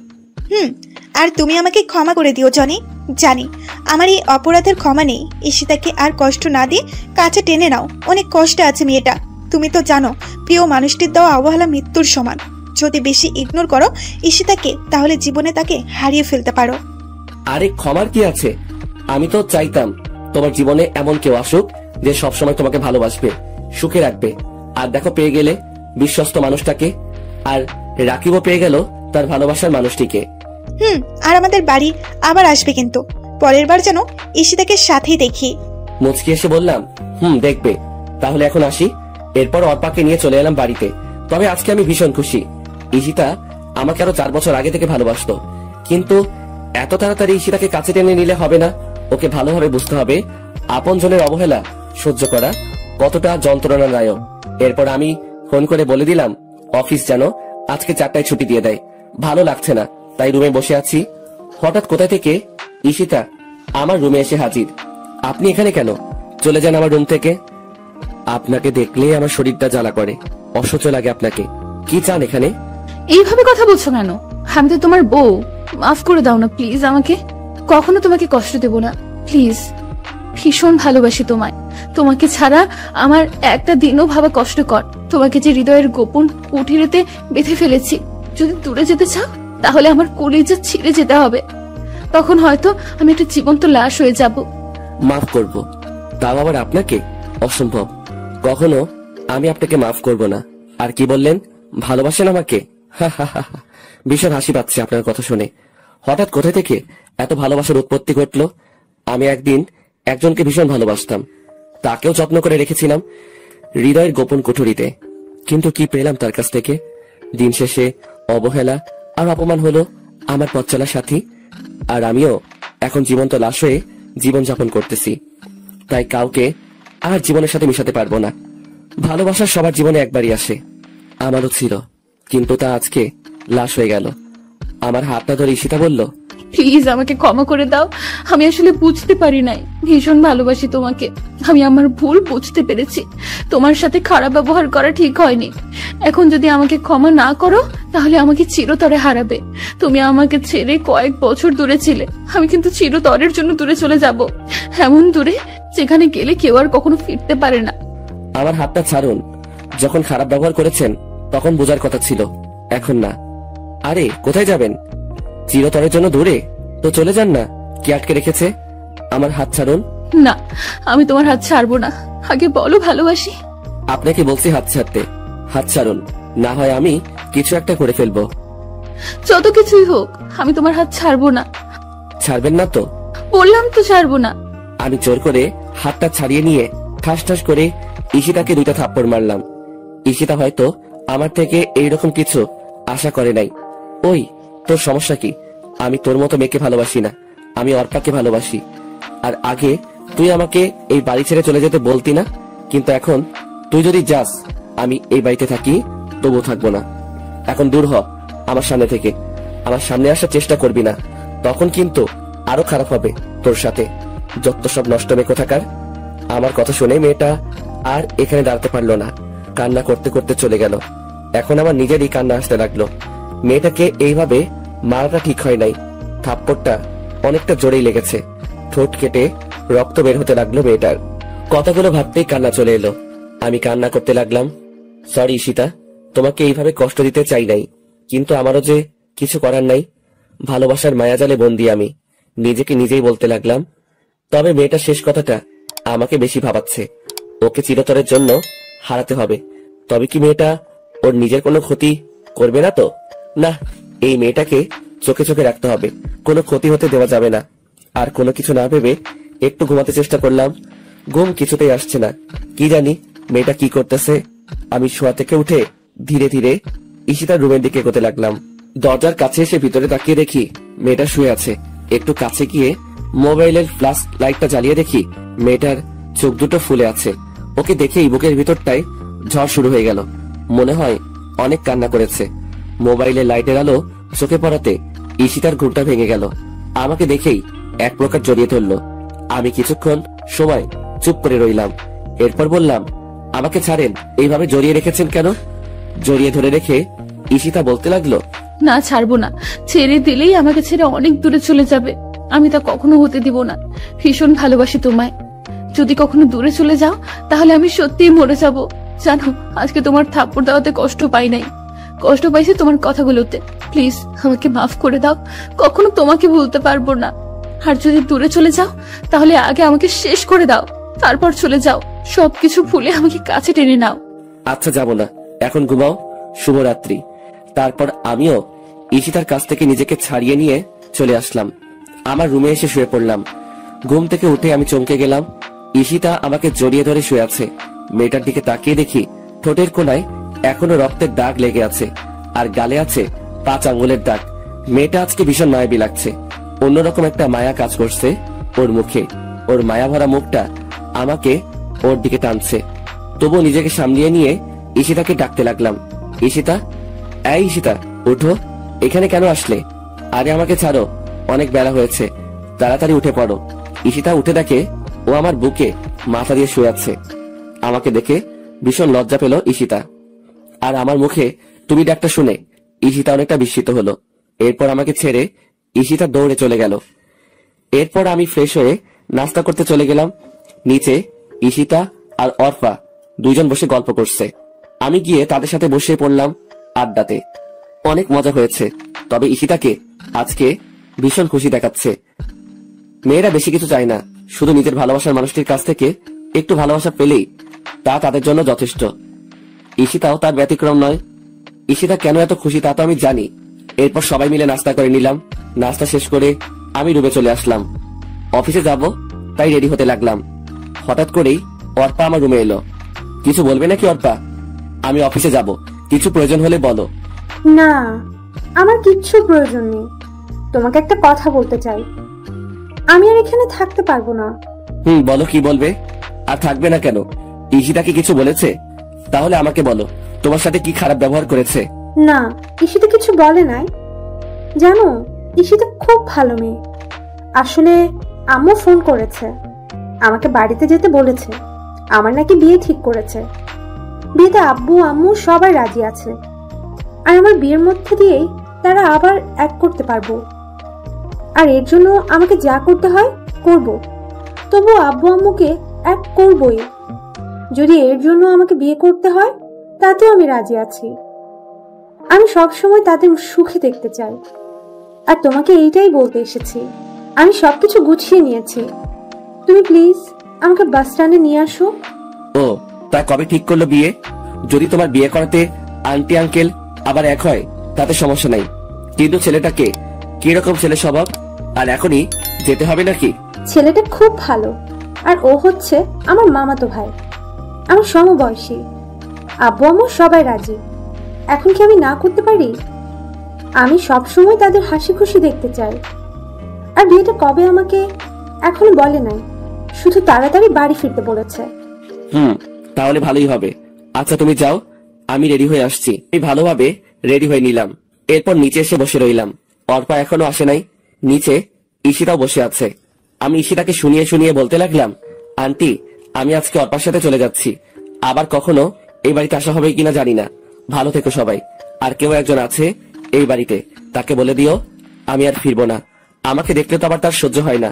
[SPEAKER 3] আর তুমি আমাকে ক্ষমা করে দিও জনি। জানি আমার এই অপরাধের ক্ষমা নেই। ঈশিতাকে আর কষ্ট না দিয়ে কাছে টেনে নাও। অনেক কষ্ট আছে মেয়েটা। তুমি তো জানো প্রিয় মানুষটির দেওয়া অবহেলা মৃত্যুর সমান। যদি বেশি ইগনোর করো ঈশিতাকে, তাহলে জীবনে তাকে হারিয়ে ফেলতে পারো।
[SPEAKER 1] আরে ক্ষমার কি আছে? আমি তো চাইতাম তোমার জীবনে এমন কেউ আসুক যে সবসময় তোমাকে ভালোবাসবে, সুখে রাখবে। আর দেখো পেয়ে গেলে বিশ্বস্ত মানুষটাকে, আর রাকিবও পেয়ে গেল তার ভালোবাসার মানুষটিকে।
[SPEAKER 3] আর আমাদের বাড়ি আবার আসবে, কিন্তু পরের বার যেন ঈশিতাকে সাথেই দেখি।
[SPEAKER 1] মুচকি এসে বললাম, দেখবে। তাহলে এখন আসি। এরপর অর্পাকে নিয়ে চলে এলাম বাড়িতে। তবে আজকে আমি ভীষণ খুশি। ঈশিতা আমাকে আরো 4 বছর আগে থেকে ভালোবাসতো, কিন্তু এত তাড়াতাড়ি ঈশিতাকে কাছে টেনে নিলে হবে না। ওকে ভালোভাবে বুঝতে হবে আপনজনের অবহেলা সহ্য করা কতটা যন্ত্রণাদায়ক। এরপর আমি ফোন করে বলে দিলাম অফিস যেন আজকে 4টায় ছুটি দিয়ে দেয়। ভালো লাগছে না, তাই রুমে বসে আছি। হঠাৎ কোথা থেকে ঈশিতা আমার রুমে এসে হাজির। আপনি এখানে কেন? চলে যান আমার রুম থেকে। আপনাকে দেখলে আমার শরীরটা জ্বালা করে, অসহ্য লাগে আপনাকে। কি চান এখানে?
[SPEAKER 4] এইভাবে কথা বলছো কেন? আমি তো তোমার বউ, মাফ করে দাও না প্লিজ আমাকে। কখনো তোমাকে কষ্ট দেব না প্লিজ। ভীষণ ভালোবাসি তোমায়। তোমাকে ছাড়া আমার একটা দিনও ভাবা কষ্টকর। তোমাকে যে হৃদয়ের গোপন কুঠিরেতে বেঁধে ফেলেছি, যদি দূরে যেতে চাও তাহলে আমার কলিজা ছিঁড়ে যেতে হবে। তখন হয়তো আমি একটা জীবন্ত লাশ হয়ে যাব।
[SPEAKER 1] মাফ করব, তাও আবার আপনাকে? অসম্ভব। কখনো আমি আপনাকে মাফ করব না। আর কি বললেন? ভালোবাসেন আমাকে? ভীষণ হাসি পাচ্ছে আপনার কথা শুনে। হঠাৎ কোথা থেকে এত ভালোবাসার উৎপত্তি ঘটলো? আমি একদিন একজনকে ভীষণ ভালোবাসতাম, তাকেও যত্ন করে রেখেছিলাম হৃদয়ের গোপন কুঠুরিতে। কিন্তু কি পেলাম তার কাছ থেকে? দিন শেষে অবহেলা আর অপমান হলো আমার পথ চলার সাথী। আর আমিও এখন জীবন্ত লাশ হয়ে জীবন যাপন করতেছি। তাই কাউকে আর জীবনের সাথে মিশাতে পারবো না। ভালোবাসা সবার জীবনে একবারই আসে, আমারও ছিল, কিন্তু তা আজকে লাশ হয়ে গেল। আমার হাতটা ধরে ঈশিতা বলল,
[SPEAKER 4] প্লিজ আমাকে ক্ষমা করে দাও। আমি আসলে বুঝতে পারি নাই, ভীষণ ভালোবাসি তোমাকে। আমি আমার ভুল বুঝতে পেরেছি। তোমার সাথে খারাপ ব্যবহার করা ঠিক হয়নি। এখন যদি আমাকে ক্ষমা না করো তাহলে আমাকে চিরতরে হারাবে। তুমি আমাকে ছেড়ে কয়েক বছর দূরে ছিলে, আমি কিন্তু চিরতরের জন্য দূরে চলে যাব। এমন দূরে যেখানে গেলে কেউ আর কখনো ফিরতে পারে না।
[SPEAKER 1] আমার হাতটা ছাড়ুন। যখন খারাপ ব্যবহার করেছেন তখন বোঝার কথা ছিল, এখন না। আরে কোথায় যাবেন? চিরতরের জন্য দূরে? তো চলে যান না, কি আটকে রেখেছে? আমার হাত ছাড়ুন।
[SPEAKER 4] না, আমি তোমার হাত ছাড়বো না। আগে বলো ভালোবাসি।
[SPEAKER 1] আপনাকে বলছি হাত ছাড়তে। হাত ছাড়ুন, না হয় আমি কিছু একটা করে ফেলবো।
[SPEAKER 4] যত কিছুই হোক আমি তোমার হাত ছাড়বো না।
[SPEAKER 1] ছাড়বেন না তো?
[SPEAKER 4] বললাম তো ছাড়বো না।
[SPEAKER 1] আমি জোর করে হাতটা ছাড়িয়ে নিয়ে ঠাস ঠাস করে ঈশিতাকে 2টা থাপ্পড় মারলাম। ঈশিতা হয়তো আমার থেকে এইরকম কিছু আশা করে নাই। ওই তোর সমস্যা কি? আমি তোর মতো মেয়েকে ভালোবাসি না, আমি অর্পাকে ভালোবাসি। আর আগে তুই আমাকে এই বাড়ি ছেড়ে চলে যেতে বলতি না, কিন্তু এখন তুই যদি যাস আমি এই বাড়িতে থাকি, তবুও থাকবো না। এখন দূর হ আমার সামনে থেকে। আমার সামনে আসার চেষ্টা করবি না, তখন কিন্তু আরো খারাপ হবে তোর সাথে। যত সব নষ্ট মেয়ে কোথাকার। আমার কথা শুনে মেয়েটা আর এখানে দাঁড়াতে পারলো না, কান্না করতে করতে চলে গেল। এখন আমার নিজেরই কান্না আসতে লাগলো। মেয়েটাকে এইভাবে মারাটা ঠিক হয় নাই। থাপ্পড়টা অনেকটা জোরেই লেগেছে। ঠোঁট কেটে রক্ত বের হতে লাগলো মেয়েটার। কথাগুলো ভাবতেই কান্না চলে এলো। আমি কান্না করতে লাগলাম, সরি ঈশিতা, তোমাকে এইভাবে কষ্ট দিতে চাই নাই, কিন্তু আমারও যে কিছু করার নাই। ভালোবাসার মায়াজালে বন্দি আমি, নিজেকে নিজেই বলতে লাগলাম। তবে মেয়েটার শেষ কথাটা আমাকে বেশি ভাবাচ্ছে। ওকে চিরতরের জন্য হারাতে হবে। তবে কি মেয়েটা ওর নিজের কোনো ক্ষতি করবে না তো? না, এই মেয়েটাকে চোখে চোখে রাখতে হবে, কোনো ক্ষতি হতে দেওয়া যাবে না। আর কোনো কিছু না ভেবে একটু ঘুমাতে চেষ্টা করলাম, ঘুম কিছুতেই আসছে না। কি জানি মেয়েটা কি করতেছে। আমি শোয়া থেকে উঠে ধীরে ধীরে ঈশিতার রুমের দিকে এগোতে লাগলাম। দরজার কাছে এসে ভিতরে তাকিয়ে দেখি মেয়েটা শুয়ে আছে। একটু কাছে গিয়ে মোবাইলের ফ্ল্যাশ লাইটটা জ্বালিয়ে দেখি মেয়েটার চোখ দুটো ফুলে আছে। ওকে দেখেই বুকের ভিতরটায় ঝড় শুরু হয়ে গেল। মনে হয় অনেক কান্না করেছে। মোবাইলের লাইটের আলো চোখে পড়াতে ঈশিতার ঘুমটা ভেঙে গেল। আমাকে দেখেই এক প্রকার জড়িয়ে ধরলো। আমি কিছুক্ষণ সময় চুপ করে রইলাম। এরপর বললাম, আমাকে ছাড়েন, এইভাবে জড়িয়ে রেখেছেন কেন? জড়িয়ে ধরে রেখে ঈশিতা বলতে লাগলো,
[SPEAKER 4] না ছাড়বো না। ছেড়ে দিলেই আমাকে ছেড়ে অনেক দূরে চলে যাবে। আমি তা কখনো হতে দিব না। ভীষণ ভালোবাসি তোমায়। যদি কখনো দূরে চলে যাও তাহলে আমি সত্যিই মরে যাব। জানো, আজকে তোমার থাপ্পড় দেওয়াতে কষ্ট পাই নাই, কষ্ট পাইছি তোমার কথাগুলোতে। প্লিজ আমাকে মাফ করে দাও, কখনো তোমাকে ভুলতে পারবো না। আর যদি দূরে চলে যাও তাহলে আগে আমাকে শেষ করে দাও, তারপর চলে যাও। সবকিছু ভুলে আমাকে কাছে টেনে নাও।
[SPEAKER 1] আচ্ছা, যাব না, এখন ঘুমাও। শুভরাত্রি। তারপর আমিও ঈশিতার কাছ থেকে নিজেকে ছাড়িয়ে নিয়ে চলে আসলাম। আমার রুমে এসে শুয়ে পড়লাম। ঘুম থেকে উঠে আমি চমকে গেলাম। ঈশিতা আমাকে জড়িয়ে ধরে শুয়ে আছে। মেয়েটার দিকে তাকিয়ে দেখি ঠোঁটের কোনায় এখনো রক্তের দাগ লেগে আছে, আর গালে আছে 5 আঙ্গুলের দাগ। মেয়েটা আজকে ভীষণ মায়াবী লাগছে। অন্যরকম একটা মায়া কাজ করছে ওর মুখে। ওর মায়া ভরা মুখটা আমাকে ওর দিকে টানছে। তবুও নিজেকে সামলিয়ে নিয়ে ঈশিতাকে ডাকতে লাগলাম। ঈশিতা, এই ঈশিতা, উঠো। এখানে কেন আসলে? আরে আমাকে ছাড়ো, অনেক বেলা হয়েছে, তাড়াতাড়ি উঠে পড়ো। ঈশিতা উঠে দেখে ও আমার বুকে মাথা দিয়ে শুয়ে আছে। আমাকে দেখে ভীষণ লজ্জা পেল ঈশিতা। আর আমার মুখে তুমি ডাকটা শুনে ঈশিতা অনেকটা বিস্মিত হলো। এরপর আমাকে ছেড়ে ঈশিতা দৌড়ে চলে গেল। এরপর আমি ফ্রেশ হয়ে নাস্তা করতে চলে গেলাম। নিচে ঈশিতা আর অর্পা দুইজন বসে গল্প করছে। আমি গিয়ে তাদের সাথে বসে পড়লাম আড্ডাতে। অনেক মজা হয়েছে, তবে ঈশিতাকে আজকে ভীষণ খুশি দেখাচ্ছে। মেয়েরা বেশি কিছু চায় না, শুধু নিজের ভালোবাসার মানুষটির কাছ থেকে একটু ভালোবাসা পেলেই তা তাদের জন্য যথেষ্ট। ঈশিতাও তার ব্যতিক্রম নয়। ঈশিতা কেন এত খুশি তা তো আমি জানি। এরপর সবাই মিলে নাস্তা করে নিলাম। নাস্তা শেষ করে আমি রুমে চলে আসলাম। অফিসে যাব তাই রেডি হতে লাগলাম। হঠাৎ করেই অর্পা আমার রুমে এলো। কিছু বলবে নাকি অর্পা? আমি অফিসে যাব, কিছু প্রয়োজন হলে বলো।
[SPEAKER 7] না, আমার কিচ্ছু প্রয়োজন নেই। তোমাকে একটা কথা বলতে চাই। আমি আর এখানে থাকতে পারবো না।
[SPEAKER 1] বলো, কি বলবে? আর থাকবে না কেন? ঈশিতা কি কিছু বলেছে? তাহলে আমাকে বলো, তোমার সাথে কি খারাপ ব্যবহার করেছে?
[SPEAKER 7] না, ঈশিতা কিছু বলে নাই। জানো, ঈশিতা খুব ভালো মেয়ে। আসলে আম্মু ফোন করেছে, আমাকে বাড়িতে যেতে বলেছে। আমার নাকি বিয়ে ঠিক করেছে। বিয়েতে আব্বু আম্মু সবাই রাজি আছে। আর আমার বিয়ের মধ্যে দিয়েই তারা আবার এক করতে পারবো। আর এর জন্য আমাকে যা করতে হয় করব। তবু আব্বু আম্মুকে এক করবই। যদি এর জন্য আমাকে বিয়ে করতে হয় তাতেও আমি রাজি আছি। আমি সবসময় তাদের সুখে দেখতে চাই। আর তোমাকে এইটাই বলতে এসেছি। আমি সবকিছু গুছিয়ে নিয়েছি। তুমি প্লিজ আমাকে বাস স্ট্যান্ডে নিয়ে আসো।
[SPEAKER 1] ও, তা কবে ঠিক করলো বিয়ে? যদি তোমার বিয়ে করাতে আন্টি আঙ্কেল আবার এক হয় তাতে সমস্যা নাই, কিন্তু ছেলেটাকে কিরকম ছেলে স্বভাব? আর এখনই যেতে হবে নাকি?
[SPEAKER 7] ছেলেটা খুব ভালো, আর ও হচ্ছে আমার মামাতো ভাই, আমার সমবয়সী। আব্বু আম্মু সবাই রাজি। এখন কি আমি না করতে পারি? আমি সবসময় তাদের হাসি খুশি দেখতে চাই। আর বিয়েটা কবে আমাকে এখনো বলে নাই, শুধু তাড়াতাড়ি বাড়ি ফিরতে বলেছে।
[SPEAKER 1] তাহলে ভালোই হবে। আচ্ছা তুমি যাও, আমি রেডি হয়ে আসছি। আমি ভালোভাবে রেডি হয়ে নিলাম। এরপর নিচে এসে বসে রইলাম। অর্পা এখনো আসে নাই। নিচে ঈশিতাও বসে আছে। আমি ঈশিতাকে শুনিয়ে শুনিয়ে বলতে লাগলাম, আন্টি, আমি আজকে অর্পার সাথে চলে যাচ্ছি। আবার কখনো এই বাড়িতে আসা হবে কিনা জানি না। ভালো থেকো সবাই। আর কেউ একজন আছে এই বাড়িতে, তাকে বলে দিও আমি আর ফিরবো না। আমাকে দেখলে তো আবার তার সহ্য হয় না।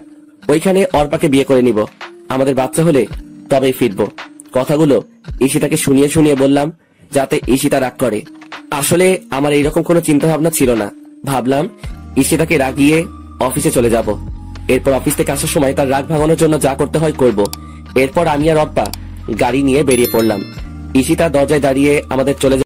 [SPEAKER 1] ওইখানে অর্পাকে বিয়ে করে নিব। আমাদের বাচ্চা হলে তবেই ফিরবো। কথাগুলো ঈশিতাকে শুনিয়ে শুনিয়ে বললাম, যাতে ঈশিতা রাগ করে। আসলে আমার এইরকম কোনো চিন্তা ভাবনা ছিল না। ভাবলাম ঈশিতাকে রাগিয়ে অফিসে চলে যাব। এরপর অফিস থেকে আসার সময় তার রাগ ভাঙানোর জন্য যা করতে হয় করব। এরপর আমি আর অর্পা গাড়ি নিয়ে বেরিয়ে পড়লাম। ঈশিতা দরজায় দাঁড়িয়ে আমাদের চলে